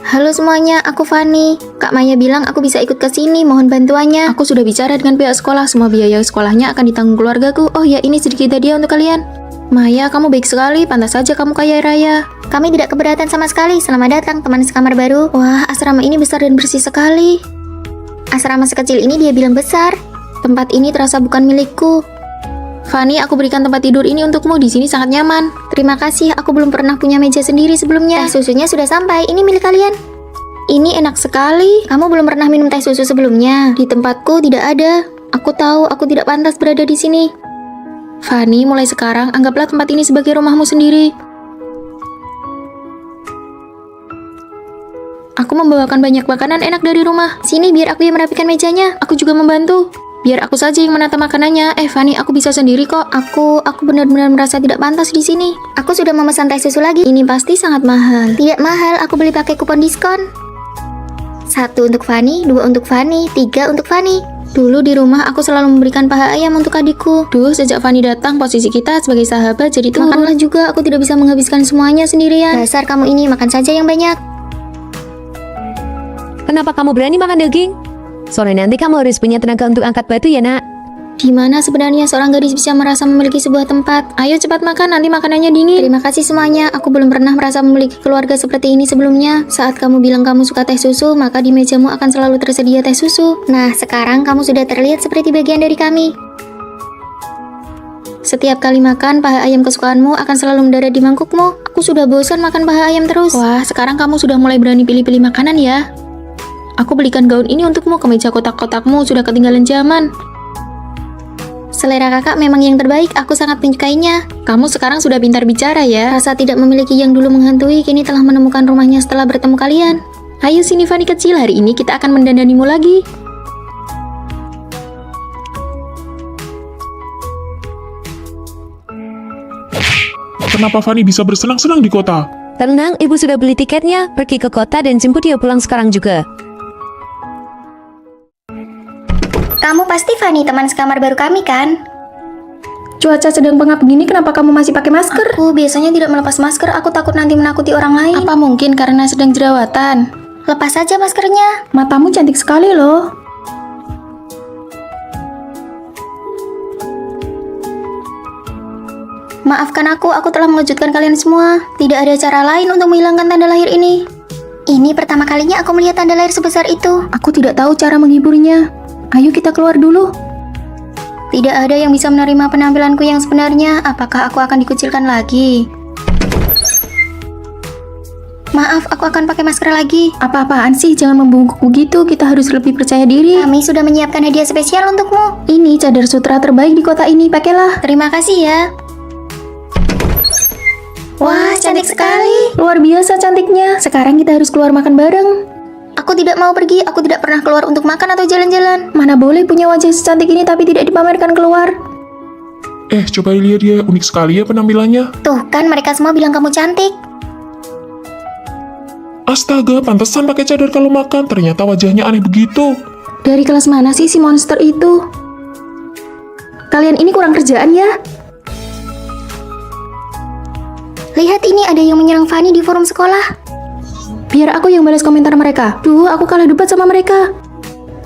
Halo semuanya, aku Fanny. Kak Maya bilang aku bisa ikut ke sini, mohon bantuannya. Aku sudah bicara dengan pihak sekolah, semua biaya sekolahnya akan ditanggung keluargaku. Oh ya, ini sedikit hadiah untuk kalian. Maya, kamu baik sekali, pantas saja kamu kaya raya. Kami tidak keberatan sama sekali. Selamat datang teman sekamar baru. Wah, asrama ini besar dan bersih sekali. Asrama sekecil ini dia bilang besar. Tempat ini terasa bukan milikku. Fanny, aku berikan tempat tidur ini untukmu, di sini sangat nyaman. Terima kasih, aku belum pernah punya meja sendiri sebelumnya. Teh susunya sudah sampai, ini milik kalian. Ini enak sekali. Kamu belum pernah minum teh susu sebelumnya? Di tempatku tidak ada. Aku tahu aku tidak pantas berada di sini. Fanny, mulai sekarang anggaplah tempat ini sebagai rumahmu sendiri. Aku membawakan banyak makanan enak dari rumah. Sini biar aku yang merapikan mejanya. Aku juga membantu. Biar aku saja yang menata makanannya. Fanny, aku bisa sendiri kok. Aku benar-benar merasa tidak pantas di sini. Aku sudah memesan teh susu lagi. Ini pasti sangat mahal. Tidak mahal, aku beli pakai kupon diskon. 1 untuk Fanny, 2 untuk Fanny, 3 untuk Fanny. Dulu di rumah aku selalu memberikan paha ayam untuk adikku. Sejak Fanny datang, posisi kita sebagai sahabat jadi turun. Makanlah juga, aku tidak bisa menghabiskan semuanya sendirian. Dasar kamu ini, makan saja yang banyak. Kenapa kamu berani makan daging? Sore nanti kamu harus punya tenaga untuk angkat batu ya nak. Di mana sebenarnya seorang gadis bisa merasa memiliki sebuah tempat? Ayo cepat makan, nanti makanannya dingin. Terima kasih semuanya, aku belum pernah merasa memiliki keluarga seperti ini sebelumnya. Saat kamu bilang kamu suka teh susu, maka di mejamu akan selalu tersedia teh susu. Nah, sekarang kamu sudah terlihat seperti bagian dari kami. Setiap kali makan, paha ayam kesukaanmu akan selalu mendarat di mangkukmu. Aku sudah bosan makan paha ayam terus. Wah, sekarang kamu sudah mulai berani pilih-pilih makanan ya. Aku belikan gaun ini untukmu, kemeja kotak-kotakmu sudah ketinggalan zaman. Selera kakak memang yang terbaik, aku sangat menyukainya. Kamu sekarang sudah pintar bicara ya. Rasa tidak memiliki yang dulu menghantui, kini telah menemukan rumahnya setelah bertemu kalian. Ayo sini Fanny kecil, hari ini kita akan mendandanimu lagi. Kenapa Fanny bisa bersenang-senang di kota? Tenang, ibu sudah beli tiketnya. Pergi ke kota dan jemput dia pulang sekarang juga. Kamu pasti Fanny, teman sekamar baru kami kan? Cuaca sedang pengap begini, kenapa kamu masih pakai masker? Aku biasanya tidak melepas masker, aku takut nanti menakuti orang lain. Apa mungkin karena sedang jerawatan? Lepas saja maskernya. Matamu cantik sekali loh. Maafkan aku telah mengejutkan kalian semua. Tidak ada cara lain untuk menghilangkan tanda lahir ini. Ini pertama kalinya aku melihat tanda lahir sebesar itu. Aku tidak tahu cara menghiburnya. Ayo kita keluar dulu. Tidak ada yang bisa menerima penampilanku yang sebenarnya. Apakah aku akan dikucilkan lagi? Maaf, aku akan pakai masker lagi. Apa-apaan sih, jangan membungkuk begitu. Kita harus lebih percaya diri. Kami sudah menyiapkan hadiah spesial untukmu. Ini cadar sutra terbaik di kota ini, pakailah. Terima kasih ya. Wah, cantik sekali. Luar biasa cantiknya. Sekarang kita harus keluar makan bareng. Aku tidak mau pergi, aku tidak pernah keluar untuk makan atau jalan-jalan. Mana boleh punya wajah secantik ini tapi tidak dipamerkan keluar. Coba lihat dia, unik sekali ya penampilannya. Tuh kan, mereka semua bilang kamu cantik. Astaga, pantesan pakai cadar kalau makan. Ternyata wajahnya aneh begitu. Dari kelas mana sih si monster itu? Kalian ini kurang kerjaan ya? Lihat ini, ada yang menyerang Fanny di forum sekolah. Biar aku yang balas komentar mereka. Duh, aku kalah debat sama mereka.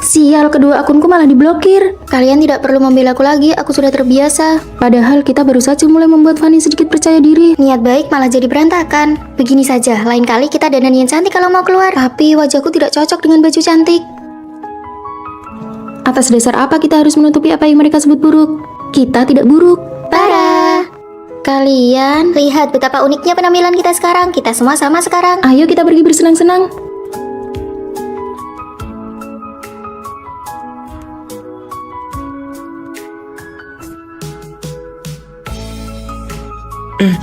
Sial, kedua akunku malah diblokir. Kalian tidak perlu membela aku lagi, aku sudah terbiasa. Padahal kita baru saja mulai membuat Fanny sedikit percaya diri. Niat baik malah jadi berantakan. Begini saja, lain kali kita dandan yang cantik kalau mau keluar. Tapi wajahku tidak cocok dengan baju cantik. Atas dasar apa kita harus menutupi apa yang mereka sebut buruk? Kita tidak buruk. Tara! Kalian lihat betapa uniknya penampilan kita sekarang. Kita semua sama sekarang. Ayo kita pergi bersenang-senang.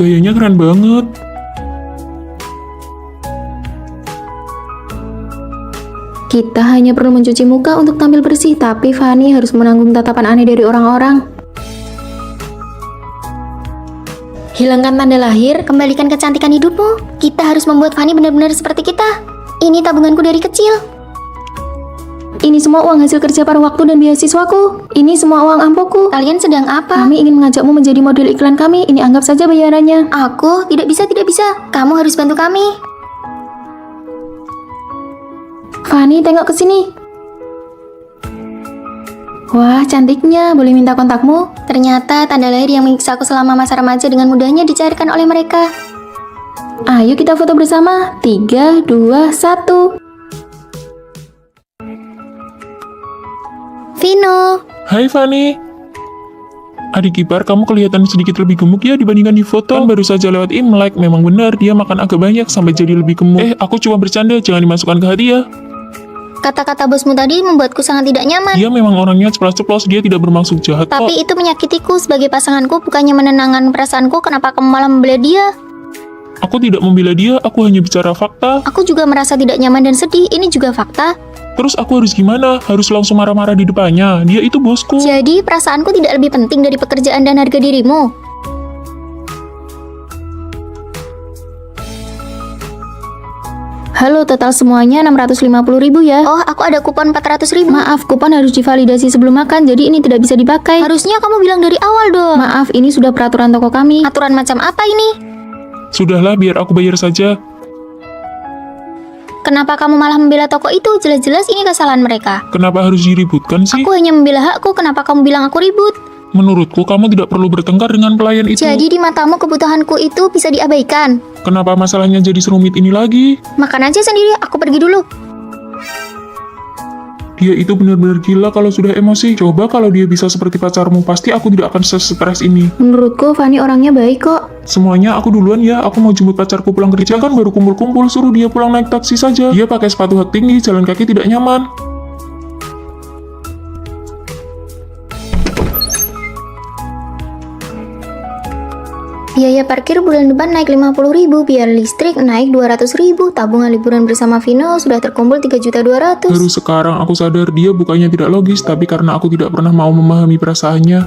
Gayanya keren banget. Kita hanya perlu mencuci muka untuk tampil bersih, tapi Fanny harus menanggung tatapan aneh dari orang-orang. Hilangkan tanda lahir. Kembalikan kecantikan hidupmu. Kita harus membuat Fanny benar-benar seperti kita. Ini tabunganku dari kecil. Ini semua uang hasil kerja paruh waktu dan beasiswaku. Ini semua uang ampoku. Kalian sedang apa? Kami ingin mengajakmu menjadi model iklan kami. Ini anggap saja bayarannya. Aku tidak bisa. Kamu harus bantu kami. Fanny, tengok ke sini. Wah, cantiknya. Boleh minta kontakmu? Ternyata tanda lahir yang menyiksa aku selama masa remaja dengan mudahnya dicairkan oleh mereka. Ayo kita foto bersama. 3, 2, 1. Vino. Hai Fanny. Adik ipar, kamu kelihatan sedikit lebih gemuk ya dibandingkan di foto. Kan baru saja lewat Imlek, memang benar dia makan agak banyak sampai jadi lebih gemuk. Aku cuma bercanda, jangan dimasukkan ke hati ya. Kata-kata bosmu tadi membuatku sangat tidak nyaman. Dia memang orangnya ceplas-ceplos, dia tidak bermaksud jahat kok. Tapi itu menyakitiku sebagai pasanganku, bukannya menenangkan perasaanku. Kenapa kamu malah membela dia? Aku tidak membela dia, aku hanya bicara fakta. Aku juga merasa tidak nyaman dan sedih. Ini juga fakta. Terus aku harus gimana? Harus langsung marah-marah di depannya? Dia itu bosku. Jadi perasaanku tidak lebih penting dari pekerjaan dan harga dirimu. Halo, total semuanya 650.000 ya. Oh, aku ada kupon 400.000. Maaf, kupon harus divalidasi sebelum makan, jadi ini tidak bisa dipakai. Harusnya kamu bilang dari awal dong. Maaf, ini sudah peraturan toko kami. Aturan macam apa ini? Sudahlah, biar aku bayar saja. Kenapa kamu malah membela toko itu? Jelas-jelas ini kesalahan mereka. Kenapa harus diributkan sih? Aku hanya membela hakku, kenapa kamu bilang aku ribut? Menurutku, kamu tidak perlu bertengkar dengan pelayan itu. Jadi di matamu kebutuhanku itu bisa diabaikan? Kenapa masalahnya jadi serumit ini lagi? Makan aja sendiri, aku pergi dulu. Dia itu benar-benar gila kalau sudah emosi. Coba kalau dia bisa seperti pacarmu, pasti aku tidak akan stres ini. Menurutku, Fanny orangnya baik kok. Semuanya aku duluan ya, aku mau jemput pacarku pulang kerja kan baru kumpul-kumpul, suruh dia pulang naik taksi saja. Dia pakai sepatu hak tinggi, jalan kaki tidak nyaman. Biaya parkir bulan depan naik 50.000, biaya listrik naik 200.000, tabungan liburan bersama Vino sudah terkumpul 3.200.000. Baru sekarang aku sadar dia bukannya tidak logis, tapi karena aku tidak pernah mau memahami perasaannya.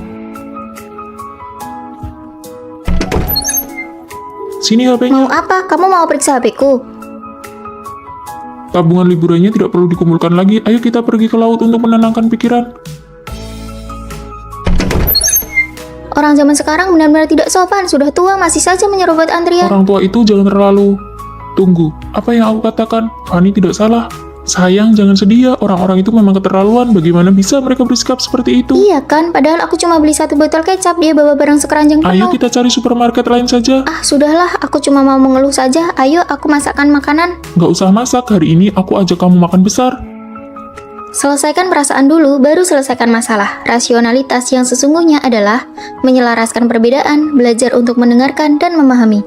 Sini HP-nya. Mau apa? Kamu mau periksa HP-ku? Tabungan liburannya tidak perlu dikumpulkan lagi. Ayo kita pergi ke laut untuk menenangkan pikiran. Orang zaman sekarang benar-benar tidak sopan, sudah tua masih saja menyerobot antrian. Orang tua itu jangan terlalu... Tunggu, apa yang aku katakan? Fanny tidak salah. Sayang, jangan sedih ya. Orang-orang itu memang keterlaluan. Bagaimana bisa mereka bersikap seperti itu? Iya kan, padahal aku cuma beli 1 botol kecap, dia bawa barang sekeranjang penuh. Ayo kita cari supermarket lain saja. Ah, sudahlah, aku cuma mau mengeluh saja. Ayo, aku masakkan makanan. Nggak usah masak, hari ini aku ajak kamu makan besar. Selesaikan perasaan dulu, baru selesaikan masalah. Rasionalitas yang sesungguhnya adalah menyelaraskan perbedaan, belajar untuk mendengarkan dan memahami.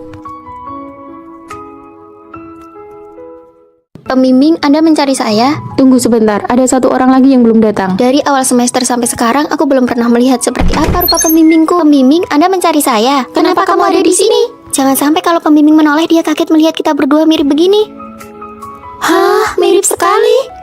Pembimbing, Anda mencari saya? Tunggu sebentar, ada satu orang lagi yang belum datang. Dari awal semester sampai sekarang, aku belum pernah melihat seperti apa rupa pembimbingku. Pembimbing, Anda mencari saya? Kenapa kamu ada di sini? Jangan sampai kalau pembimbing menoleh, dia kaget melihat kita berdua mirip begini. Hah, mirip sekali.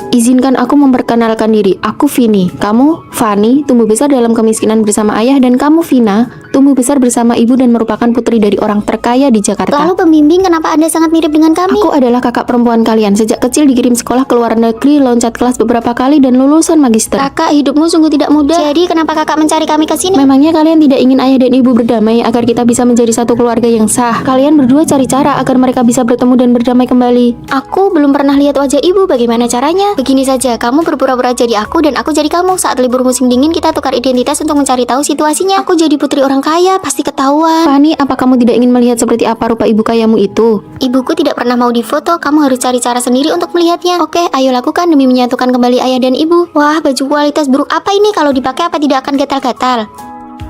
Izinkan aku memperkenalkan diri. Aku Vini. Kamu, Fanny, tumbuh besar dalam kemiskinan bersama ayah, dan kamu, Vina, tumbuh tumbuh besar bersama ibu dan merupakan putri dari orang terkaya di Jakarta. Lalu pembimbing, kenapa Anda sangat mirip dengan kami? Aku adalah kakak perempuan kalian. Sejak kecil dikirim sekolah ke luar negeri, loncat kelas beberapa kali dan lulusan magister. Kakak, hidupmu sungguh tidak mudah. Jadi kenapa kakak mencari kami ke sini? Memangnya kalian tidak ingin ayah dan ibu berdamai agar kita bisa menjadi satu keluarga yang sah? Kalian berdua cari cara agar mereka bisa bertemu dan berdamai kembali. Aku belum pernah lihat wajah ibu, bagaimana caranya? Begini saja, kamu berpura-pura jadi aku dan aku jadi kamu. Saat libur musim dingin kita tukar identitas untuk mencari tahu situasinya. Aku jadi putri orang kaya, pasti ketahuan. Fani, apa kamu tidak ingin melihat seperti apa rupa ibu kayamu itu? Ibuku tidak pernah mau difoto, kamu harus cari cara sendiri untuk melihatnya. Oke, ayo lakukan demi menyatukan kembali ayah dan ibu. Wah, baju kualitas buruk apa ini? Kalau dipakai apa tidak akan gatal-gatal?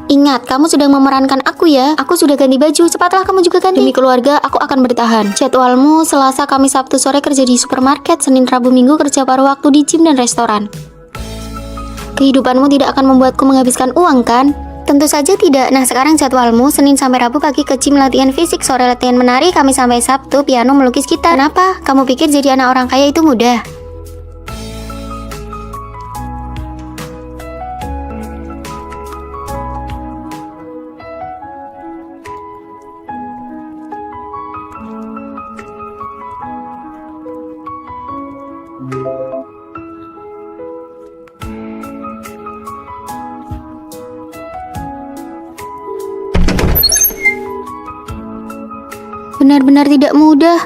Ingat, kamu sedang memerankan aku ya. Aku sudah ganti baju, cepatlah kamu juga ganti. Demi keluarga, aku akan bertahan. Jadwalmu Selasa, Kamis, Sabtu sore kerja di supermarket, Senin, Rabu, Minggu kerja paruh waktu di gym dan restoran. Kehidupanmu tidak akan membuatku menghabiskan uang, kan? Tentu saja tidak. Nah, sekarang jadwalmu Senin sampai Rabu pagi ke gym latihan fisik, sore latihan menari, Kamis sampai Sabtu piano melukis gitar. Kenapa? Kamu pikir jadi anak orang kaya itu mudah? Benar-benar tidak mudah.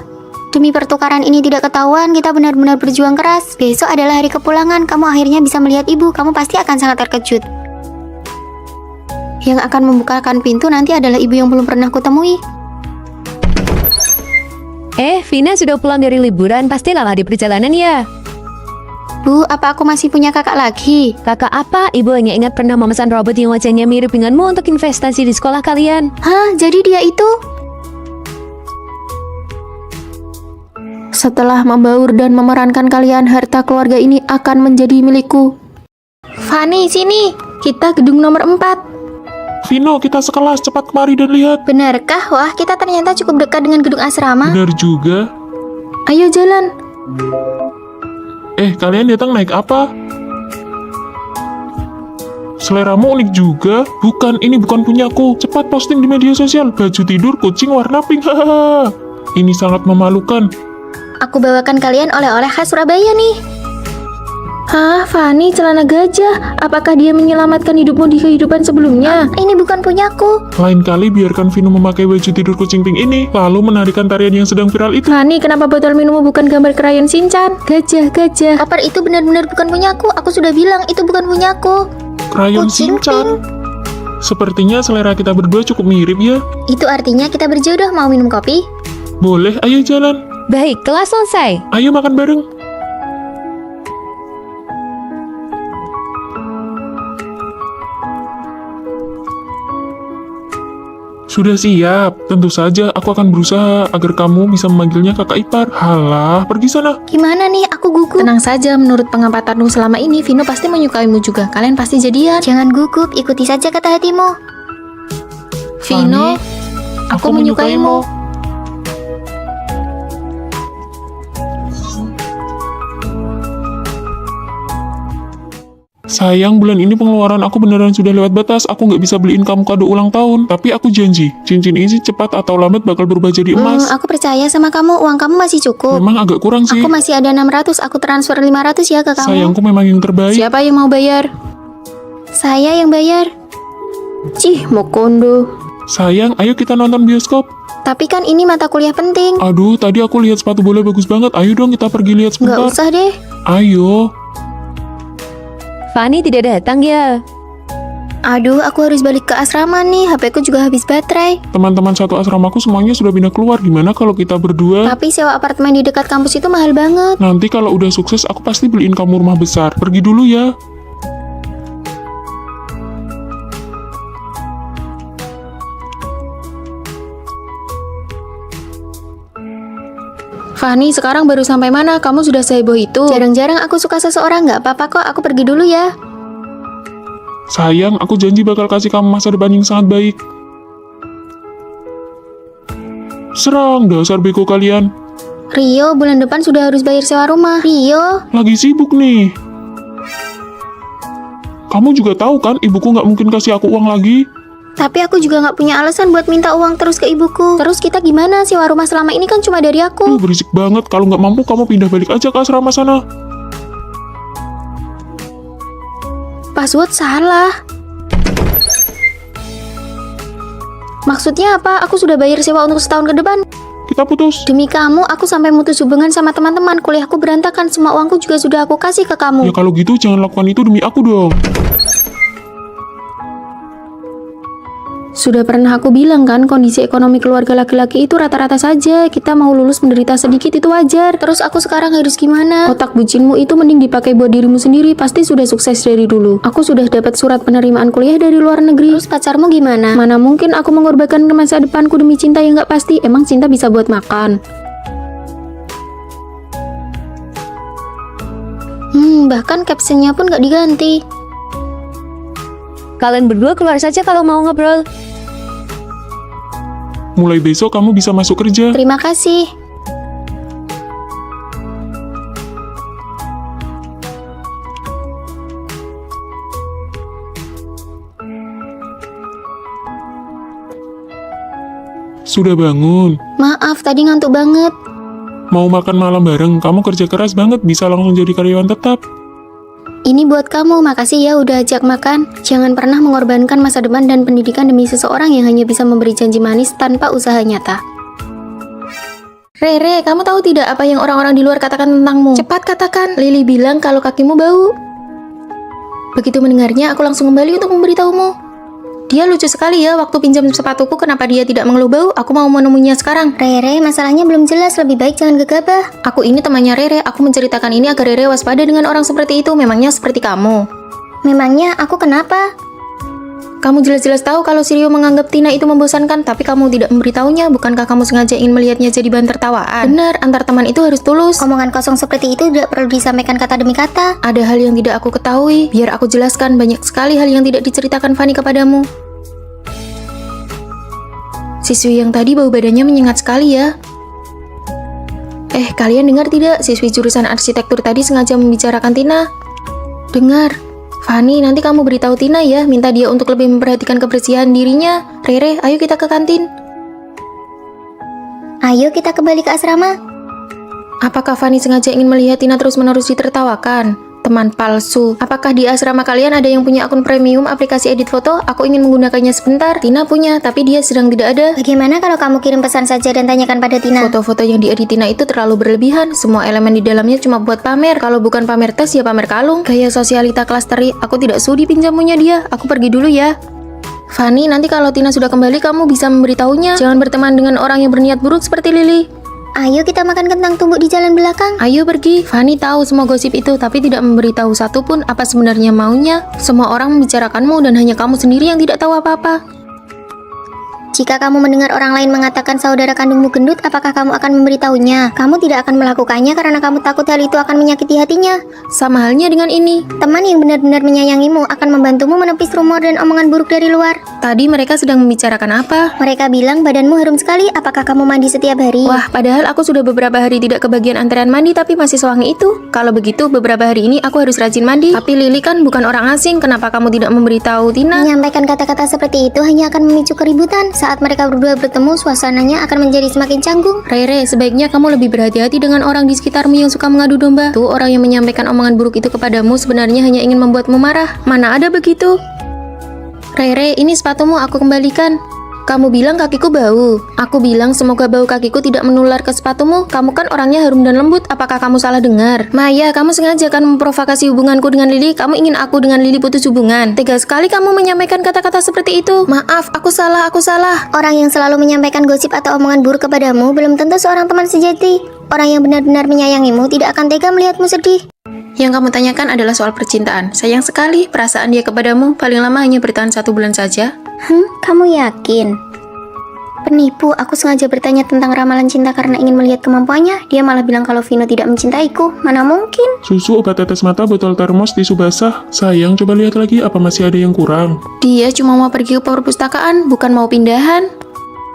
Demi pertukaran ini tidak ketahuan, kita benar-benar berjuang keras. Besok adalah hari kepulangan, kamu akhirnya bisa melihat ibu. Kamu pasti akan sangat terkejut. Yang akan membukakan pintu nanti adalah ibu yang belum pernah kutemui. Vina sudah pulang dari liburan, pasti lelah di perjalanan ya. Bu, apa aku masih punya kakak lagi? Kakak apa? Ibu hanya ingat pernah memesan robot yang wajahnya mirip denganmu untuk investasi di sekolah kalian. Hah, jadi dia itu? Setelah membaur dan memerankan kalian, harta keluarga ini akan menjadi milikku. Fani, sini. Kita gedung nomor 4. Vino, kita sekelas, cepat kemari dan lihat. Benarkah? Wah, kita ternyata cukup dekat dengan gedung asrama. Benar juga. Ayo jalan. Kalian datang naik apa? Seleramu unik juga. Bukan, ini bukan punyaku. Cepat posting di media sosial. Baju tidur kucing warna pink. Hahaha. Ini sangat memalukan. Aku bawakan kalian oleh-oleh khas Surabaya nih. Hah, Fani, celana gajah. Apakah dia menyelamatkan hidupmu di kehidupan sebelumnya? Ini bukan punyaku. Lain kali biarkan Vino memakai baju tidur kucing pink ini, lalu menarikan tarian yang sedang viral itu. Fani, kenapa botol minummu bukan gambar krayon Shinchan? Gajah, gajah. Koper itu benar-benar bukan punyaku. Aku sudah bilang itu bukan punyaku. Krayon Kucing Shinchan. Sepertinya selera kita berdua cukup mirip ya. Itu artinya kita berjodoh. Mau minum kopi? Boleh, ayo jalan. Baik, kelas selesai. Ayo makan bareng. Sudah siap. Tentu saja aku akan berusaha agar kamu bisa memanggilnya kakak ipar. Halah, pergi sana. Gimana nih? Aku gugup. Tenang saja, menurut pengampatanmu selama ini, Vino pasti menyukaimu juga. Kalian pasti jadian. Jangan gugup, ikuti saja kata hatimu. Vino, Fani, aku menyukaimu. Sayang, bulan ini pengeluaran aku beneran sudah lewat batas. Aku nggak bisa beliin kamu kado ulang tahun. Tapi aku janji, cincin ini cepat atau lambat bakal berubah jadi emas. Aku percaya sama kamu. Uang kamu masih cukup. Memang agak kurang sih. Aku masih ada 600. Aku transfer 500 ya ke kamu. Sayangku memang yang terbaik. Siapa yang mau bayar? Saya yang bayar. Cih, Mokondo. Sayang, ayo kita nonton bioskop. Tapi kan ini mata kuliah penting. Aduh, tadi aku lihat sepatu bola bagus banget. Ayo dong kita pergi lihat Nggak sebentar. usah deh. Ayo. Fani tidak datang ya. Aduh, aku harus balik ke asrama nih. HP ku juga habis baterai. Teman-teman satu asramaku semuanya sudah pindah keluar. Gimana kalau kita berdua? Tapi sewa apartemen di dekat kampus itu mahal banget. Nanti kalau udah sukses, aku pasti beliin kamu rumah besar. Pergi dulu ya. Fani, sekarang baru sampai mana? Kamu sudah seheboh itu? Jarang-jarang aku suka seseorang. Nggak apa-apa kok, aku pergi dulu ya. Sayang, aku janji bakal kasih kamu masa depan yang sangat baik. Serang, dasar beko kalian. Rio, bulan depan sudah harus bayar sewa rumah. Rio, Lagi sibuk nih. Kamu juga tahu kan, ibuku nggak mungkin kasih aku uang lagi. Tapi aku juga nggak punya alasan buat minta uang terus ke ibuku. Terus kita gimana? Sewa rumah selama ini kan cuma dari aku. Berisik banget. Kalau nggak mampu, kamu pindah balik aja ke asrama sana. Password salah. Maksudnya apa? Aku sudah bayar sewa untuk setahun ke depan. Kita putus. Demi kamu, aku sampai mutus hubungan sama teman-teman. Kuliahku berantakan, semua uangku juga sudah aku kasih ke kamu. Ya kalau gitu jangan lakukan itu demi aku dong. Sudah pernah aku bilang kan, kondisi ekonomi keluarga laki-laki itu rata-rata saja. Kita mau lulus menderita sedikit itu wajar. Terus aku sekarang harus gimana? Otak bucinmu itu mending dipakai buat dirimu sendiri, pasti sudah sukses dari dulu. Aku sudah dapat surat penerimaan kuliah dari luar negeri. Terus pacarmu gimana? Mana mungkin aku mengorbankan ke masa depanku demi cinta yang gak pasti. Emang cinta bisa buat makan? Bahkan captionnya pun gak diganti. Kalian berdua keluar saja kalau mau ngobrol. Mulai besok kamu bisa masuk kerja. Terima kasih. Sudah bangun. Maaf, tadi ngantuk banget. Mau makan malam bareng. Kamu kerja keras banget, bisa langsung jadi karyawan tetap. Ini buat kamu, makasih ya udah ajak makan. Jangan pernah mengorbankan masa depan dan pendidikan demi seseorang yang hanya bisa memberi janji manis tanpa usaha nyata. Rere, kamu tahu tidak apa yang orang-orang di luar katakan tentangmu? Cepat katakan. Lily bilang kalau kakimu bau. Begitu mendengarnya, aku langsung kembali untuk memberitahumu. Dia lucu sekali ya, waktu pinjam sepatuku kenapa dia tidak mengeluh bau? Aku mau menemuinya sekarang. Rere, masalahnya belum jelas, lebih baik jangan gegabah. Aku ini temannya Rere, aku menceritakan ini agar Rere waspada dengan orang seperti itu, memangnya seperti kamu. Memangnya aku kenapa? Kamu jelas-jelas tahu kalau Sirio menganggap Tina itu membosankan, tapi kamu tidak memberitahunya. Bukankah kamu sengaja ingin melihatnya jadi bahan tertawaan? Benar, antar teman itu harus tulus. Omongan kosong seperti itu tidak perlu disampaikan kata demi kata. Ada hal yang tidak aku ketahui, biar aku jelaskan. Banyak sekali hal yang tidak diceritakan Fanny kepadamu. Siswi yang tadi bau badannya menyengat sekali ya. Kalian dengar tidak? Siswi jurusan arsitektur tadi sengaja membicarakan Tina. Dengar. Fanny, nanti kamu beritahu Tina ya, minta dia untuk lebih memperhatikan kebersihan dirinya. Rere, ayo kita ke kantin. Ayo kita kembali ke asrama. Apakah Fanny sengaja ingin melihat Tina terus-menerus ditertawakan? Teman palsu. Apakah di asrama kalian ada yang punya akun premium aplikasi edit foto? Aku ingin menggunakannya sebentar. Tina punya, tapi dia sedang tidak ada. Bagaimana kalau kamu kirim pesan saja dan tanyakan pada Tina? Foto-foto yang diedit Tina itu terlalu berlebihan. Semua elemen di dalamnya cuma buat pamer. Kalau bukan pamer tes, ya pamer kalung. Gaya sosialita kelas teri. Aku tidak sudi pinjamunya dia. Aku pergi dulu ya. Fanny, nanti kalau Tina sudah kembali, kamu bisa memberitahunya. Jangan berteman dengan orang yang berniat buruk seperti Lily. Ayo kita makan kentang tumbuk di jalan belakang. Ayo pergi. Fanny tahu semua gosip itu, tapi tidak memberitahu satupun apa sebenarnya maunya. Semua orang membicarakanmu dan hanya kamu sendiri yang tidak tahu apa-apa. Jika kamu mendengar orang lain mengatakan saudara kandungmu gendut, apakah kamu akan memberitahunya? Kamu tidak akan melakukannya karena kamu takut hal itu akan menyakiti hatinya. Sama halnya dengan ini. Teman yang benar-benar menyayangimu akan membantumu menepis rumor dan omongan buruk dari luar. Tadi mereka sedang membicarakan apa? Mereka bilang badanmu harum sekali, apakah kamu mandi setiap hari? Wah, padahal aku sudah beberapa hari tidak kebagian antrean mandi tapi masih sewangi itu. Kalau begitu, beberapa hari ini aku harus rajin mandi. Tapi Lily kan bukan orang asing, kenapa kamu tidak memberitahu Tina? Menyampaikan kata-kata seperti itu hanya akan memicu keributan. Saat mereka berdua bertemu, suasananya akan menjadi semakin canggung. Rere, sebaiknya kamu lebih berhati-hati dengan orang di sekitarmu yang suka mengadu domba. Tuh, orang yang menyampaikan omongan buruk itu kepadamu sebenarnya hanya ingin membuatmu marah. Mana ada begitu? Rere, ini sepatumu aku kembalikan. Kamu bilang kakiku bau. Aku bilang semoga bau kakiku tidak menular ke sepatumu. Kamu kan orangnya harum dan lembut. Apakah kamu salah dengar? Maya, kamu sengaja kan memprovokasi hubunganku dengan Lily. Kamu ingin aku dengan Lily putus hubungan. Tega sekali kamu menyampaikan kata-kata seperti itu. Maaf, aku salah. Orang yang selalu menyampaikan gosip atau omongan buruk kepadamu belum tentu seorang teman sejati. Orang yang benar-benar menyayangimu tidak akan tega melihatmu sedih. Yang kamu tanyakan adalah soal percintaan. Sayang sekali, perasaan dia kepadamu paling lama hanya bertahan 1 bulan saja. Kamu yakin? Penipu, aku sengaja bertanya tentang ramalan cinta karena ingin melihat kemampuannya. Dia malah bilang kalau Vino tidak mencintaiku. Mana mungkin? Susu, obat tetes mata, botol termos, tisu basah. Sayang, coba lihat lagi apa masih ada yang kurang. Dia cuma mau pergi ke perpustakaan, bukan mau pindahan.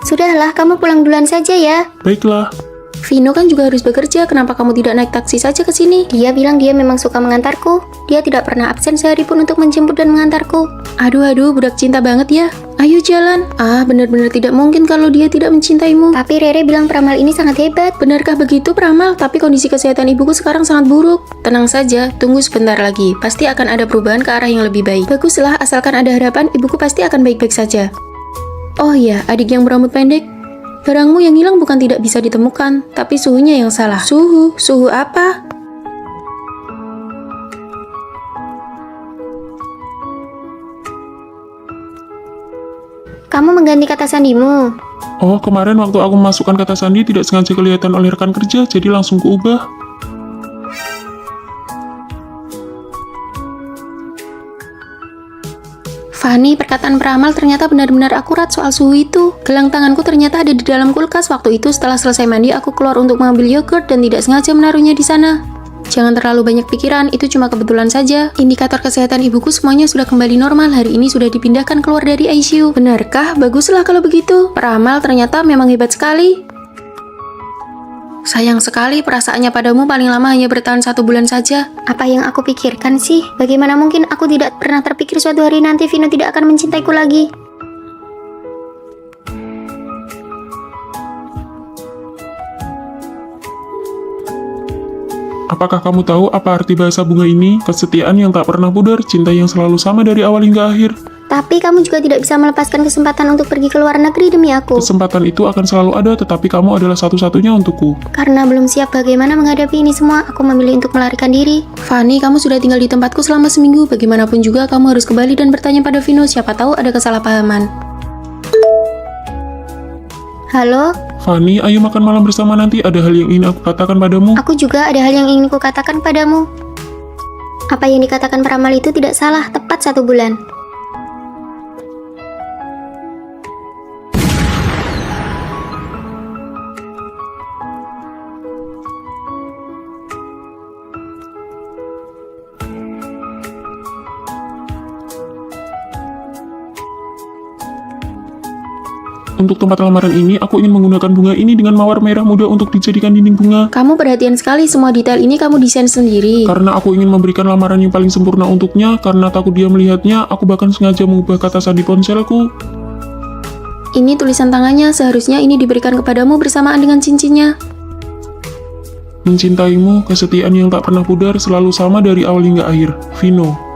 Sudahlah, kamu pulang duluan saja ya. Baiklah. Vino kan juga harus bekerja, kenapa kamu tidak naik taksi saja ke sini? Dia bilang dia memang suka mengantarku. Dia tidak pernah absen sehari pun untuk menjemput dan mengantarku. Aduh, budak cinta banget ya. Ayo jalan. Ah, benar-benar tidak mungkin kalau dia tidak mencintaimu. Tapi Rere bilang peramal ini sangat hebat. Benarkah begitu, Pramal? Tapi kondisi kesehatan ibuku sekarang sangat buruk. Tenang saja, tunggu sebentar lagi. Pasti akan ada perubahan ke arah yang lebih baik. Baguslah, asalkan ada harapan, ibuku pasti akan baik-baik saja. Oh iya, adik yang berambut pendek. Barangmu yang hilang bukan tidak bisa ditemukan, tapi suhunya yang salah. Suhu apa? Kamu mengganti kata sandimu. Oh, kemarin waktu aku memasukkan kata sandi tidak sengaja kelihatan oleh rekan kerja, jadi langsung kuubah. Fani, perkataan Pramal ternyata benar-benar akurat soal suhu itu. Gelang tanganku ternyata ada di dalam kulkas. Waktu itu setelah selesai mandi, aku keluar untuk mengambil yogurt dan tidak sengaja menaruhnya di sana. Jangan terlalu banyak pikiran, itu cuma kebetulan saja. Indikator kesehatan ibuku semuanya sudah kembali normal. Hari ini sudah dipindahkan keluar dari ICU. Benarkah? Baguslah kalau begitu. Pramal ternyata memang hebat sekali. Sayang sekali, perasaannya padamu paling lama hanya bertahan 1 bulan saja. Apa yang aku pikirkan sih? Bagaimana mungkin aku tidak pernah terpikir suatu hari nanti Vino tidak akan mencintaiku lagi? Apakah kamu tahu apa arti bahasa bunga ini? Kesetiaan yang tak pernah pudar, cinta yang selalu sama dari awal hingga akhir. Tapi kamu juga tidak bisa melepaskan kesempatan untuk pergi ke luar negeri demi aku. Kesempatan itu akan selalu ada, tetapi kamu adalah satu-satunya untukku. Karena belum siap bagaimana menghadapi ini semua, aku memilih untuk melarikan diri. Fani, kamu sudah tinggal di tempatku selama seminggu. Bagaimanapun juga kamu harus kembali dan bertanya pada Vino. Siapa tahu ada kesalahpahaman. Halo? Fani, ayo makan malam bersama nanti. Ada hal yang ingin aku katakan padamu. Aku juga ada hal yang ingin kukatakan padamu. Apa yang dikatakan peramal itu tidak salah, tepat 1 bulan. Untuk tempat lamaran ini, aku ingin menggunakan bunga ini dengan mawar merah muda untuk dijadikan dinding bunga. Kamu perhatian sekali, semua detail ini kamu desain sendiri. Karena aku ingin memberikan lamaran yang paling sempurna untuknya, karena takut dia melihatnya, aku bahkan sengaja mengubah kata sandi ponselku. Ini tulisan tangannya, seharusnya ini diberikan kepadamu bersamaan dengan cincinnya. Mencintaimu, kesetiaan yang tak pernah pudar, selalu sama dari awal hingga akhir. Vino.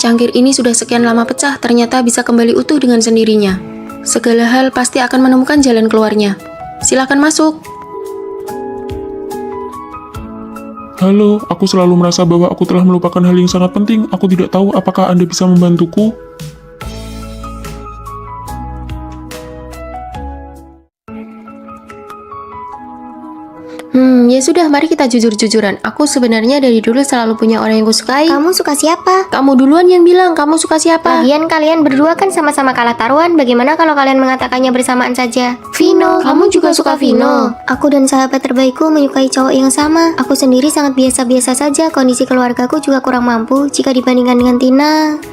Cangkir ini sudah sekian lama pecah, ternyata bisa kembali utuh dengan sendirinya. Segala hal pasti akan menemukan jalan keluarnya. Silakan masuk. Halo, aku selalu merasa bahwa aku telah melupakan hal yang sangat penting. Aku tidak tahu apakah Anda bisa membantuku. Ya sudah, mari kita jujur-jujuran. Aku sebenarnya dari dulu selalu punya orang yang kusukai. Kamu suka siapa? Kamu duluan yang bilang, kamu suka siapa? Lagian kalian berdua kan sama-sama kalah taruhan. Bagaimana kalau kalian mengatakannya bersamaan saja? Vino, kamu juga suka Vino. Aku dan sahabat terbaikku menyukai cowok yang sama. Aku sendiri sangat biasa-biasa saja. Kondisi keluargaku juga kurang mampu jika dibandingkan dengan Tina.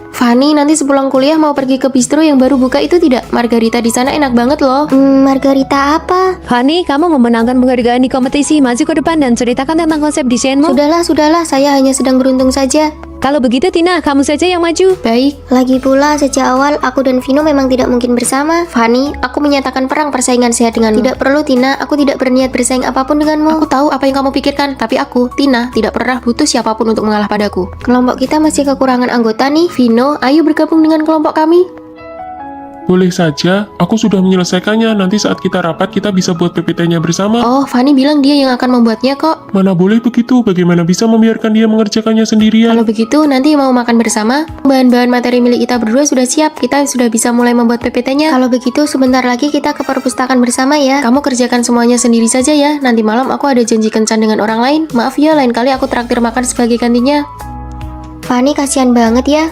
Fani, nanti sepulang kuliah mau pergi ke bistro yang baru buka itu tidak? Margarita di sana enak banget loh. Margarita apa? Fani, kamu memenangkan penghargaan di kompetisi. Maju ke depan dan ceritakan tentang konsep desainmu. Sudahlah, saya hanya sedang beruntung saja. Kalau begitu Tina, kamu saja yang maju. Baik. Lagi pula, sejak awal aku dan Vino memang tidak mungkin bersama. Fani, aku menyatakan perang persaingan sehat denganmu. Tidak perlu Tina, aku tidak berniat bersaing apapun denganmu. Aku tahu apa yang kamu pikirkan, tapi aku, Tina, tidak pernah butuh siapapun untuk mengalah padaku. Kelompok kita masih kekurangan anggota nih. Vino, ayo bergabung dengan kelompok kami. Boleh saja, aku sudah menyelesaikannya. Nanti saat kita rapat, kita bisa buat PPT-nya bersama. Oh, Fani bilang dia yang akan membuatnya kok. Mana boleh begitu, bagaimana bisa membiarkan dia mengerjakannya sendirian? Kalau begitu, nanti mau makan bersama. Bahan-bahan materi milik kita berdua sudah siap. Kita sudah bisa mulai membuat PPT-nya. Kalau begitu, sebentar lagi kita ke perpustakaan bersama ya. Kamu kerjakan semuanya sendiri saja ya. Nanti malam aku ada janji kencan dengan orang lain. Maaf ya, lain kali aku traktir makan sebagai gantinya. Fani, kasihan banget ya.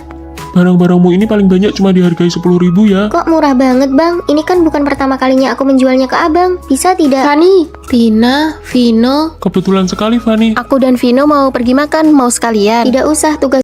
Barang-barangmu ini paling banyak cuma dihargai 10.000 ya. Kok murah banget bang? Ini kan bukan pertama kalinya aku menjualnya ke abang. Bisa tidak? Fani, Tina, Vino. Kebetulan sekali, Fani. Aku dan Vino mau pergi makan, mau sekalian. Tidak usah, tugas